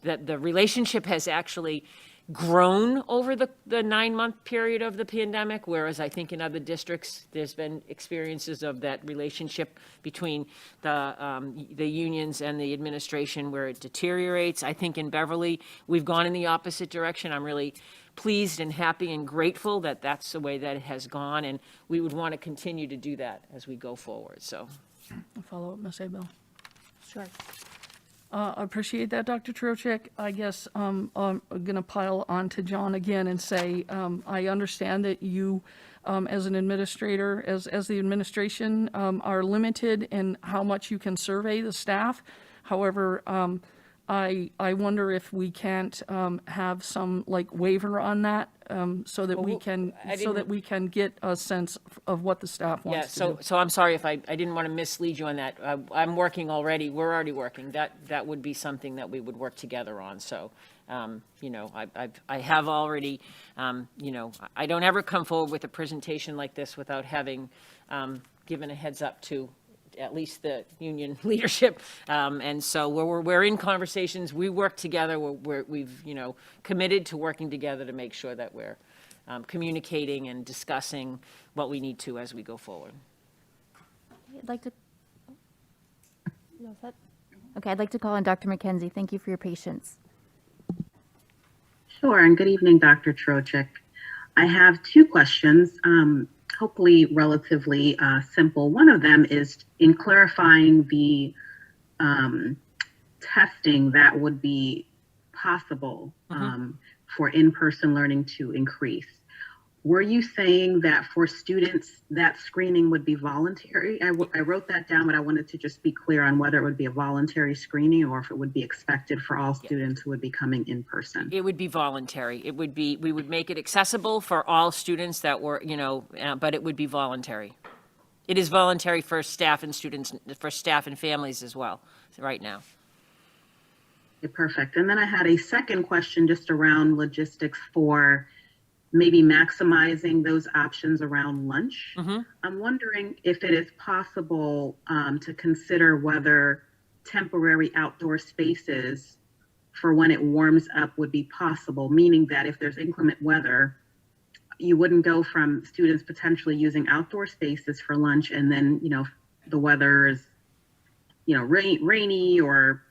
The relationship has actually grown over the 9-month period of the pandemic, whereas I think in other districts there's been experiences of that relationship between the unions and the administration where it deteriorates. I think in Beverly we've gone in the opposite direction. I'm really pleased and happy and grateful that that's the way that it has gone, and we would want to continue to do that as we go forward. So, Follow up, Ms. Abel. Sure. I appreciate that, Dr. Trocheck. I guess I'm going to pile on to John again and say I understand that you, as an administrator, as the administration, are limited in how much you can survey the staff. However, I wonder if we can't have some waiver on that so that we can get a sense of what the staff wants to do. So I'm sorry if I didn't want to mislead you on that. I'm working already. We're already working. That would be something that we would work together on. So, I have already, I don't ever come forward with a presentation like this without having given a heads up to at least the union leadership. And so we're in conversations. We work together. We've committed to working together to make sure that we're communicating and discussing what we need to as we go forward. I'd like to. Okay, I'd like to call on Dr. McKenzie. Thank you for your patience. Sure, and good evening, Dr. Trocheck. I have 2 questions. hopefully relatively simple. One of them is in clarifying the testing that would be possible for in-person learning to increase. Were you saying that for students that screening would be voluntary? I wrote that down, but I wanted to just be clear on whether it would be a voluntary screening or if it would be expected for all students who would be coming in person. It would be voluntary. It would be, we would make it accessible for all students that were, but it would be voluntary. It is voluntary for staff and students, for staff and families as well, right now. Okay, perfect. And then I had a second question just around logistics for maybe maximizing those options around lunch. I'm wondering if it is possible to consider whether temporary outdoor spaces for when it warms up would be possible, meaning that if there's inclement weather, you wouldn't go from students potentially using outdoor spaces for lunch and then, the weather is, rainy or,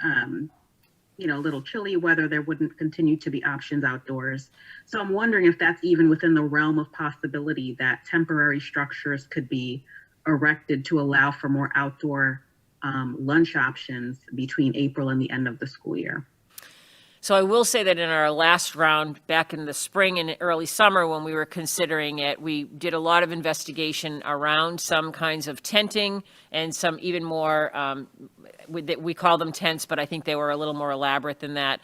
a little chilly weather, there wouldn't continue to be options outdoors. So I'm wondering if that's even within the realm of possibility that temporary structures could be erected to allow for more outdoor lunch options between April and the end of the school year. So I will say that in our last round, back in the spring and early summer, when we were considering it, we did a lot of investigation around some kinds of tenting and some even more, we call them tents, but I think they were a little more elaborate than that.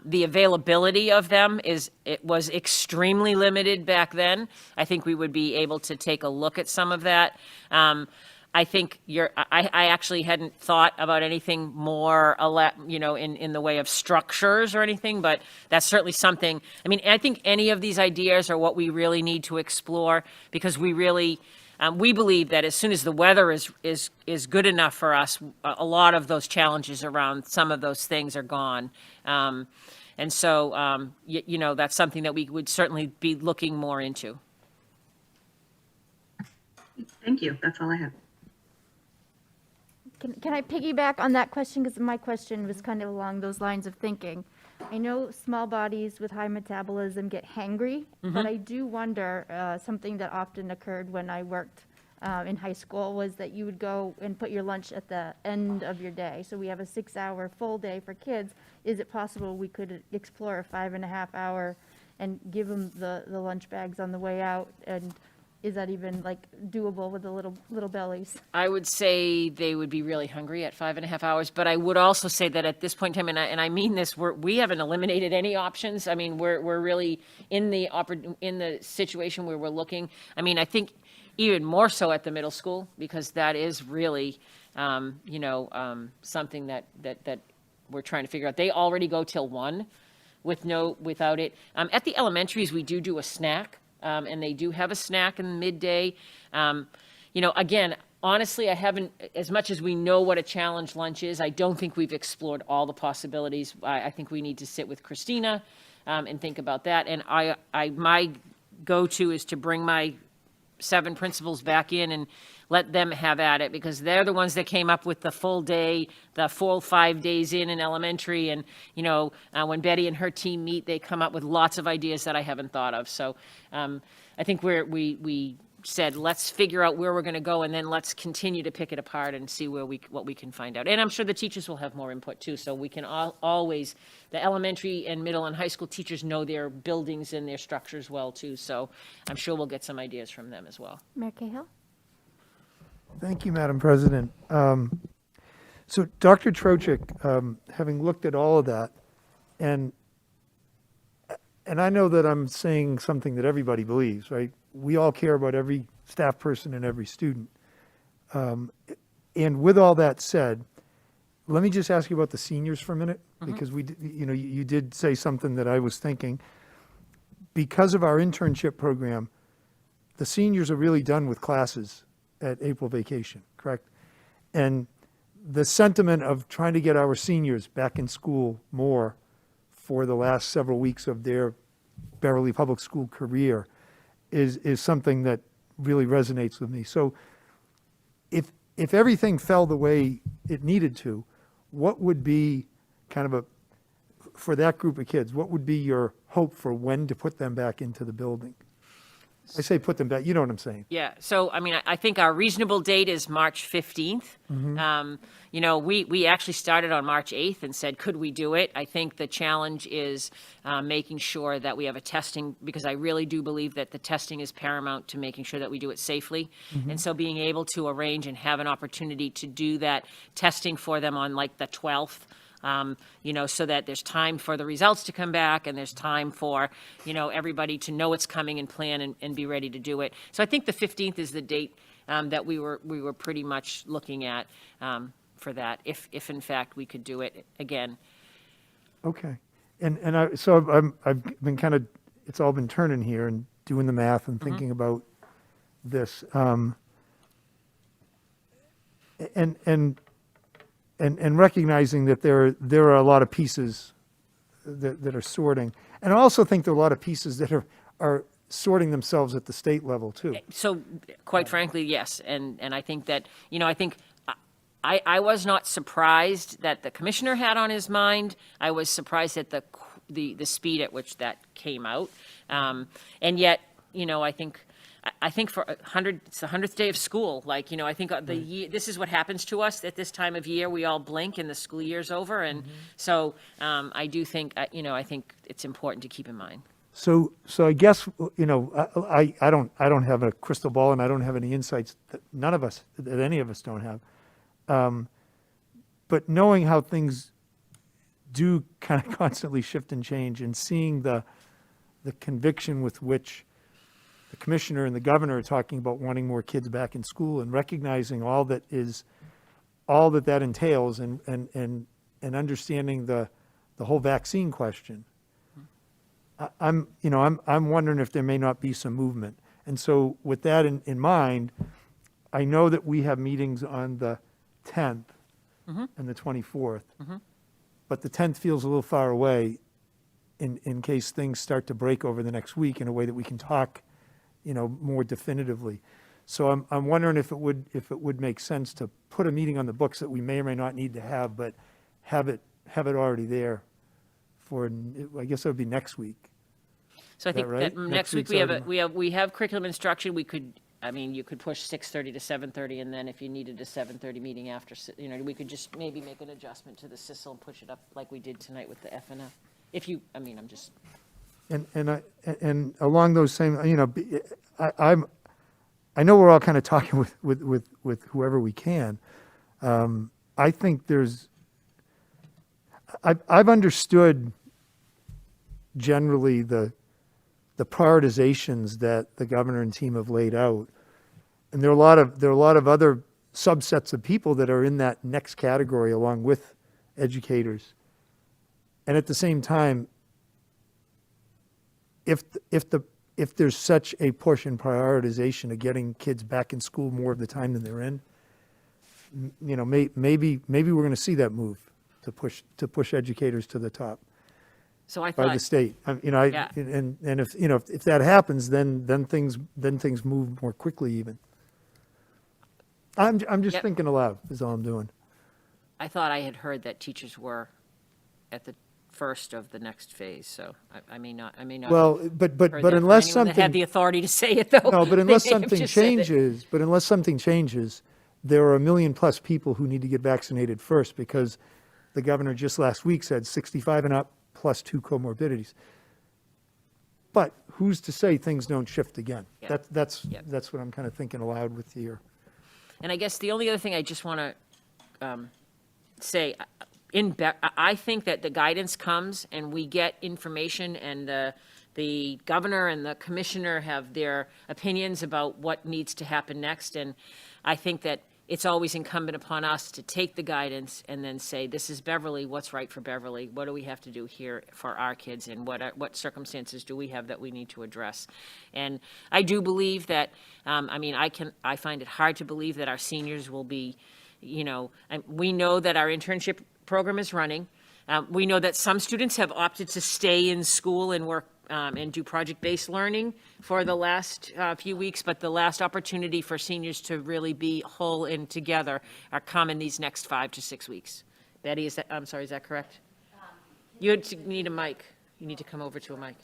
The availability of them was extremely limited back then. I think we would be able to take a look at some of that. I think I actually hadn't thought about anything more, in the way of structures or anything, but that's certainly something. I mean, I think any of these ideas are what we really need to explore because we really, we believe that as soon as the weather is good enough for us, a lot of those challenges around some of those things are gone. And so, that's something that we would certainly be looking more into. Thank you. That's all I have. Can I piggyback on that question? Because my question was kind of along those lines of thinking. I know small bodies with high metabolism get hangry, but I do wonder, something that often occurred when I worked in high school was that you would go and put your lunch at the end of your day. So we have a 6-hour full day for kids. Is it possible we could explore a 5.5-hour and give them the lunch bags on the way out? And is that even doable with the little bellies? I would say they would be really hungry at 5.5 hours, but I would also say that at this point in time, and I mean this, we haven't eliminated any options. I mean, we're really in the situation where we're looking. I mean, I think even more so at the middle school because that is really, something that we're trying to figure out. They already go till 1 without it. At the elementaries, we do a snack. And they do have a snack in the midday. Again, honestly, I haven't, as much as we know what a challenge lunch is, I don't think we've explored all the possibilities. I think we need to sit with Christina and think about that. And my go-to is to bring my 7 principals back in and let them have at it because they're the ones that came up with the full day, the full 5 days in elementary. And, when Betty and her team meet, they come up with lots of ideas that I haven't thought of. So I think we said, let's figure out where we're going to go and then let's continue to pick it apart and see what we can find out. And I'm sure the teachers will have more input too. So we can always, the elementary and middle and high school teachers know their buildings and their structures well too. So I'm sure we'll get some ideas from them as well. Mayor Cahill? Thank you, Madam President. So Dr. Trochik, having looked at all of that, and I know that I'm saying something that everybody believes, right? We all care about every staff person and every student. And with all that said, let me just ask you about the seniors for a minute, because you did say something that I was thinking. Because of our internship program, the seniors are really done with classes at April vacation, correct? And the sentiment of trying to get our seniors back in school more for the last several weeks of their Beverly Public School career is something that really resonates with me. So if everything fell the way it needed to, what would be kind of for that group of kids, what would be your hope for when to put them back into the building? I say put them back, you know what I'm saying? Yeah, so, I mean, I think our reasonable date is March 15th. You know, we actually started on March 8th and said, could we do it? I think the challenge is making sure that we have a testing, because I really do believe that the testing is paramount to making sure that we do it safely. And so being able to arrange and have an opportunity to do that testing for them on like the 12th, you know, so that there's time for the results to come back and there's time for, you know, everybody to know it's coming and plan and be ready to do it. So I think the 15th is the date that we were pretty much looking at for that, if in fact we could do it again. Okay. So I've been kind of, it's all been turning here and doing the math and thinking about this. And recognizing that there are a lot of pieces that are sorting. And I also think there are a lot of pieces that are sorting themselves at the state level too. So quite frankly, yes. And I think that, you know, I think I was not surprised that the commissioner had on his mind. I was surprised at the speed at which that came out. And yet, you know, I think for it's the 100th day of school. Like, you know, I think this is what happens to us at this time of year. We all blink and the school year's over. And so I do think, you know, I think it's important to keep in mind. So I guess, you know, I don't have a crystal ball and I don't have any insights that any of us don't have. But knowing how things do kind of constantly shift and change and seeing the conviction with which the commissioner and the governor are talking about wanting more kids back in school and recognizing all that entails and understanding the whole vaccine question. I'm wondering if there may not be some movement. And so with that in mind, I know that we have meetings on the 10th and the 24th, but the 10th feels a little far away in case things start to break over the next week in a way that we can talk, you know, more definitively. So I'm wondering if it would make sense to put a meeting on the books that we may or may not need to have, but have it already there for, I guess it would be next week. So I think right? that next week we have curriculum instruction. You could push 6:30 to 7:30, and then if you needed a 7:30 meeting after, you know, we could just maybe make an adjustment to the CISL and push it up like we did tonight with the FNF. I'm just. And along those same, you know, I know we're all kind of talking with whoever we can. I think I've understood generally the prioritizations that the governor and team have laid out, and there are a lot of other subsets of people that are in that next category along with educators. And at the same time, if there's such a push and prioritization of getting kids back in school more of the time than they're in, you know, maybe we're going to see that move to push educators to the top. So I thought by the state, you know, Yeah. and if you know if that happens, then things move more quickly. Even I'm just Yep. thinking aloud. Is all I'm doing. I thought I had heard that teachers were at the first of the next phase, so I may not. Well, have but heard that from unless anyone that had something the authority to say it, though. no, but they unless may have something just said it. changes, there are 1 million plus people who need to get vaccinated first because the governor just last week said 65 and up plus 2 comorbidities. But who's to say things don't shift again? Yeah. That's Yep. what I'm kind of thinking aloud with here. And I guess the only other thing I just want to say, I think that the guidance comes and we get information and the governor and the commissioner have their opinions about what needs to happen next. And I think that it's always incumbent upon us to take the guidance and then say, this is Beverly, what's right for Beverly? What do we have to do here for our kids? And what circumstances do we have that we need to address? And I do believe that, I find it hard to believe that our seniors will be, you know, we know that our internship program is running. We know that some students have opted to stay in school and work and do project-based learning for the last few weeks, but the last opportunity for seniors to really be whole and together are come in these next 5 to 6 weeks. Betty, is that correct? You need a mic. You need to come over to a mic.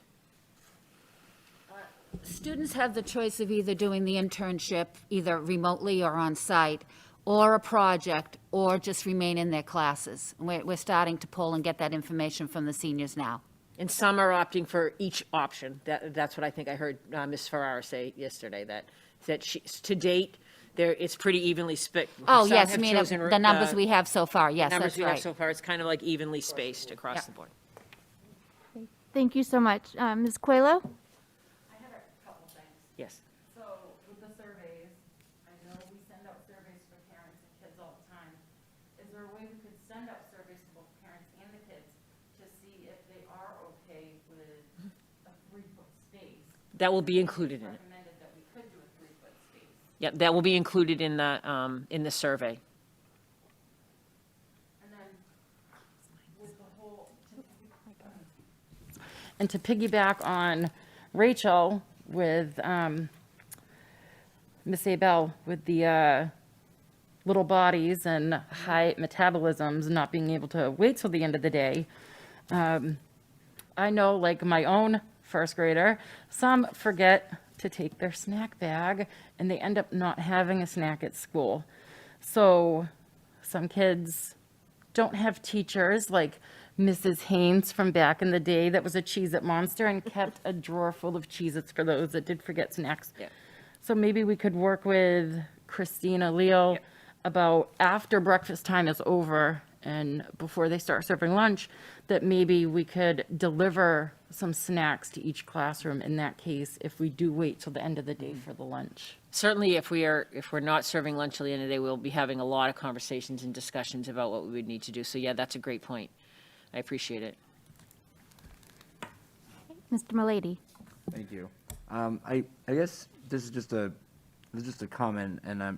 students have the choice of either doing the internship, either remotely or on-site, or a project, or just remain in their classes. We're starting to pull and get that information from the seniors now. And some are opting for each option. That's what I think I heard Ms. Ferrara say yesterday, that she, to date, it's pretty evenly split. Oh, Some yes, I have mean, chosen, the numbers we have so far, yes, numbers that's we have right. so far, it's kind of like evenly spaced across the board. Thank you so much. Ms. Coelho? Yes. So with the surveys, I know we send out surveys for parents and kids all the time. Is there a way we could send out surveys to both parents and the kids to see if they are okay with a 3-foot space? That will be included in it. Recommended that we could do a 3-foot space. Yeah, that will be included in the survey. And then with the whole, And to piggyback on Rachel with Miss Abel, with the little bodies and high metabolisms, not being able to wait till the end of the day, I know, like my own first grader, some forget to take their snack bag and they end up not having a snack at school. So some kids don't have teachers like Mrs. Haynes from back in the day that was a Cheez-It monster and kept a drawer full of Cheez-Its for those that did forget snacks. Yeah. So maybe we could work with Christina Leo about after breakfast time is over and before they start serving lunch, that maybe we could deliver some snacks to each classroom in that case, if we do wait till the end of the day for the lunch. Certainly, if we're not serving lunch till the end of the day, we'll be having a lot of conversations and discussions about what we would need to do. So yeah, that's a great point. I appreciate it. Mr. Milady? Thank you. I guess this is just a comment, and I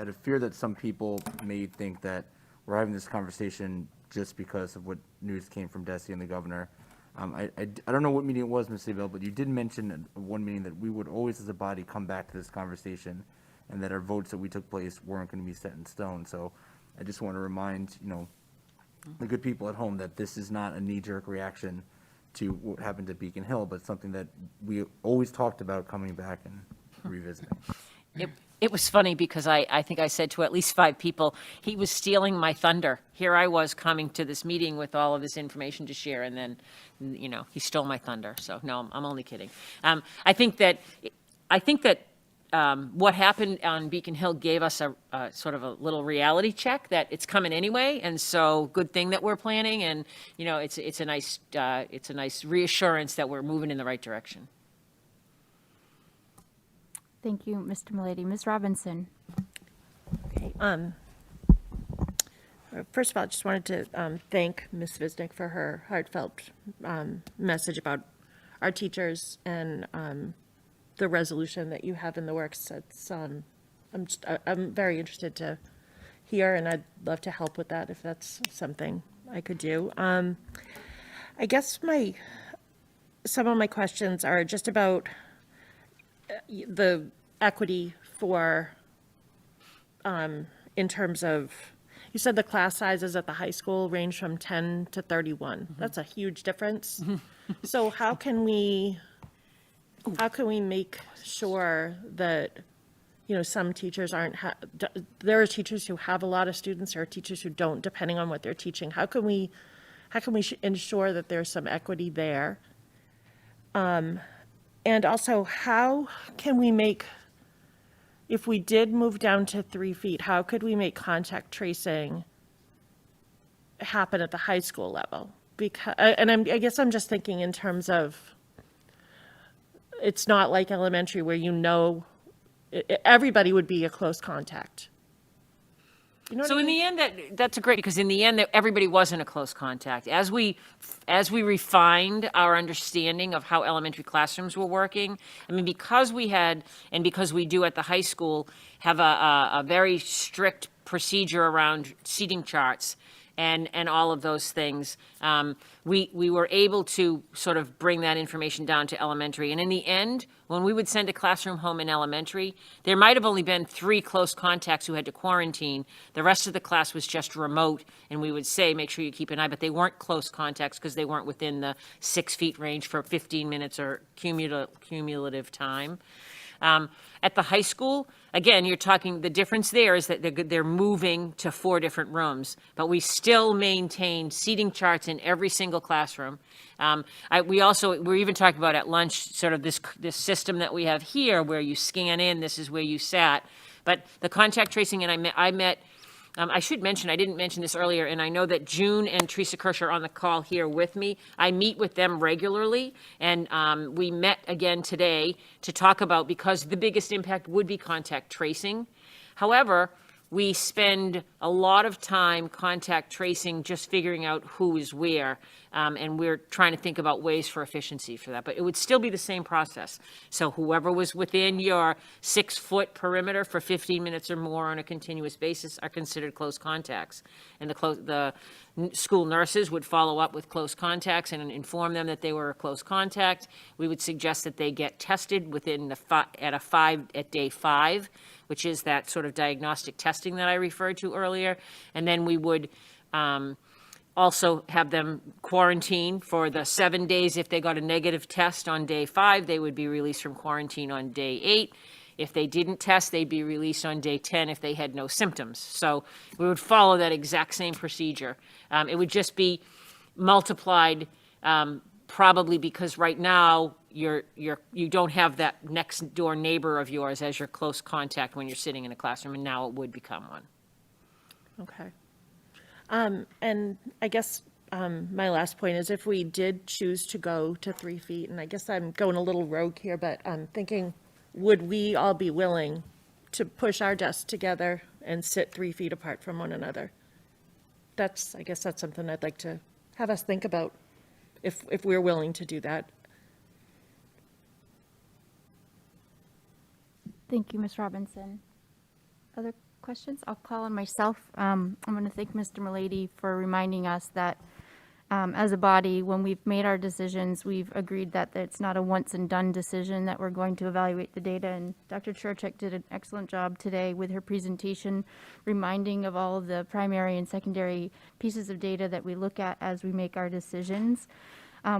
out of fear that some people may think that we're having this conversation just because of what news came from Desi and the governor. I don't know what meeting it was, Ms. Abel, but you did mention at one meeting that we would always, as a body, come back to this conversation, and that our votes that we took place weren't going to be set in stone. So I just want to remind, the good people at home that this is not a knee-jerk reaction to what happened at Beacon Hill, but something that we always talked about coming back and revisiting. It was funny because I think I said to at least 5 people, he was stealing my thunder. Here I was coming to this meeting with all of this information to share, and then, he stole my thunder. So no, I'm only kidding. I think that what happened on Beacon Hill gave us a sort of a little reality check that it's coming anyway, and so good thing that we're planning, and it's a nice reassurance that we're moving in the right direction. Thank you, Mr. Milady. Ms. Robinson? Okay. First of all, I just wanted to thank Ms. Visnick for her heartfelt message about our teachers and the resolution that you have in the works. It's, I'm very interested to hear, and I'd love to help with that if that's something I could do. I guess some of my questions are just about the equity for, in terms of, you said the class sizes at the high school range from 10 to 31. Mm-hmm. That's a huge difference. So how can we make sure that, some teachers there are teachers who have a lot of students, there are teachers who don't, depending on what they're teaching. How can we ensure that there's some equity there? And also, how can we if we did move down to 3 feet, how could we make contact tracing happen at the high school level? I guess I'm just thinking in terms of, it's not like elementary where everybody would be a close contact. So in the end, that's great, because in the end, everybody was in a close contact. As we refined our understanding of how elementary classrooms were working, because we had, and because we do at the high school, have a very strict procedure around seating charts, and all of those things. We were able to sort of bring that information down to elementary. And in the end, when we would send a classroom home in elementary, there might have only been 3 close contacts who had to quarantine. The rest of the class was just remote, and we would say, make sure you keep an eye, but they weren't close contacts because they weren't within the 6 feet range for 15 minutes or cumulative time. At the high school, again, you're talking, the difference there is that they're moving to 4 different rooms, but we still maintain seating charts in every single classroom. We're even talking about at lunch, sort of this system that we have here where you scan in, this is where you sat. But the contact tracing, and I should mention, I didn't mention this earlier, and I know that June and Teresa Kirsch are on the call here with me. I meet with them regularly, and we met again today to talk about, because the biggest impact would be contact tracing. However, we spend a lot of time contact tracing, just figuring out who is where, and we're trying to think about ways for efficiency for that. But it would still be the same process. So whoever was within your 6-foot perimeter for 15 minutes or more on a continuous basis are considered close contacts. And the school nurses would follow up with close contacts and inform them that they were a close contact. We would suggest that they get tested within at day 5, which is that sort of diagnostic testing that I referred to earlier. And then we would also have them quarantine for the 7 days. If they got a negative test on day 5, they would be released from quarantine on day 8. If they didn't test, they'd be released on day 10 if they had no symptoms. So we would follow that exact same procedure. It would just be multiplied, probably because right now you don't have that next door neighbor of yours as your close contact when you're sitting in a classroom, and now it would become one. Okay. And I guess my last point is, if we did choose to go to 3 feet, and I guess I'm going a little rogue here, but I'm thinking, would we all be willing to push our desks together and sit 3 feet apart from one another? I guess that's something I'd like to have us think about, if we're willing to do that. Thank you, Ms. Robinson. Other questions? I'll call on myself. I'm going to thank Mr. Milady for reminding us that as a body, when we've made our decisions, we've agreed that it's not a once and done decision, that we're going to evaluate the data. And Dr. Churchick did an excellent job today with her presentation, reminding of all of the primary and secondary pieces of data that we look at as we make our decisions.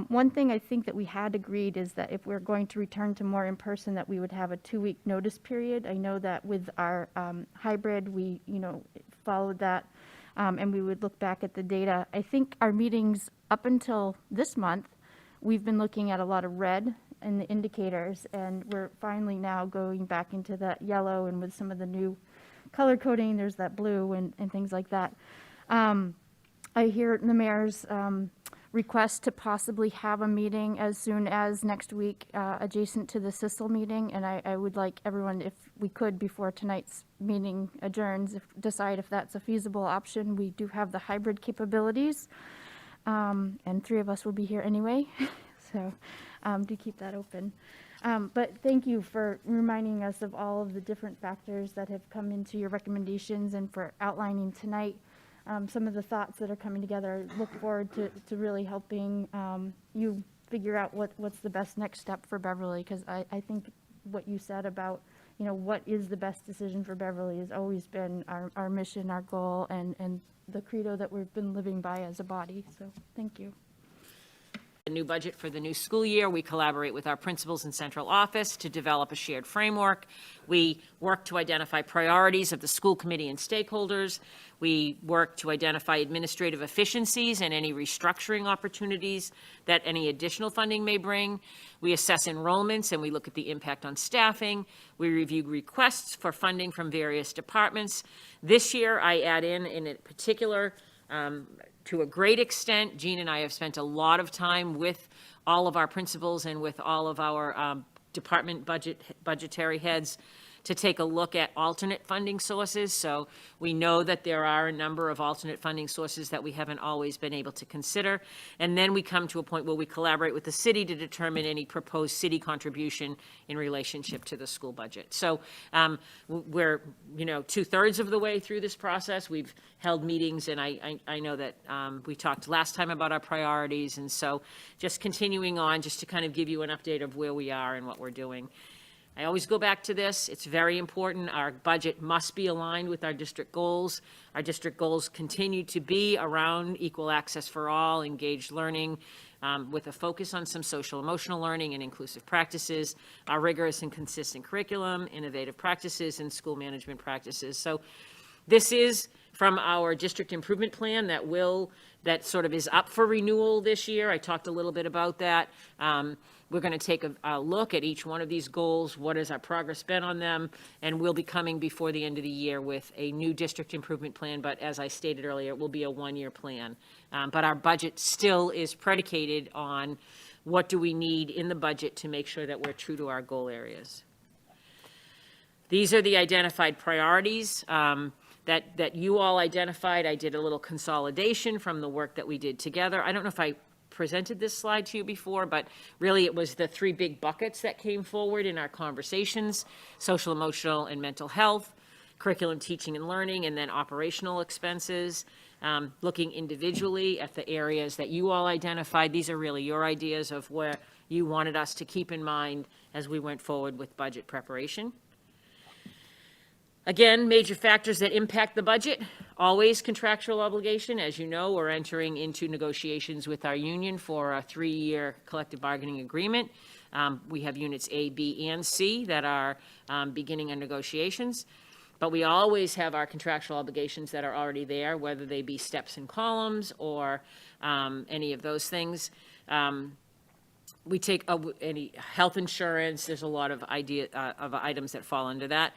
One thing I think that we had agreed is that if we're going to return to more in person, that we would have a 2-week notice period. I know that with our hybrid, we followed that, and we would look back at the data. I think our meetings up until this month, we've been looking at a lot of red in the indicators, and we're finally now going back into that yellow, and with some of the new color coding, there's that blue and things like that. I hear the mayor's request to possibly have a meeting as soon as next week, adjacent to the CISL meeting, and I would like everyone, if we could, before tonight's meeting adjourns, decide if that's a feasible option. We do have the hybrid capabilities, and 3 of us will be here anyway, so do keep that open. But thank you for reminding us of all of the different factors that have come into your recommendations, and for outlining tonight some of the thoughts that are coming together. I look forward to really helping you figure out what's the best next step for Beverly, because I think what you said about, what is the best decision for Beverly has always been our mission, our goal, and the credo that we've been living by as a body. So thank you. The new budget for the new school year, we collaborate with our principals in central office to develop a shared framework. We work to identify priorities of the school committee and stakeholders. We work to identify administrative efficiencies and any restructuring opportunities that any additional funding may bring. We assess enrollments, and we look at the impact on staffing. We review requests for funding from various departments. This year, I add in particular, to a great extent, Jean and I have spent a lot of time with all of our principals and with all of our department budgetary heads to take a look at alternate funding sources. So we know that there are a number of alternate funding sources that we haven't always been able to consider. And then we come to a point where we collaborate with the city to determine any proposed city contribution in relationship to the school budget. So we're, 2/3 of the way through this process. We've held meetings, and I know that we talked last time about our priorities, and so just continuing on, just to kind of give you an update of where we are and what we're doing. I always go back to this. It's very important. Our budget must be aligned with our district goals. Our district goals continue to be around equal access for all, engaged learning, with a focus on some social emotional learning and inclusive practices, our rigorous and consistent curriculum, innovative practices, and school management practices. So this is from our district improvement plan that sort of is up for renewal this year. I talked a little bit about that. We're going to take a look at each one of these goals. What has our progress been on them? And we'll be coming before the end of the year with a new district improvement plan. But as I stated earlier, it will be a one-year plan. But our budget still is predicated on what do we need in the budget to make sure that we're true to our goal areas. These are the identified priorities that you all identified. I did a little consolidation from the work that we did together. I don't know if I presented this slide to you before, but really it was the 3 big buckets that came forward in our conversations: social, emotional, and mental health, curriculum, teaching and learning, and then operational expenses. Looking individually at the areas that you all identified. These are really your ideas of where you wanted us to keep in mind as we went forward with budget preparation. Again, major factors that impact the budget, always contractual obligation. As you know, we're entering into negotiations with our union for a 3-year collective bargaining agreement. We have units A, B, and C that are beginning our negotiations. But we always have our contractual obligations that are already there, whether they be steps and columns or any of those things. We take any health insurance. There's a lot of items that fall under that.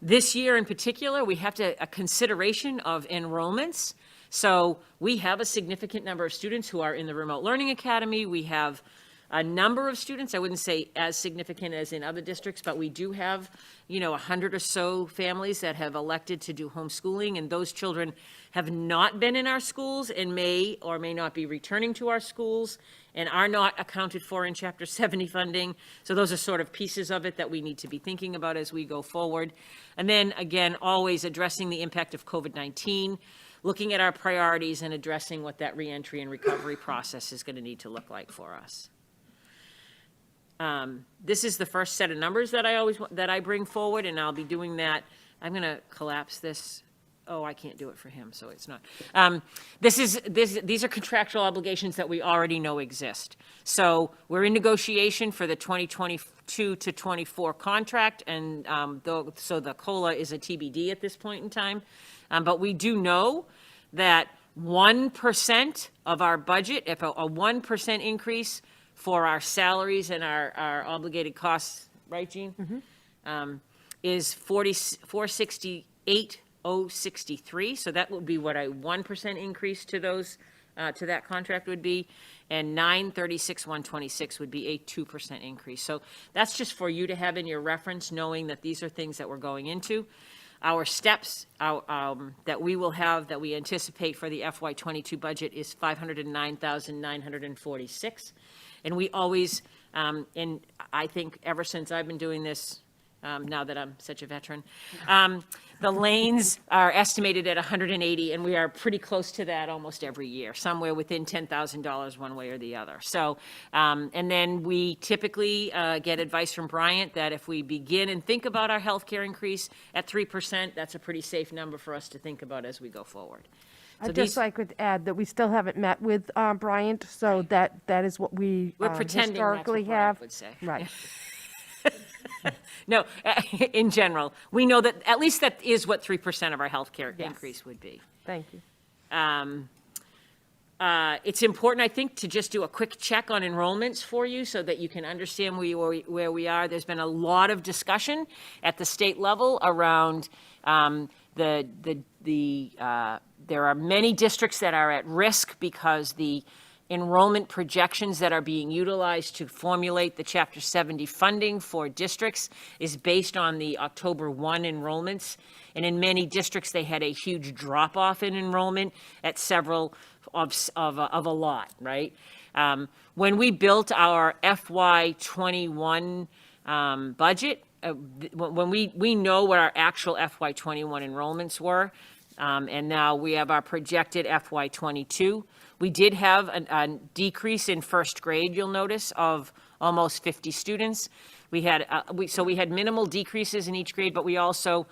This year in particular, we have a consideration of enrollments. So we have a significant number of students who are in the Remote Learning Academy. We have a number of students, I wouldn't say as significant as in other districts, but we do have, 100 or so families that have elected to do homeschooling, and those children have not been in our schools and may or may not be returning to our schools and are not accounted for in Chapter 70 funding. So those are sort of pieces of it that we need to be thinking about as we go forward. And then, again, always addressing the impact of COVID-19, looking at our priorities and addressing what that reentry and recovery process is going to need to look like for us. This is the first set of numbers that I bring forward, and I'll be doing that. I'm going to collapse this. Oh, I can't do it for him, so it's not. These are contractual obligations that we already know exist. So we're in negotiation for the 2022 to 24 contract, and so the COLA is a TBD at this point in time. But we do know that 1% of our budget, if a 1% increase for our salaries and our obligated costs, right, Jean? Mm-hmm. Is 468,063. So that would be what a 1% increase to those to that contract would be, and 936,126 would be a 2% increase. So that's just for you to have in your reference, knowing that these are things that we're going into. Our steps that we will have, that we anticipate for the FY22 budget, is 509,946. And we always, and I think ever since I've been doing this, now that I'm such a veteran, the lanes are estimated at 180, and we are pretty close to that almost every year, somewhere within $10,000 one way or the other. So, and then we typically get advice from Bryant that if we begin and think about our healthcare increase at 3%, that's a pretty safe number for us to think about as we go forward. So I could add that we still haven't met with Bryant, so that is what we're pretending historically that's what Bryant have. would say. Right. No, in general, we know that at least that is what 3% of our healthcare increase would be. Thank you. It's important, I think, to just do a quick check on enrollments for you so that you can understand where we are. There's been a lot of discussion at the state level around there are many districts that are at risk because the enrollment projections that are being utilized to formulate the Chapter 70 funding for districts is based on the October 1 enrollments. And in many districts, they had a huge drop-off in enrollment at several of a lot, right? When we built our FY21 budget, when we know what our actual FY21 enrollments were, and now we have our projected FY22. We did have a decrease in first grade, you'll notice, of almost 50 students. We had minimal decreases in each grade, but we also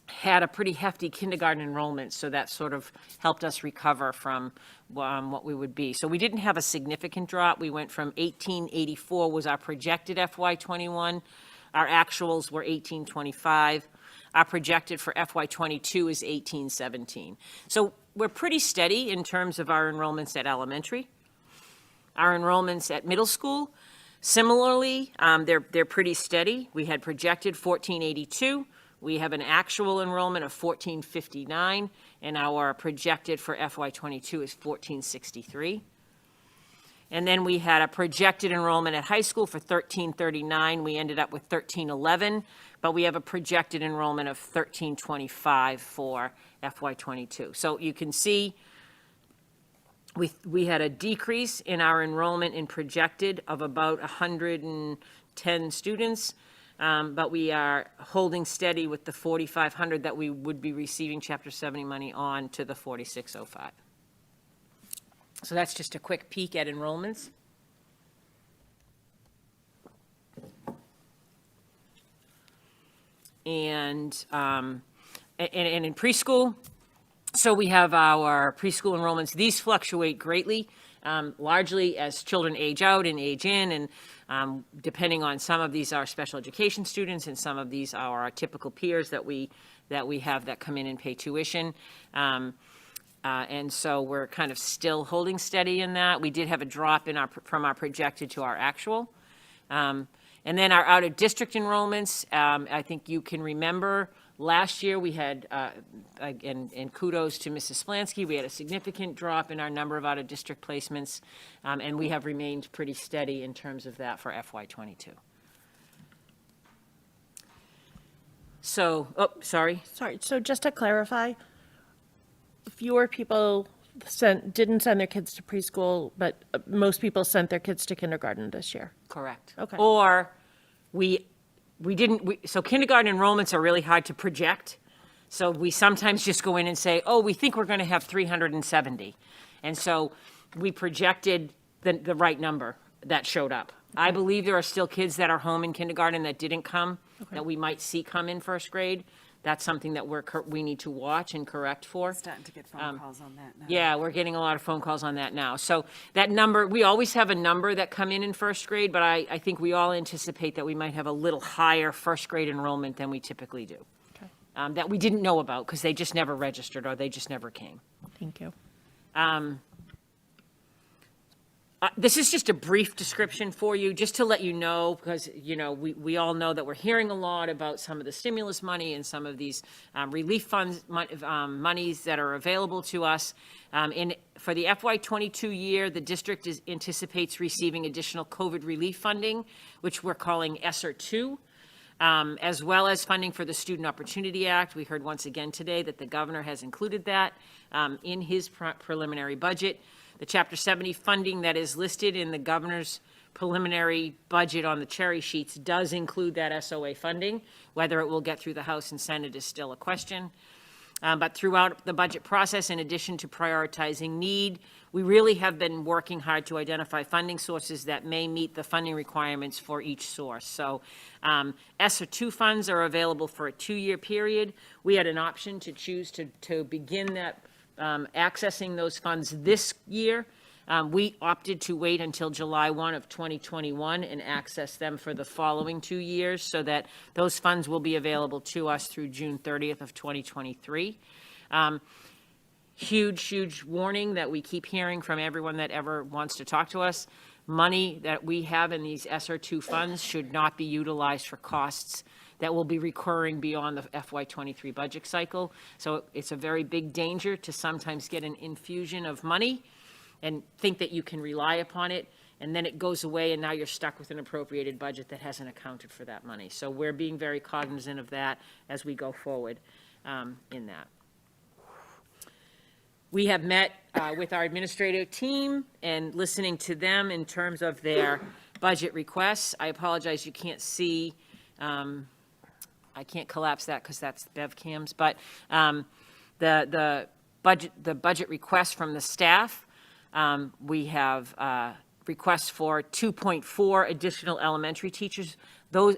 had a pretty hefty kindergarten enrollment, so that sort of helped us recover from what we would be. So we didn't have a significant drop. We went from 1884 was our projected FY21. Our actuals were 1825. Our projected for FY22 is 1817. So we're pretty steady in terms of our enrollments at elementary. Our enrollments at middle school, similarly, they're pretty steady. We had projected 1482. We have an actual enrollment of 1459, and our projected for FY22 is 1463. And then we had a projected enrollment at high school for 1339. We ended up with 1311, but we have a projected enrollment of 1325 for FY22. So you can see we had a decrease in our enrollment in projected of about 110 students, but we are holding steady with the 4,500 that we would be receiving Chapter 70 money on to the 4,605. So that's just a quick peek at enrollments. And in preschool, so we have our preschool enrollments. These fluctuate greatly, largely as children age out and age in, and depending on some of these are special education students, and some of these are our typical peers that we have that come in and pay tuition. And so we're kind of still holding steady in that. We did have a drop in from our projected to our actual. And then our out-of-district enrollments, I think you can remember last year we had, and kudos to Mrs. Splansky, we had a significant drop in our number of out-of-district placements, and we have remained pretty steady in terms of that for FY22. So, sorry. Sorry, so just to clarify, fewer people didn't send their kids to preschool, but most people sent their kids to kindergarten this year. Correct. Okay. Or so kindergarten enrollments are really hard to project. So we sometimes just go in and say, oh, we think we're going to have 370. And so we projected the right number that showed up. I believe there are still kids that are home in kindergarten that didn't come, that we might see come in first grade. That's something that we need to watch and correct for. Starting to get phone calls on that now. Yeah, we're getting a lot of phone calls on that now. So that number, we always have a number that come in first grade, but I think we all anticipate that we might have a little higher first grade enrollment than we typically do. Okay. That we didn't know about because they just never registered or they just never came. Thank you. This is just a brief description for you, just to let you know, because, you know, we all know that we're hearing a lot about some of the stimulus money and some of these relief funds, monies that are available to us. For the FY22 year, the district anticipates receiving additional COVID relief funding, which we're calling ESSER 2. As well as funding for the Student Opportunity Act. We heard once again today that the governor has included that in his preliminary budget. The Chapter 70 funding that is listed in the governor's preliminary budget on the cherry sheets does include that SOA funding. Whether it will get through the House and Senate is still a question. But throughout the budget process, in addition to prioritizing need, we really have been working hard to identify funding sources that may meet the funding requirements for each source. So ESSER 2 funds are available for a 2-year period. We had an option to choose to begin that accessing those funds this year. We opted to wait until July 1 of 2021 and access them for the following 2 years so that those funds will be available to us through June 30th of 2023. Huge warning that we keep hearing from everyone that ever wants to talk to us. Money that we have in these ESSER 2 funds should not be utilized for costs that will be recurring beyond the FY23 budget cycle. So it's a very big danger to sometimes get an infusion of money and think that you can rely upon it, and then it goes away, and now you're stuck with an appropriated budget that hasn't accounted for that money. So we're being very cognizant of that as we go forward in that. We have met with our administrative team and listening to them in terms of their budget requests. I apologize, you can't see, I can't collapse that because that's BevCam's, but the budget request from the staff, we have requests for 2.4 additional elementary teachers. Those,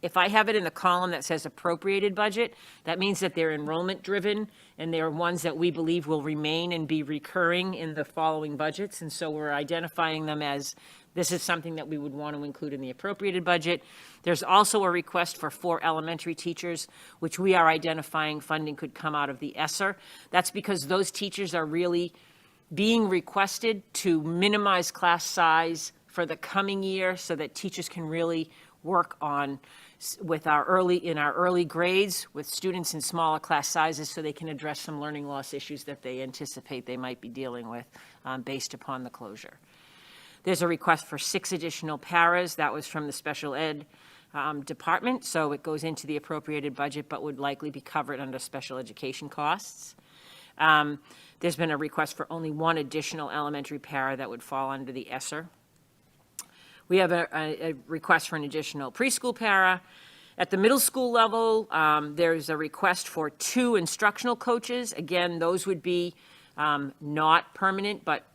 if I have it in the column that says appropriated budget, that means that they're enrollment driven, and they're ones that we believe will remain and be recurring in the following budgets. And so we're identifying them as, this is something that we would want to include in the appropriated budget. There's also a request for 4 elementary teachers, which we are identifying funding could come out of the ESSER. That's because those teachers are really being requested to minimize class size for the coming year so that teachers can really work on with our early grades with students in smaller class sizes so they can address some learning loss issues that they anticipate they might be dealing with based upon the closure. There's a request for 6 additional paras. That was from the special ed department, so it goes into the appropriated budget but would likely be covered under special education costs. There's been a request for only 1 additional elementary para that would fall under the ESSER. We have a request for an additional preschool para. At the middle school level, there's a request for 2 instructional coaches. Again, those would be not permanent, but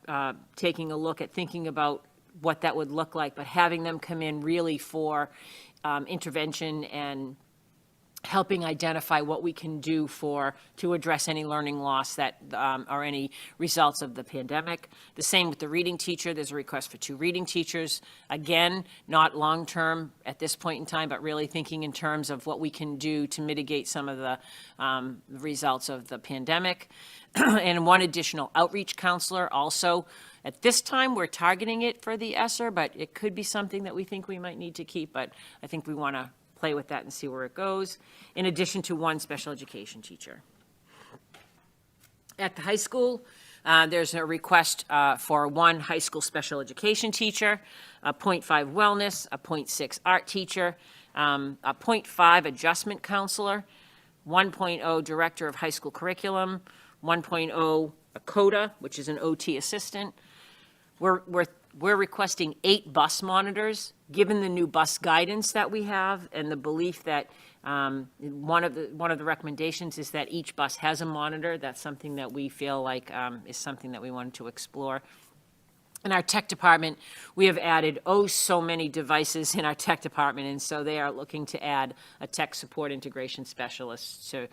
taking a look at thinking about what that would look like, but having them come in really for intervention and helping identify what we can do to address any learning loss that or any results of the pandemic. The same with the reading teacher. There's a request for 2 reading teachers. Again, not long-term at this point in time, but really thinking in terms of what we can do to mitigate some of the results of the pandemic. And 1 additional outreach counselor also. At this time, we're targeting it for the ESSER, but it could be something that we think we might need to keep, but I think we want to play with that and see where it goes, in addition to 1 special education teacher. At the high school, there's a request for 1 high school special education teacher, a 0.5 wellness, a 0.6 art teacher, a 0.5 adjustment counselor, 1.0 director of high school curriculum, 1.0 a CODA, which is an OT assistant. We're requesting 8 bus monitors, given the new bus guidance that we have and the belief that one of the recommendations is that each bus has a monitor. That's something that we feel like is something that we wanted to explore. In our tech department, we have added so many devices in our tech department, and so they are looking to add a tech support integration specialist to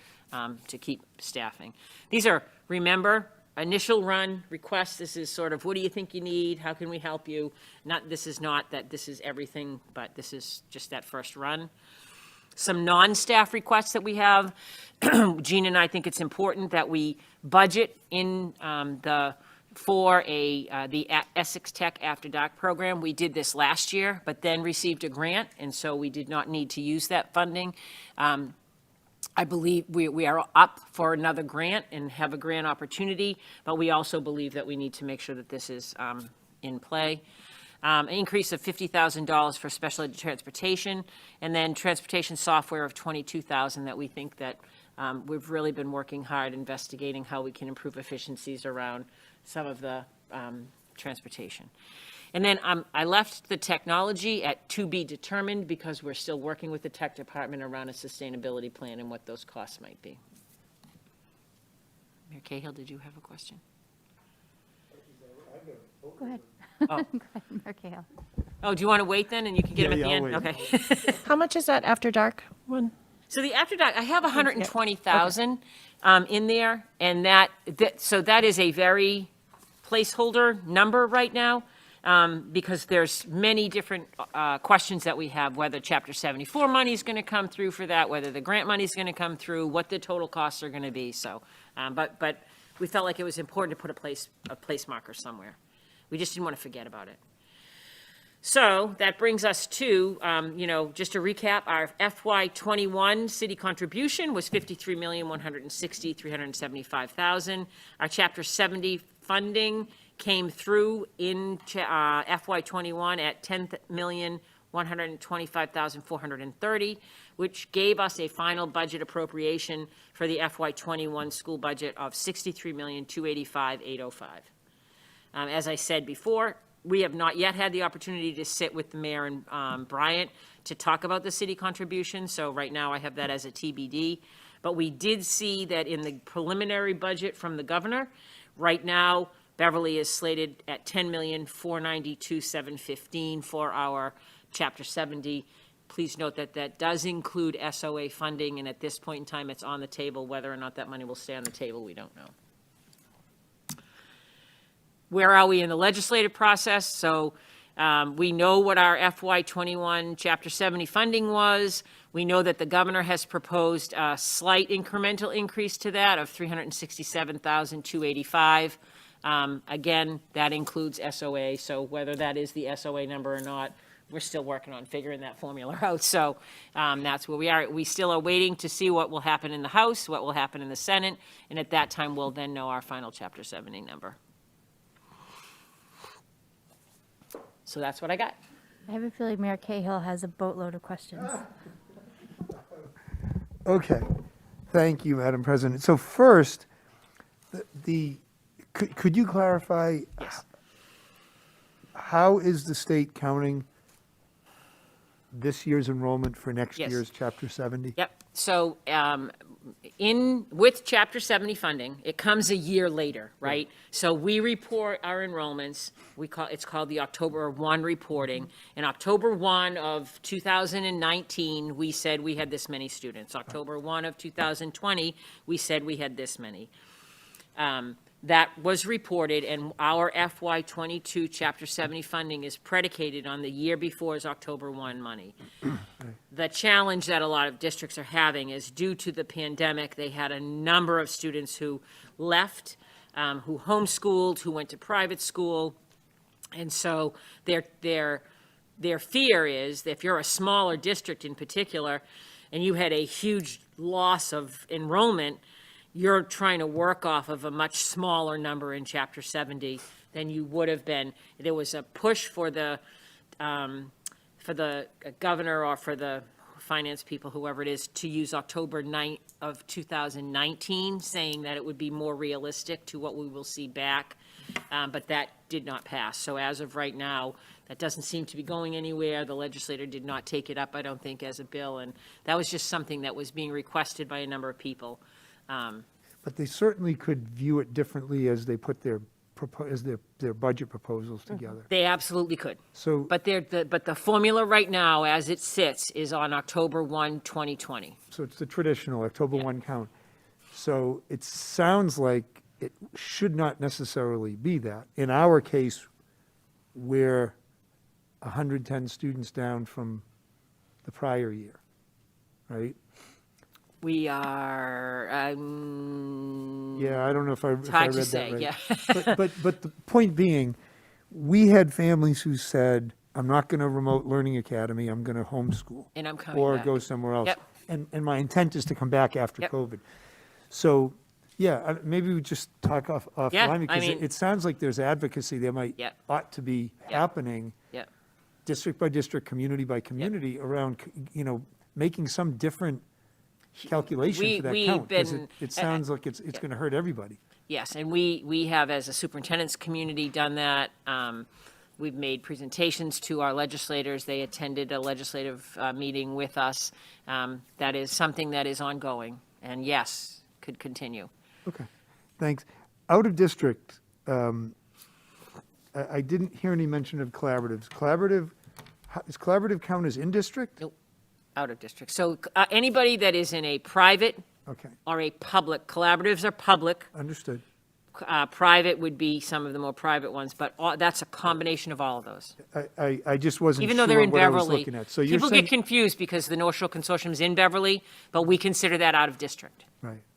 keep staffing. These are, remember, initial run requests. This is sort of, what do you think you need? How can we help you? This is not that this is everything, but this is just that first run. Some non-staff requests that we have. Jean and I think it's important that we budget in for the Essex Tech After Dark program. We did this last year, but then received a grant, and so we did not need to use that funding. I believe we are up for another grant and have a grant opportunity, but we also believe that we need to make sure that this is in play. An increase of $50,000 for special ed transportation, and then transportation software of $22,000 that we think that we've really been working hard investigating how we can improve efficiencies around some of the transportation. And then I left the technology at to be determined because we're still working with the tech department around a sustainability plan and what those costs might be. Mayor Cahill, did you have a question? Go ahead. Oh. Go ahead, Mayor Cahill. Oh, do you want to wait then and you can get them at the end? I'll wait. Okay. How much is that After Dark one? So the After Dark, I have 120,000 in there, and so that is a very placeholder number right now. Because there's many different questions that we have, whether Chapter 74 money is going to come through for that, whether the grant money is going to come through, what the total costs are going to be. So, but we felt like it was important to put a place marker somewhere. We just didn't want to forget about it. So that brings us to, just to recap, our FY21 city contribution was $53,160,375,000. Our Chapter 70 funding came through in FY '21 at $10,125,430, which gave us a final budget appropriation for the FY '21 school budget of $63,285,805. As I said before, we have not yet had the opportunity to sit with the mayor and Bryant to talk about the city contribution, so right now I have that as a TBD. But we did see that in the preliminary budget from the governor, right now, Beverly is slated at $10,492,715 for our Chapter 70. Please note that that does include SOA funding, and at this point in time, it's on the table. Whether or not that money will stay on the table, we don't know. Where are we in the legislative process? So we know what our FY '21 Chapter 70 funding was. We know that the governor has proposed a slight incremental increase to that of $367,285. Again, that includes SOA, so whether that is the SOA number or not, we're still working on figuring that formula out. So that's where we are. We still are waiting to see what will happen in the House, what will happen in the Senate, and at that time, we'll then know our final Chapter 70 number. So that's what I got. I have a feeling Mayor Cahill has a boatload of questions. Okay, thank you, Madam President. So first, could you clarify? Yes. How is the state counting this year's enrollment for next Yes. year's Chapter 70? Yep. So with Chapter 70 funding, it comes a year later, right? So we report our enrollments. It's called the October 1 reporting. In October 1 of 2019, we said we had this many students. October 1 of 2020, we said we had this many. That was reported, and our FY '22 Chapter 70 funding is predicated on the year before's October 1 money. The challenge that a lot of districts are having is due to the pandemic, they had a number of students who left, who homeschooled, who went to private school. And so their fear is that if you're a smaller district in particular, and you had a huge loss of enrollment, you're trying to work off of a much smaller number in Chapter 70 than you would have been. There was a push for the governor or for the finance people, whoever it is, to use October 9th of 2019, saying that it would be more realistic to what we will see back, but that did not pass. So as of right now, that doesn't seem to be going anywhere. The legislator did not take it up, I don't think, as a bill, and that was just something that was being requested by a number of people. But they certainly could view it differently as they put their budget proposals together. They absolutely could. So, But the formula right now, as it sits, is on October 1, 2020. so it's the traditional October 1 count. So it sounds like it should not necessarily be that. In our case, we're 110 students down from the prior year, right? We are, Yeah, I don't know if I read hard to that say, right. yeah. But the point being, we had families who said, I'm not going to remote learning academy, I'm going to homeschool. And I'm coming Or back. go somewhere else. Yep. And my intent is to come back after Yep. COVID. So, yeah, maybe we just talk offline, Yeah, I because mean- it sounds like there's advocacy there Yep. ought to be happening, Yep. district by district, community by community, around, making some different calculation for that we've count. Because been- it sounds like it's going to hurt everybody. Yes, and we have, as a superintendent's community, done that. We've made presentations to our legislators. They attended a legislative meeting with us. That is something that is ongoing, and yes, could continue. Okay, thanks. Out of district, I didn't hear any mention of collaboratives. Is collaborative count as in district? Nope, out of district. So anybody that is in a private Okay, or a public, collaboratives are public. understood. Private would be some of the more private ones, but that's a combination of all of those. I just wasn't Even sure though they're in what I was Beverly. looking at. So you're People saying, get confused because the North Shore Consortium is in Beverly, but we consider that out of district.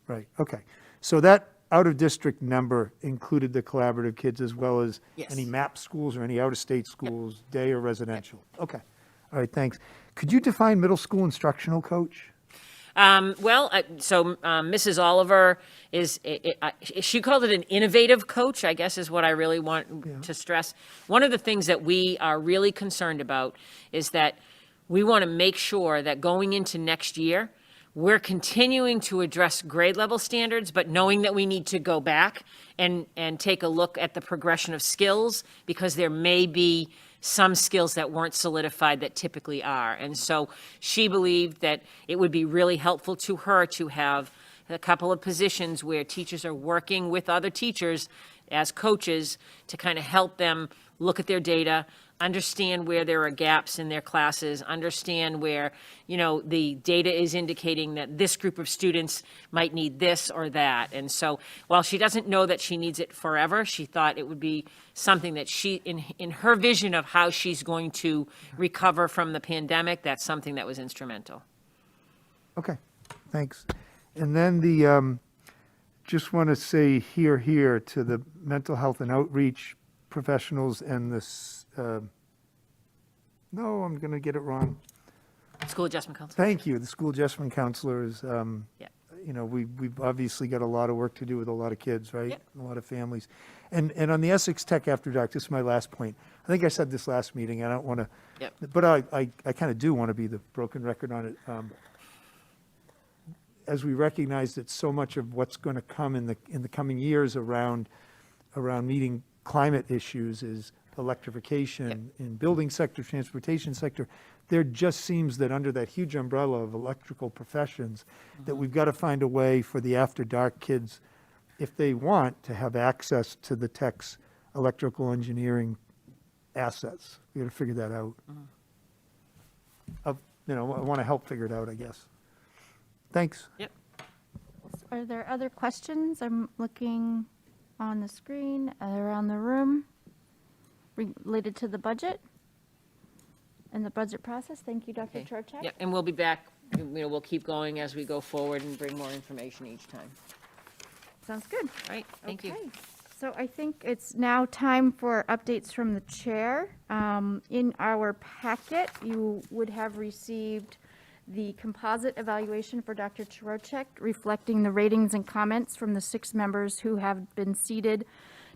right, okay. So that out-of-district number included the collaborative kids as well as Yes. any MAP schools or any out-of-state schools, day or residential? Okay, all right, thanks. Could you define middle school instructional coach? Mrs. Oliver she called it an innovative coach, I guess is what I really want to stress. One of the things that we are really concerned about is that we want to make sure that going into next year, we're continuing to address grade level standards, but knowing that we need to go back and take a look at the progression of skills, because there may be some skills that weren't solidified that typically are. And so she believed that it would be really helpful to her to have a couple of positions where teachers are working with other teachers as coaches to kind of help them look at their data, understand where there are gaps in their classes, understand where, the data is indicating that this group of students might need this or that. And so while she doesn't know that she needs it forever, she thought it would be something that she, in her vision of how she's going to recover from the pandemic, that's something that was instrumental. Okay, thanks. And then just want to say here to the mental health and outreach professionals and this, I'm going to get it wrong. School adjustment counselor. Thank you. The school adjustment counselors, we've obviously got a lot of work to do with a lot of kids, right? Yep. A lot of families. And on the Essex Tech After Dark, this is my last point. I think I said this last meeting, I don't want to, but I kind of do want to be the broken record on it. As we recognize that so much of what's going to come in the coming years around meeting climate issues is electrification in building sector, transportation sector. There just seems that under that huge umbrella of electrical professions, that we've got to find a way for the after dark kids, if they want, to have access to the tech's electrical engineering assets. We got to figure that out. I want to help figure it out, I guess. Thanks. Yep. Are there other questions? I'm looking on the screen around the room related to the budget and the budget process. Thank you, Dr. Chorchak. Yeah, and we'll be back. We'll keep going as we go forward and bring more information each time. Sounds good. All right, thank you. So I think it's now time for updates from the chair. In our packet, you would have received the composite evaluation for Dr. Chorchak, reflecting the ratings and comments from the 6 members who have been seated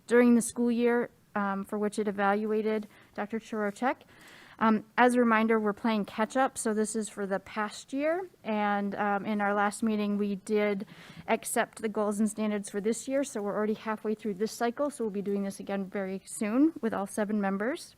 during the school year for which it evaluated Dr. Chorchak. As a reminder, we're playing catch up, so this is for the past year. And in our last meeting, we did accept the goals and standards for this year, so we're already halfway through this cycle, so we'll be doing this again very soon with all 7 members.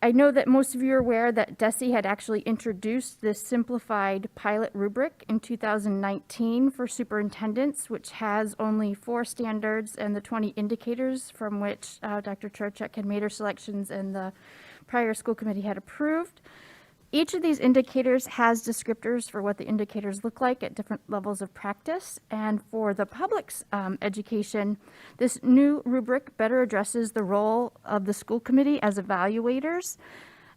I know that most of you are aware that DESE had actually introduced this simplified pilot rubric in 2019 for superintendents, which has only 4 standards and the 20 indicators from which Dr. Chorchak had made her selections and the prior school committee had approved. Each of these indicators has descriptors for what the indicators look like at different levels of practice. And for the public's education, this new rubric better addresses the role of the school committee as evaluators.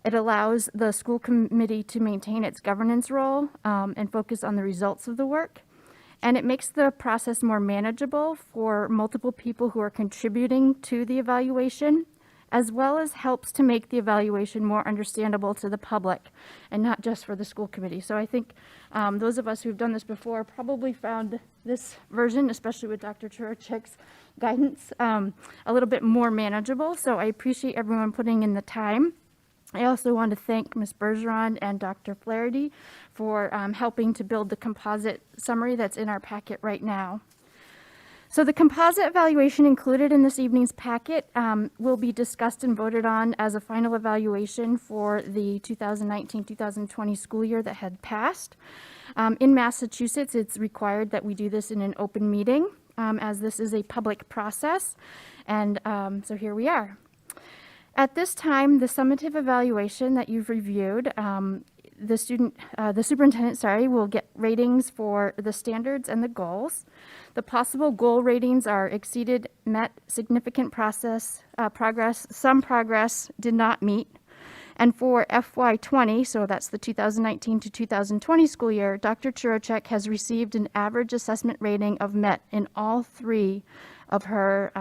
It allows the school committee to maintain its governance role and focus on the results of the work. And it makes the process more manageable for multiple people who are contributing to the evaluation, as well as helps to make the evaluation more understandable to the public and not just for the school committee. So I think those of us who've done this before probably found this version, especially with Dr. Chorchak's guidance, a little bit more manageable. So I appreciate everyone putting in the time. I also want to thank Ms. Bergeron and Dr. Flaherty for helping to build the composite summary that's in our packet right now. So the composite evaluation included in this evening's packet will be discussed and voted on as a final evaluation for the 2019-2020 school year that had passed. In Massachusetts, it's required that we do this in an open meeting, as this is a public process. And so here we are. At this time, the summative evaluation that you've reviewed, the superintendent, will get ratings for the standards and the goals. The possible goal ratings are exceeded, met, significant progress, some progress, did not meet. And for FY20, so that's the 2019 to 2020 school year, Dr. Chorchak has received an average assessment rating of met in all 3 of her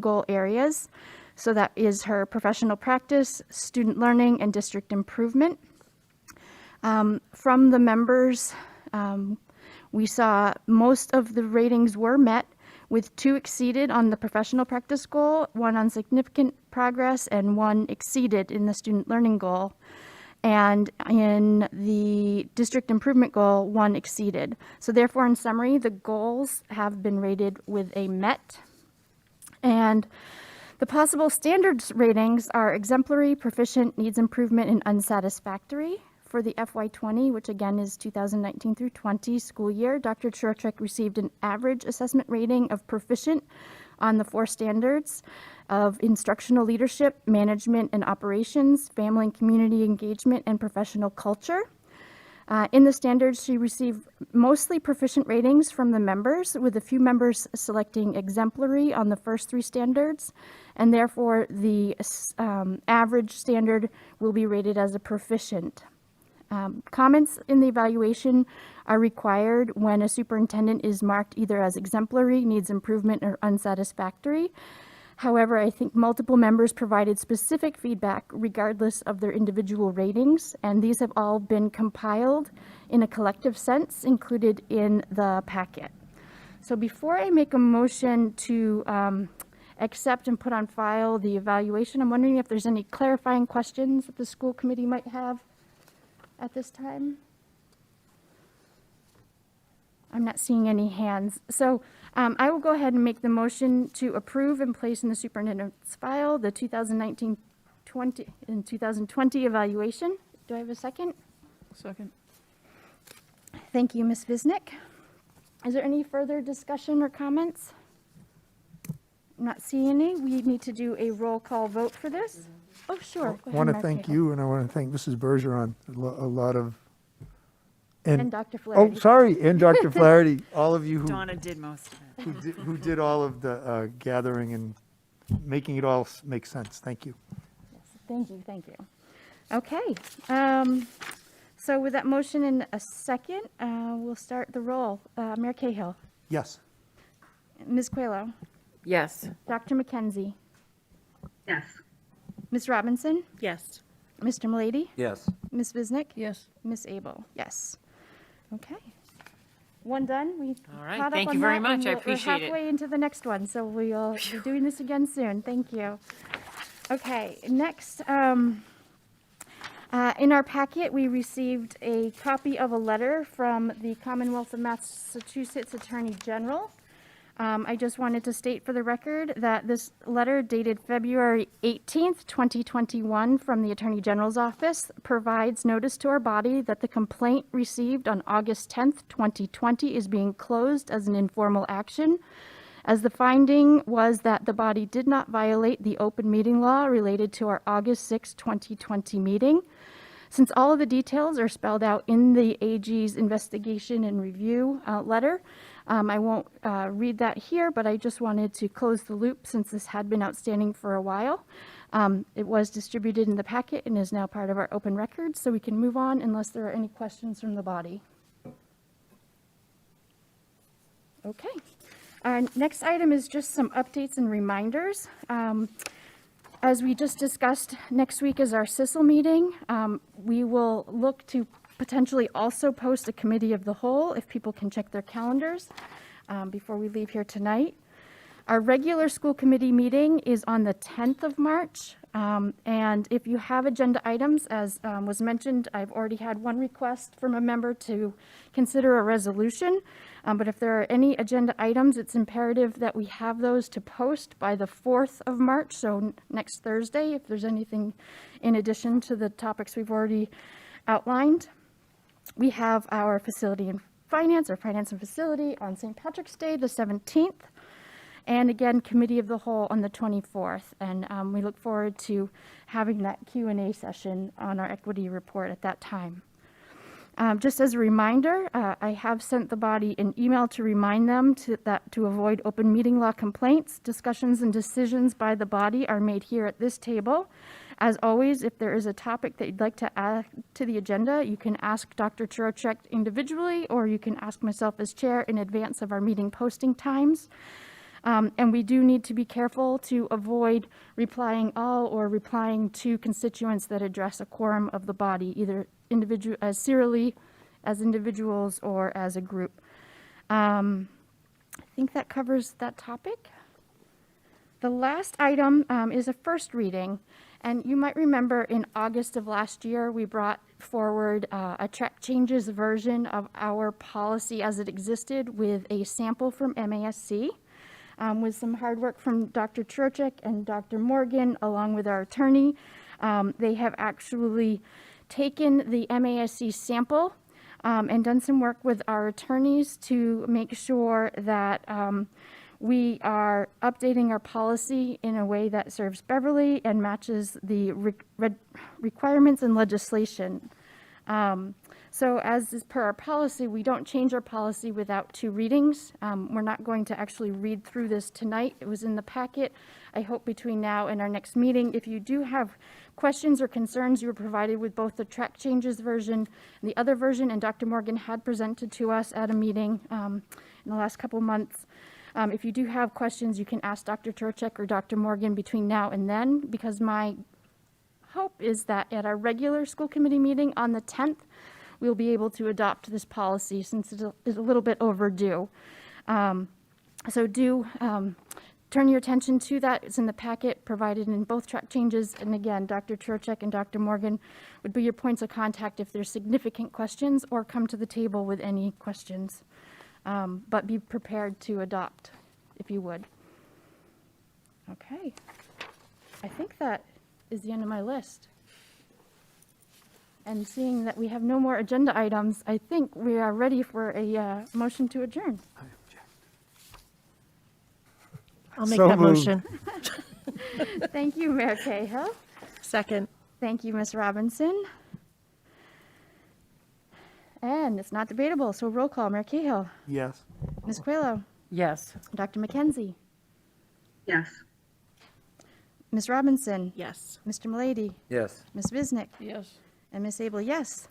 goal areas. So that is her professional practice, student learning, and district improvement. From the members, we saw most of the ratings were met, with 2 exceeded on the professional practice goal, 1 on significant progress, and 1 exceeded in the student learning goal. And in the district improvement goal, 1 exceeded. So therefore, in summary, the goals have been rated with a met. And the possible standards ratings are exemplary, proficient, needs improvement, and unsatisfactory. For the FY20, which again is 2019 through 20 school year, Dr. Churchick received an average assessment rating of proficient on the 4 standards of instructional leadership, management and operations, family and community engagement, and professional culture. In the standards, she received mostly proficient ratings from the members, with a few members selecting exemplary on the first 3 standards, and therefore the average standard will be rated as a proficient. Comments in the evaluation are required when a superintendent is marked either as exemplary, needs improvement, or unsatisfactory. However, I think multiple members provided specific feedback regardless of their individual ratings, and these have all been compiled in a collective sense included in the packet. So before I make a motion to accept and put on file the evaluation, I'm wondering if there's any clarifying questions that the school committee might have at this time. I'm not seeing any hands. So I will go ahead and make the motion to approve and place in the superintendent's file the 2019-20 and 2020 evaluation. Do I have a second? Second. Thank you, Ms. Visnick. Is there any further discussion or comments? I'm not seeing any. We need to do a roll call vote for this. Oh, sure. Go I ahead, want to Mark thank Cahill. you, and I want to thank Mrs. Bergeron, a lot of. And Dr. Oh, Flaherty. sorry, and Dr. Flaherty, all of you who. Donna did most of it. Who did all of the gathering and making it all make sense. Thank you. Thank you, thank you. Okay, so with that motion in a second, we'll start the roll. Mayor Cahill, Yes. Ms. Coelho, Yes. Dr. McKenzie, Yes. Ms. Robinson, Yes. Mr. Milady, Yes. Ms. Visnick, Yes. Ms. Abel, yes. Okay. One done. We All right, caught up thank on you very that, much. and I we're appreciate it. halfway into the next one, so we'll be doing this again soon. Thank you. Okay, next, in our packet, we received a copy of a letter from the Commonwealth of Massachusetts Attorney General. I just wanted to state for the record that this letter dated February 18th, 2021 from the Attorney General's office provides notice to our body that the complaint received on August 10th, 2020 is being closed as an informal action, as the finding was that the body did not violate the open meeting law related to our August 6, 2020 meeting. Since all of the details are spelled out in the AG's investigation and review letter, I won't read that here, but I just wanted to close the loop since this had been outstanding for a while. It was distributed in the packet and is now part of our open records, so we can move on unless there are any questions from the body. Okay. Our next item is just some updates and reminders. As we just discussed, next week is our CISL meeting. We will look to potentially also post a committee of the whole if people can check their calendars before we leave here tonight. Our regular school committee meeting is on the 10th of March. And if you have agenda items, as was mentioned, I've already had one request from a member to consider a resolution. But if there are any agenda items, it's imperative that we have those to post by the 4th of March, so next Thursday, if there's anything in addition to the topics we've already outlined. We have our facility and finance, or finance and facility, on St. Patrick's Day, the 17th. And again, committee of the whole on the 24th. And we look forward to having that Q&A session on our equity report at that time. Just as a reminder, I have sent the body an email to remind them to avoid open meeting law complaints. Discussions and decisions by the body are made here at this table. As always, if there is a topic that you'd like to add to the agenda, you can ask Dr. Churchick individually, or you can ask myself as chair in advance of our meeting posting times. And we do need to be careful to avoid replying all or replying to constituents that address a quorum of the body, either as serially, as individuals, or as a group. I think that covers that topic. The last item is a first reading. And you might remember in August of last year, we brought forward a track changes version of our policy as it existed with a sample from MASC, with some hard work from Dr. Trochek and Dr. Morgan, along with our attorney. They have actually taken the MASC sample and done some work with our attorneys to make sure that we are updating our policy in a way that serves Beverly and matches the requirements and legislation. So as is per our policy, we don't change our policy without two readings. We're not going to actually read through this tonight. It was in the packet. I hope between now and our next meeting, if you do have questions or concerns, you were provided with both the track changes version and the other version, and Dr. Morgan had presented to us at a meeting in the last couple months. If you do have questions, you can ask Dr. Trochek or Dr. Morgan between now and then, because my hope is that at our regular school committee meeting on the 10th, we'll be able to adopt this policy since it is a little bit overdue. So do turn your attention to that. It's in the packet provided in both track changes. And again, Dr. Trochek and Dr. Morgan would be your points of contact if there's significant questions, or come to the table with any questions. But be prepared to adopt, if you would. Okay. I think that is the end of my list. And seeing that we have no more agenda items, I think we are ready for a motion to adjourn. I'll make So that moved. motion. Thank you, Mayor Cahill. Second. Thank you, Ms. Robinson. And it's not debatable, so roll call. Mayor Cahill. Yes. Ms. Coelho. Yes. Dr. McKenzie. Yes. Ms. Robinson. Yes. Mr. Milady. Yes. Ms. Visnick. Yes. And Ms. Abel, yes.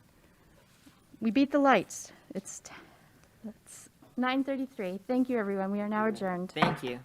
We beat the lights. It's 9:33. Thank you, everyone. We are now adjourned. Thank you.